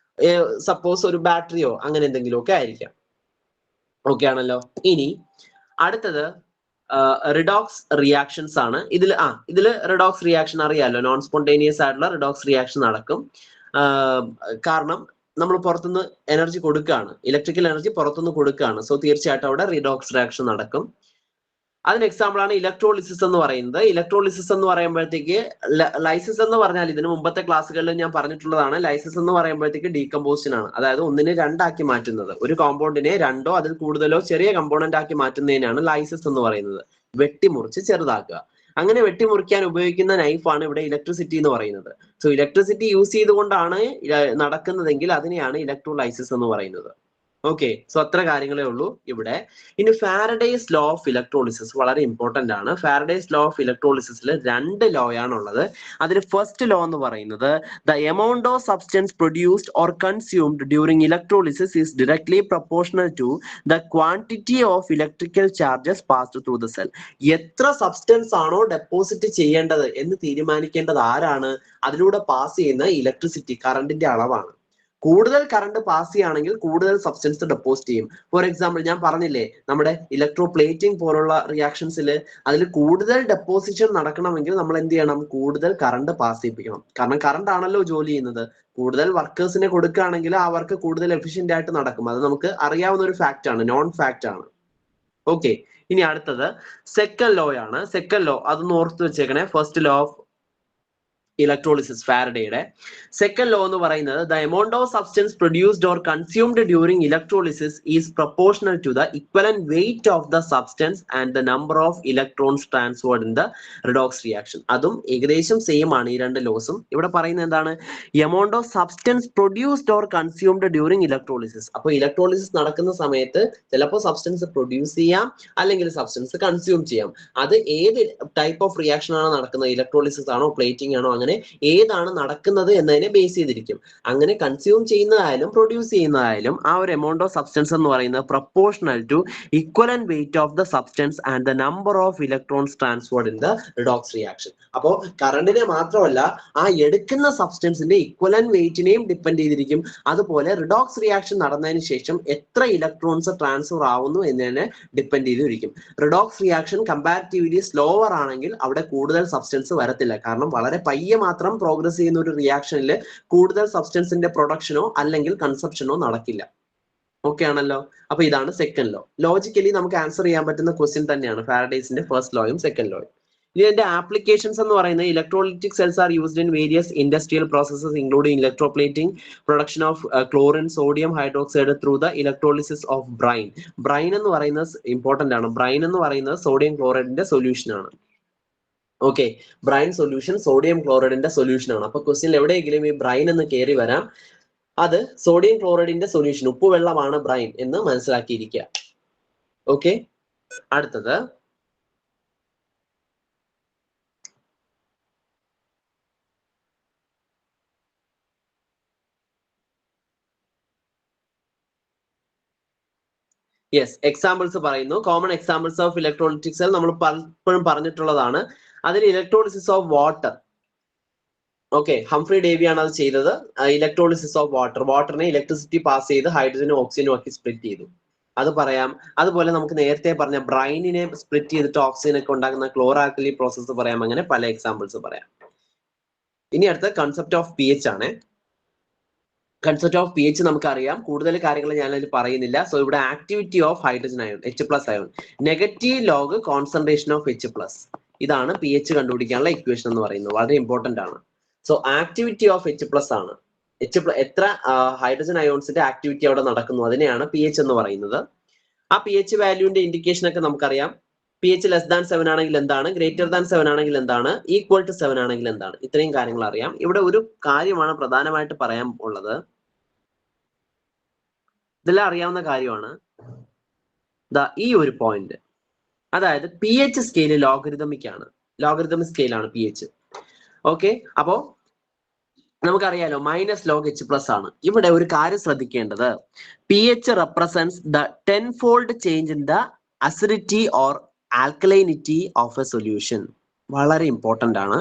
സപ്പോസ് ഒരു ബാറ്ററിയോ അങ്ങനെ എന്തെങ്കിലും ഒക്കെ ആയിരിക്കാം. ഓക്കെ ആണല്ലോ. ഇനി അടുത്തത് റിഡോക്സ് റിയാക്ഷൻസ് ആണ്. ഇതില് റിഡോക്സ് റിയാക്ഷൻ അറിയാലോ, നോൺ സ്പോണ്ടേനിയസ് ആയിട്ടുള്ള റിഡോക്സ് റിയാക്ഷൻ നടക്കും. കാരണം നമ്മൾ പുറത്തുനിന്ന് എനർജി കൊടുക്കുകയാണ്, ഇലക്ട്രിക്കൽ എനർജി പുറത്തുനിന്ന് കൊടുക്കുകയാണ്. സോ തീർച്ചയായിട്ടും അവിടെ റിഡോക്സ് റിയാക്ഷൻ നടക്കും. അതിന് എക്സാമ്പിൾ ആണ് ഇലക്ട്രോളിസിസ് എന്ന് പറയുന്നത്. ഇലക്ട്രോളിസിസ് എന്ന് പറയുമ്പോഴത്തേക്ക്, ലൈസിസ് എന്ന് പറഞ്ഞാൽ ഇതിന് മുമ്പത്തെ ക്ലാസ്സുകളിൽ ഞാൻ പറഞ്ഞിട്ടുള്ളതാണ്. ലൈസിസ് എന്ന് പറയുമ്പോഴത്തേക്ക് ഡീകമ്പോസിഷൻ ആണ്. അതായത് ഒന്നിനെ രണ്ടാക്കി മാറ്റുന്നത്. ഒരു കോമ്പൗണ്ടിനെ രണ്ടോ അതിൽ കൂടുതലോ ചെറിയ കമ്പോണന്റ് ആക്കി മാറ്റുന്നതിനാണ് ലൈസിസ് എന്ന് പറയുന്നത്. വെട്ടിമുറിച്ച് ചെറുതാക്കുക. അങ്ങനെ വെട്ടിമുറിക്കാൻ ഉപയോഗിക്കുന്ന നൈഫാണ് ഇവിടെ ഇലക്ട്രിസിറ്റി എന്ന് പറയുന്നത്. സോ ഇലക്ട്രിസിറ്റി യൂസ് ചെയ്തുകൊണ്ടാണ് നടക്കുന്നതെങ്കിൽ അതിനെയാണ് ഇലക്ട്രോലൈസിസ് എന്ന് പറയുന്നത്. ഓക്കെ, സോ അത്ര കാര്യങ്ങളേ ഉള്ളൂ ഇവിടെ. ഇനി ഫാരഡേസ് ലോ ഓഫ് ഇലക്ട്രോളിസിസ് വളരെ ഇമ്പോർട്ടന്റ് ആണ്. ഫാരഡേസ് ലോ ഓഫ് ഇലക്ട്രോളിസിസിൽ 2 ലോ ആണുള്ളത്. അതിൽ ഫസ്റ്റ് ലോ എന്ന് പറയുന്നത്, the amount of substance produced or consumed during electrolysis is directly proportional to the quantity of electrical charges passed through the cell. എത്ര substance ആണോ deposit ചെയ്യേണ്ടത് എന്ന് തീരുമാനിക്കേണ്ടത് ആരാണ്? അതിലൂടെ പാസ് ചെയ്യുന്ന ഇലക്ട്രിസിറ്റി, കറണ്ടിന്റെ അളവാണ്. കൂടുതൽ കറണ്ട് പാസ് ചെയ്യുകയാണെങ്കിൽ കൂടുതൽ സബ്സ്റ്റൻസ് ഡെപ്പോസിറ്റ് ചെയ്യും. ഫോർ എക്സാമ്പിൾ ഞാൻ പറഞ്ഞില്ലേ, നമ്മുടെ ഇലക്ട്രോ പ്ലേറ്റിംഗ് പോലുള്ള റിയാക്ഷൻസിൽ അതിൽ കൂടുതൽ ഡെപ്പോസിഷൻ നടക്കണമെങ്കിൽ നമ്മൾ എന്ത് ചെയ്യണം? കൂടുതൽ കറണ്ട് പാസ് ചെയ്യിപ്പിക്കണം. കാരണം കറണ്ട് ആണല്ലോ ജോലി ചെയ്യുന്നത്. കൂടുതൽ വർക്കേഴ്സിനെ കൊടുക്കുകയാണെങ്കിൽ ആ വർക്ക് കൂടുതൽ എഫിഷ്യന്റ് ആയിട്ട് നടക്കും. അത് നമുക്ക് അറിയാവുന്ന ഒരു ഫാക്റ്റ് ആണ്, നോൺ ഫാക്റ്റ് ആണ്. ഓക്കെ, ഇനി അടുത്തത് സെക്കൻഡ് ലോ ആണ്. സെക്കൻഡ് ലോ അതൊന്ന് ഓർത്ത് വെച്ചേക്കണേ. ഫസ്റ്റ് ലോ ഓഫ് ഇലക്ട്രോളിസിസ്, ഫാരഡേയുടെ സെക്കൻഡ് ലോ എന്ന് പറയുന്നത്, the amount of substance produced or consumed during electrolysis is proportional to the equivalent weight of the substance and the number of electrons transferred in the redox reaction. അതും ഏകദേശം same ആണ് ഈ 2 ലോസും. ഇവിടെ പറയുന്നത് എന്താണ്? Amount of substance produced or consumed during electrolysis. അപ്പൊ electrolysis നടക്കുന്ന സമയത്ത് ചിലപ്പോൾ സബ്സ്റ്റൻസ് പ്രൊഡ്യൂസ് ചെയ്യാം, അല്ലെങ്കിൽ സബ്സ്റ്റൻസ് കൺസ്യൂം ചെയ്യാം. അത് ഏത് ടൈപ്പ് ഓഫ് റിയാക്ഷൻ ആണ് നടക്കുന്നത്? ഇലക്ട്രോളിസിസ് ആണോ, പ്ലേറ്റിംഗ് ആണോ, അങ്ങനെ ഏതാണ് നടക്കുന്നത് എന്നതിനെ ബേസ് ചെയ്തിരിക്കും. അങ്ങനെ കൺസ്യൂം ചെയ്യുന്നതായാലും പ്രൊഡ്യൂസ് ചെയ്യുന്നതായാലും ആ ഒരു എമൗണ്ട് ഓഫ് സബ്സ്റ്റൻസ് എന്ന് പറയുന്നത് proportional to equivalent weight of the substance and the number of electrons transferred in the redox reaction. അപ്പോൾ കറണ്ടിനെ മാത്രമല്ല ആ എടുക്കുന്ന സബ്സ്റ്റൻസിന്റെ ഇക്വലന്റ് വെയിറ്റിനെയും ഡിപ്പെൻഡ് ചെയ്തിരിക്കും. അതുപോലെ റിഡോക്സ് റിയാക്ഷൻ നടന്നതിന് ശേഷം എത്ര ഇലക്ട്രോൺസ് ട്രാൻസ്ഫർ ആവുന്നു എന്നതിനെ ഡിപ്പെൻഡ് ചെയ്തിരിക്കും. റിഡോക്സ് റിയാക്ഷൻ കമ്പാരിറ്റീവ്ലി സ്ലോവർ ആണെങ്കിൽ അവിടെ കൂടുതൽ സബ്സ്റ്റൻസ് വരത്തില്ല. കാരണം വളരെ പയ്യെ മാത്രം പ്രോഗ്രസ് ചെയ്യുന്ന ഒരു റിയാക്ഷനിൽ കൂടുതൽ സബ്സ്റ്റൻസിന്റെ പ്രൊഡക്ഷനോ അല്ലെങ്കിൽ കൺസപ്ഷനോ നടക്കില്ല. ഓക്കെ ആണല്ലോ. അപ്പൊ ഇതാണ് സെക്കൻഡ് ലോ. ലോജിക്കലി നമുക്ക് ആൻസർ ചെയ്യാൻ പറ്റുന്ന ക്വസ്റ്റ്യൻ തന്നെയാണ് ഫാരഡേസിന്റെ ഫസ്റ്റ് ലോയും സെക്കൻഡ് ലോയും. ഇതിന്റെ ആപ്ലിക്കേഷൻസ് എന്ന് പറയുന്നത് electrolytic cells are used in various industrial processes including electroplating, production of chlorine, sodium hydroxide through the electrolysis of brine. Brine എന്ന് പറയുന്നത് ഇമ്പോർട്ടന്റ് ആണ്. ബ്രൈൻ എന്ന് പറയുന്നത് സോഡിയം ക്ലോറൈഡിന്റെ സൊല്യൂഷൻ ആണ്. ഓക്കെ, ബ്രൈൻ സൊല്യൂഷൻ സോഡിയം ക്ലോറൈഡിന്റെ സൊല്യൂഷൻ ആണ്. അപ്പൊ ക്വസ്റ്റ്യൻ എവിടെയെങ്കിലും ഈ ബ്രൈൻ എന്ന് കയറി വരാം, അത് സോഡിയം ക്ലോറൈഡിന്റെ സൊല്യൂഷൻ, ഉപ്പുവെള്ളമാണ് ബ്രൈൻ എന്ന് മനസ്സിലാക്കിയിരിക്കുക. ഓക്കെ, അടുത്തത് യെസ്, എക്സാമ്പിൾസ് പറയുന്നു. Common examples of electrolytic cell നമ്മൾ പലപ്പോഴും പറഞ്ഞിട്ടുള്ളതാണ്. അതിൽ electrolysis of water. Okay, Humphry Davy ആണ് അത് ചെയ്തത്. ഇലക്ട്രോളിസിസ് ഓഫ് വാട്ടർ, വാട്ടറിനെ ഇലക്ട്രിസിറ്റി പാസ് ചെയ്ത് ഹൈഡ്രജനും ഓക്സിജനും ആക്കി സ്പ്ലിറ്റ് ചെയ്തു, അത് പറയാം. അതുപോലെ നമുക്ക് നേരത്തെ പറഞ്ഞ ബ്രൈനിനെ സ്പ്ലിറ്റ് ചെയ്തിട്ട് ഓക്സിജൻ ഒക്കെ ഉണ്ടാക്കുന്ന ക്ലോറാൽക്കലി പ്രോസസ്സ് പറയാം. അങ്ങനെ പല എക്സാമ്പിൾസ് പറയാം. ഇനി അടുത്ത കൺസെപ്റ്റ് ഓഫ് പി എച്ച് ആണ്. കൺസെപ്റ്റ് ഓഫ് പി എച്ച് നമുക്കറിയാം, കൂടുതൽ കാര്യങ്ങൾ ഞാൻ അതിൽ പറയുന്നില്ല. സോ ഇവിടെ activity of hydrogen ion, H+ ion, negative log concentration of H+. ഇതാണ് പി എച്ച് കണ്ടുപിടിക്കാനുള്ള ഇക്വേഷൻ എന്ന് പറയുന്നത്. വളരെ ഇമ്പോർട്ടന്റ് ആണ്. സോ ആക്ടിവിറ്റി ഓഫ് H+ ആണ്. എത്ര ഹൈഡ്രജൻ അയോൺസിന്റെ ആക്ടിവിറ്റി അവിടെ നടക്കുന്നു അതിനെയാണ് പി എച്ച് എന്ന് പറയുന്നത്. ആ പി എച്ച് വാല്യൂവിന്റെ ഇൻഡിക്കേഷൻ ഒക്കെ നമുക്കറിയാം. പി എച്ച് <7 ആണെങ്കിൽ എന്താണ്, <7 ആണെങ്കിൽ എന്താണ്, =7 ആണെങ്കിൽ എന്താണ്, ഇത്രയും കാര്യങ്ങൾ അറിയാം. ഇവിടെ ഒരു കാര്യമാണ് പ്രധാനമായിട്ട് പറയാൻ ഉള്ളത്. ഇതെല്ലാം അറിയാവുന്ന കാര്യമാണ്. ഈ ഒരു പോയിന്റ്, അതായത് പി എച്ച് സ്കെയില് ലോഗരിതമിക് ആണ്. ലോഗരിതമിക് സ്കെയിലാണ് പി എച്ച്. ഓക്കെ, അപ്പോ നമുക്കറിയാലോ -log H+ ആണ്. ഇവിടെ ഒരു കാര്യം ശ്രദ്ധിക്കേണ്ടത്, P H represents the 10-fold change in the acidity or alkalinity of a solution. വളരെ ഇമ്പോർട്ടന്റ് ആണ്.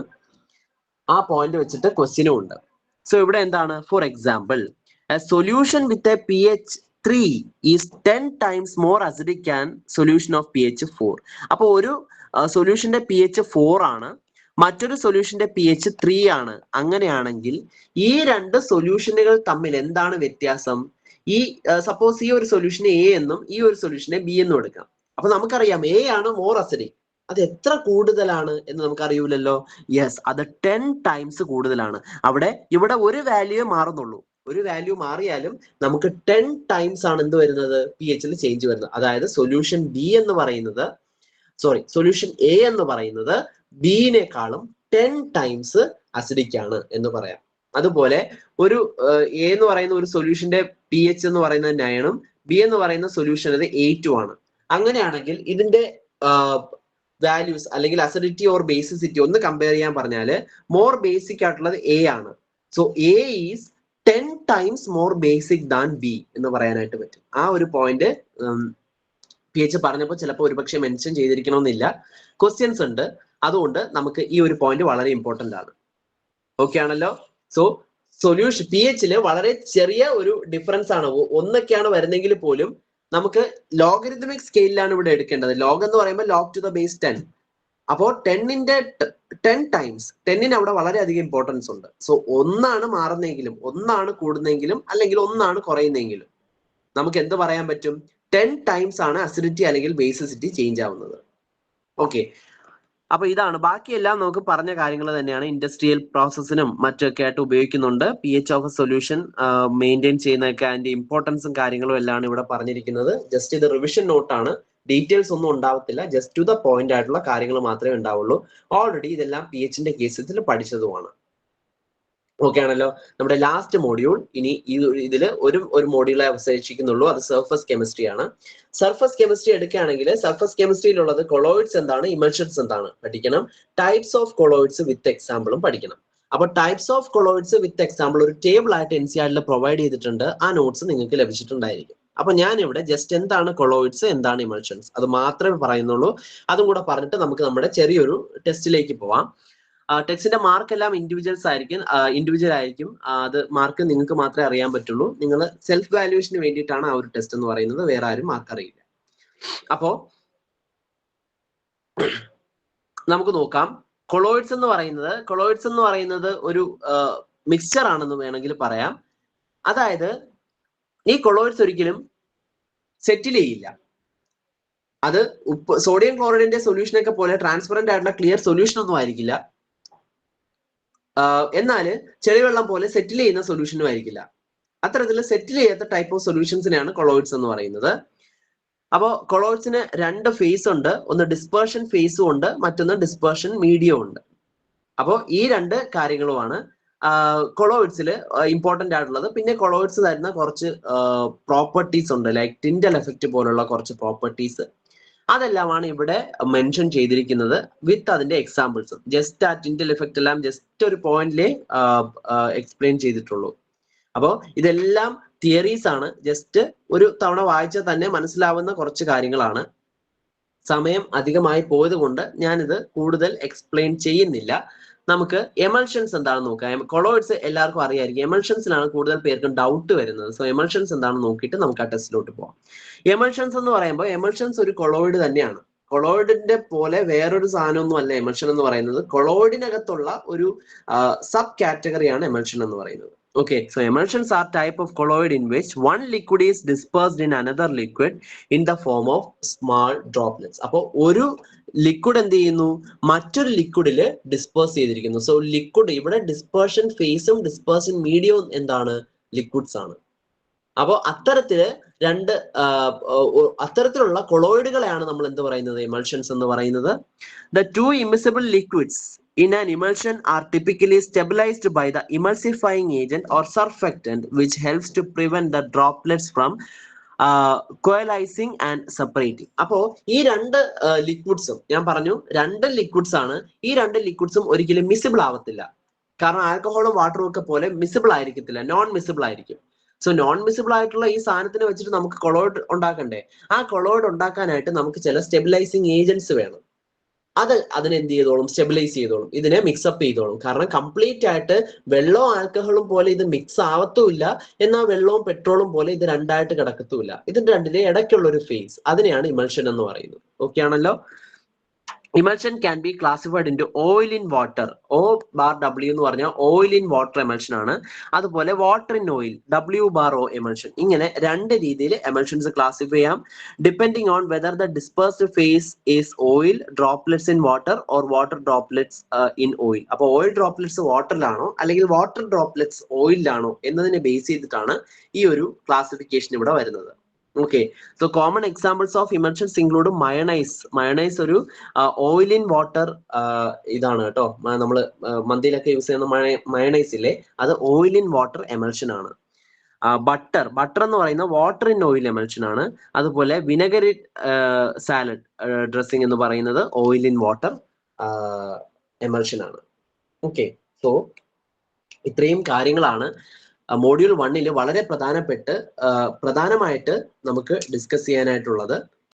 ആ പോയിന്റ് വെച്ചിട്ട് ക്വസ്റ്റ്യനും ഉണ്ട്. സോ ഇവിടെ എന്താണ്, for example, a solution with a pH 3 is 10 times more acidic than solution of pH 4. അപ്പോൾ ഒരു സൊല്യൂഷന്റെ pH 4 ആണ്, മറ്റൊരു സൊല്യൂഷന്റെ pH 3 ആണ്. അങ്ങനെയാണെങ്കിൽ ഈ രണ്ട് സൊല്യൂഷനുകൾ തമ്മിൽ എന്താണ് വ്യത്യാസം? ഈ സപ്പോസ് ഈ ഒരു സൊല്യൂഷനെ എ എന്നും ഈ ഒരു സൊല്യൂഷനെ ബി എന്നും എടുക്കാം. അപ്പൊ നമുക്കറിയാം എ ആണ് മോർ അസിഡിക്. അത് എത്ര കൂടുതലാണ് എന്ന് നമുക്ക് അറിയൂലല്ലോ. യെസ്, അത് 10 times കൂടുതലാണ്. ഇവിടെ ഒരു വാല്യൂ മാറുന്നുള്ളൂ. ഒരു വാല്യൂ മാറിയാലും നമുക്ക് 10 times ആണ് എന്ത് വരുന്നത്, പി എച്ചിൽ ചേഞ്ച് വരുന്നത്. അതായത് സൊല്യൂഷൻ ബി എന്ന് പറയുന്നത്, സൊല്യൂഷൻ എ എന്ന് പറയുന്നത് ബിനേക്കാളും 10 times അസിഡിക് ആണ് എന്ന് പറയാം. അതുപോലെ ഒരു എ എന്ന് പറയുന്ന ഒരു സൊല്യൂഷന്റെ പി എച്ച് എന്ന് പറയുന്നത് 9ഉം ബി എന്ന് പറയുന്ന സൊല്യൂഷൻ അത് 8ഉം ആണ്. അങ്ങനെയാണെങ്കിൽ ഇതിന്റെ വാല്യൂസ് അല്ലെങ്കിൽ അസിഡിറ്റി ഓർ ബേസിസിറ്റി ഒന്ന് കമ്പയർ ചെയ്യാൻ പറഞ്ഞാല് മോർ ബേസിക് ആയിട്ടുള്ളത് എ ആണ്. So A is 10 times more basic than B എന്ന് പറയാനായിട്ട് പറ്റും. ആ ഒരു പോയിന്റ് പി എച്ച് പറഞ്ഞപ്പോൾ ചിലപ്പോൾ ഒരുപക്ഷെ മെൻഷൻ ചെയ്തിരിക്കണമെന്നില്ല, ക്വസ്റ്റ്യൻസ് ഉണ്ട്. അതുകൊണ്ട് നമുക്ക് ഈ ഒരു പോയിന്റ് വളരെ ഇമ്പോർട്ടന്റ് ആണ്. ഓക്കെ ആണല്ലോ. സോ സൊല്യൂഷൻ പി എച്ചില് വളരെ ചെറിയ ഒരു ഡിഫറൻസ് ആണ്, ഒന്നൊക്കെയാണ് വരുന്നെങ്കിൽ പോലും നമുക്ക് ലോഗരിതമിക് സ്കെയിലാണ് ഇവിടെ എടുക്കേണ്ടത്. ലോഗ് എന്ന് പറയുമ്പോൾ log to the base 10. അപ്പോൾ 10 times 10 അവിടെ വളരെയധികം ഇമ്പോർട്ടൻസ് ഉണ്ട്. സോ ഒന്നാണ് മാറുന്നെങ്കിലും, ഒന്നാണ് കൂടുന്നെങ്കിലും, അല്ലെങ്കിൽ ഒന്നാണ് കുറയുന്നെങ്കിലും നമുക്ക് എന്ത് പറയാൻ പറ്റും, 10 times ആണ് അസിഡിറ്റി അല്ലെങ്കിൽ ബേസിസിറ്റി ചേഞ്ച് ആവുന്നത്. ഓക്കെ, അപ്പൊ ഇതാണ്. ബാക്കിയെല്ലാം നമുക്ക് പറഞ്ഞ കാര്യങ്ങൾ തന്നെയാണ്. ഇൻഡസ്ട്രിയൽ പ്രോസസ്സിനും മറ്റൊക്കെ ആയിട്ട് ഉപയോഗിക്കുന്നുണ്ട്. P H of a solution maintain ചെയ്യുന്നതൊക്കെ അതിന്റെ ഇമ്പോർട്ടൻസും കാര്യങ്ങളും എല്ലാം ഇവിടെ പറഞ്ഞിരിക്കുന്നത്. ജസ്റ്റ് ഇത് റിവിഷൻ നോട്ടാണ്, ഡീറ്റെയിൽസ് ഒന്നും ഉണ്ടാവത്തില്ല. ജസ്റ്റ് ടു ദ പോയിന്റ് ആയിട്ടുള്ള കാര്യങ്ങൾ മാത്രമേ ഉണ്ടാവുള്ളൂ. ഓൾറെഡി ഇതെല്ലാം പി എച്ചിന്റെ കേസസിൽ പഠിച്ചതുമാണ്. ഓക്കെ ആണല്ലോ. നമ്മുടെ ലാസ്റ്റ് മോഡ്യൂൾ, ഇനി ഇതിൽ ഒരു മോഡ്യൂളെ അവശേഷിക്കുന്നുള്ളൂ. അത് സർഫസ് കെമിസ്ട്രി ആണ്. സർഫസ് കെമിസ്ട്രി എടുക്കുകയാണെങ്കിൽ സർഫസ് കെമിസ്ട്രിയിലുള്ളത് കൊളോയിഡ്സ് എന്താണ്, ഇമൽഷൻസ് എന്താണ് പഠിക്കണം. ടൈപ്സ് ഓഫ് കൊളോയിഡ്സ് വിത്ത് എക്സാമ്പിളും പഠിക്കണം. അപ്പൊ types of colloids with example ഒരു ടേബിൾ ആയിട്ട് NCERT പ്രൊവൈഡ് ചെയ്തിട്ടുണ്ട്. ആ നോട്ട്സ് നിങ്ങൾക്ക് ലഭിച്ചിട്ടുണ്ടായിരിക്കും. അപ്പൊ ഞാൻ ഇവിടെ ജസ്റ്റ് എന്താണ് കൊളോയിഡ്സ്, എന്താണ് ഇമൾഷൻസ്, അത് മാത്രമേ പറയുന്നുള്ളൂ. അതും കൂടെ പറഞ്ഞിട്ട് നമുക്ക് നമ്മുടെ ചെറിയൊരു ടെസ്റ്റിലേക്ക് പോവാം. ടെക്സ്റ്റിന്റെ മാർക്ക് എല്ലാം ഇൻഡിവിജ്വൽ ആയിരിക്കും. അത് മാർക്ക് നിങ്ങൾക്ക് മാത്രമേ അറിയാൻ പറ്റുള്ളൂ. നിങ്ങൾ സെൽഫ് വാല്യുവേഷന് വേണ്ടിയിട്ടാണ് ആ ഒരു ടെസ്റ്റ് എന്ന് പറയുന്നത്. വേറെ ആരും മാർക്ക് അറിയില്ല. അപ്പോ നമുക്ക് നോക്കാം. കൊളോയിഡ്സ് എന്ന് പറയുന്നത് ഒരു മിക്സ്ചർ ആണെന്ന് വേണമെങ്കിൽ പറയാം. അതായത് ഈ കൊളോയിഡ്സ് ഒരിക്കലും സെറ്റിൽ ചെയ്യില്ല. അത് സോഡിയം ക്ലോറൈഡിന്റെ സൊല്യൂഷനൊക്കെ പോലെ ട്രാൻസ്പെറന്റ് ആയിട്ടുള്ള ക്ലിയർ സൊല്യൂഷൻ ഒന്നും ആയിരിക്കില്ല. എന്നാൽ ചെളിവെള്ളം പോലെ സെറ്റിൽ ചെയ്യുന്ന സൊല്യൂഷനും ആയിരിക്കില്ല. അത്തരത്തിൽ സെറ്റിൽ ചെയ്യാത്ത ടൈപ്പ് ഓഫ് സൊല്യൂഷൻസിനെയാണ് കൊളോയിഡ്സ് എന്ന് പറയുന്നത്. അപ്പോൾ കൊളോയിഡ്സിന് രണ്ട് ഫേസ് ഉണ്ട്. ഒന്ന് ഡിസ്പേർഷൻ ഫേസും ഉണ്ട്, മറ്റൊന്ന് ഡിസ്പേർഷൻ മീഡിയം ഉണ്ട്. അപ്പോൾ ഈ രണ്ട് കാര്യങ്ങളുമാണ് കൊളോയിഡ്സിൽ ഇമ്പോർട്ടന്റ് ആയിട്ടുള്ളത്. പിന്നെ കൊളോയിഡ്സ് തരുന്ന കുറച്ച് പ്രോപ്പർട്ടീസ് ഉണ്ട്, ലൈക്ക് ടിൻഡൽ എഫക്റ്റ് പോലുള്ള കുറച്ച് പ്രോപ്പർട്ടീസ്. അതെല്ലാമാണ് ഇവിടെ മെൻഷൻ ചെയ്തിരിക്കുന്നത് വിത്ത് അതിന്റെ എക്സാമ്പിൾസും. ജസ്റ്റ് ആ ടിൻഡൽ എഫക്റ്റ് എല്ലാം ജസ്റ്റ് ഒരു പോയിന്റിലേ എക്സ്പ്ലെയിൻ ചെയ്തിട്ടുള്ളൂ. അപ്പോൾ ഇതെല്ലാം തിയറീസ് ആണ്. ജസ്റ്റ് ഒരു തവണ വായിച്ചാൽ തന്നെ മനസ്സിലാവുന്ന കുറച്ച് കാര്യങ്ങളാണ്. സമയം അധികമായി പോയത് കൊണ്ട് ഞാനിത് കൂടുതൽ എക്സ്പ്ലെയിൻ ചെയ്യുന്നില്ല. നമുക്ക് എമൾഷൻസ് എന്താണെന്ന് നോക്കാം. കൊളോയിഡ്സ് എല്ലാവർക്കും അറിയായിരിക്കും. എമൾഷൻസിലാണ് കൂടുതൽ പേർക്കും ഡൗട്ട് വരുന്നത്. സോ എമൾഷൻസ് എന്താണെന്ന് നോക്കിയിട്ട് നമുക്ക് ആ ടെസ്റ്റിലോട്ട് പോകാം. എമൾഷൻസ് എന്ന് പറയുമ്പോൾ എമൾഷൻസ് ഒരു കൊളോയിഡ് തന്നെയാണ്. കൊളോയിഡിന്റെ പോലെ വേറൊരു സാധനമൊന്നും അല്ല എമൾഷൻ എന്ന് പറയുന്നത്. കൊളോയിഡിനകത്തുള്ള ഒരു സബ് കാറ്റഗറിയാണ് എമൾഷൻ എന്ന് പറയുന്നത്. Okay, so emulsions are type of colloid in which one liquid is dispersed in another liquid in the form of small droplets. അപ്പോൾ ഒരു ലിക്വിഡ് എന്ത് ചെയ്യുന്നു, മറ്റൊരു ലിക്വിഡില് ഡിസ്പേഴ്സ് ചെയ്തിരിക്കുന്നു. സോ ലിക്വിഡ് ഇവിടെ ഡിസ്പേർഷൻ ഫേസും ഡിസ്പേർഷൻ മീഡിയവും എന്താണ്, ലിക്വിഡ്സ് ആണ്. അപ്പോൾ അത്തരത്തിലുള്ള കൊളോയിഡുകളെയാണ് നമ്മൾ എന്ത് പറയുന്നത്, എമൾഷൻസ് എന്ന് പറയുന്നത്. The two immiscible liquids in an emulsion are typically stabilized by the emulsifying agent or surfactant, which helps to prevent the droplets from coalescing and separating. അപ്പോ ഈ രണ്ട് ലിക്വിഡ്സും ഞാൻ പറഞ്ഞു, രണ്ട് ലിക്വിഡ്സ് ആണ്. ഈ രണ്ട് ലിക്വിഡ്സും ഒരിക്കലും മിസിബിൾ ആവത്തില്ല. കാരണം ആൽക്കഹോളും വാട്ടറും ഒക്കെ പോലെ മിസിബിൾ ആയിരിക്കത്തില്ല, നോൺ മിസിബിൾ ആയിരിക്കും. സോ നോൺ മിസിബിൾ ആയിട്ടുള്ള ഈ സാധനത്തിനെ വെച്ചിട്ട് നമുക്ക് കൊളോയിഡ് ഉണ്ടാക്കണ്ടേ? ആ കൊളോയിഡ് ഉണ്ടാക്കാനായിട്ട് നമുക്ക് ചില സ്റ്റെബിലൈസിങ് ഏജൻസ് വേണം. അതിനെ എന്ത് ചെയ്തോളും, സ്റ്റെബിലൈസ് ചെയ്തോളും, ഇതിനെ മിക്സപ്പ് ചെയ്തോളും. കാരണം കംപ്ലീറ്റ് ആയിട്ട് വെള്ളവും ആൽക്കഹോളും പോലെ ഇത് മിക്സ് ആവത്തുമില്ല, എന്നാൽ വെള്ളവും പെട്രോളും പോലെ ഇത് രണ്ടായിട്ട് കിടക്കത്തുമില്ല. ഇതിന്റെ രണ്ടിന്റെ ഇടയ്ക്കുള്ള ഒരു ഫേസ്, അതിനെയാണ് ഇമൾഷൻ എന്ന് പറയുന്നത്. ഓക്കെ ആണല്ലോ. Emulsion can be classified into oil in water. O/W എന്ന് പറഞ്ഞാൽ ഓയിൽ ഇൻ വാട്ടർ എമൾഷൻ ആണ്. അതുപോലെ water in oil, W/O emulsion. ഇങ്ങനെ രണ്ട് രീതിയിൽ എമൾഷൻസ് ക്ലാസിഫൈ ചെയ്യാം, depending on whether the dispersed face is oil droplets in water or water droplets in oil. അപ്പോൾ oil droplets വാട്ടറിലാണോ അല്ലെങ്കിൽ വാട്ടർ ഡ്രോപ്ലെറ്റ്സ് ഓയിലാണോ എന്നതിനെ ബേസ് ചെയ്തിട്ടാണ് ഈ ഒരു ക്ലാസിഫിക്കേഷൻ ഇവിടെ വരുന്നത്. Okay, so common examples of emulsions include mayonnaise. Mayonnaise ഒരു oil in water ഇതാണ് കേട്ടോ. നമ്മൾ മന്തിയിലൊക്കെ യൂസ് ചെയ്യുന്ന മയണൈസ് ഇല്ലേ, അത് ഓയിൽ ഇൻ വാട്ടർ എമൾഷൻ ആണ്. ബട്ടർ എന്ന് പറയുന്ന വാട്ടർ ഇൻ ഓയിൽ എമൾഷൻ ആണ്. അതുപോലെ വിനെഗറി സാലഡ് ഡ്രസ്സിംഗ് എന്ന് പറയുന്നത് ഓയിൽ ഇൻ വാട്ടർ എമൾഷൻ ആണ്. ഓക്കെ, സോ ഇത്രയും കാര്യങ്ങളാണ് മോഡ്യൂൾ 1 വളരെ പ്രധാനമായിട്ട് നമുക്ക് ഡിസ്കസ് ചെയ്യാനായിട്ടുള്ളത്.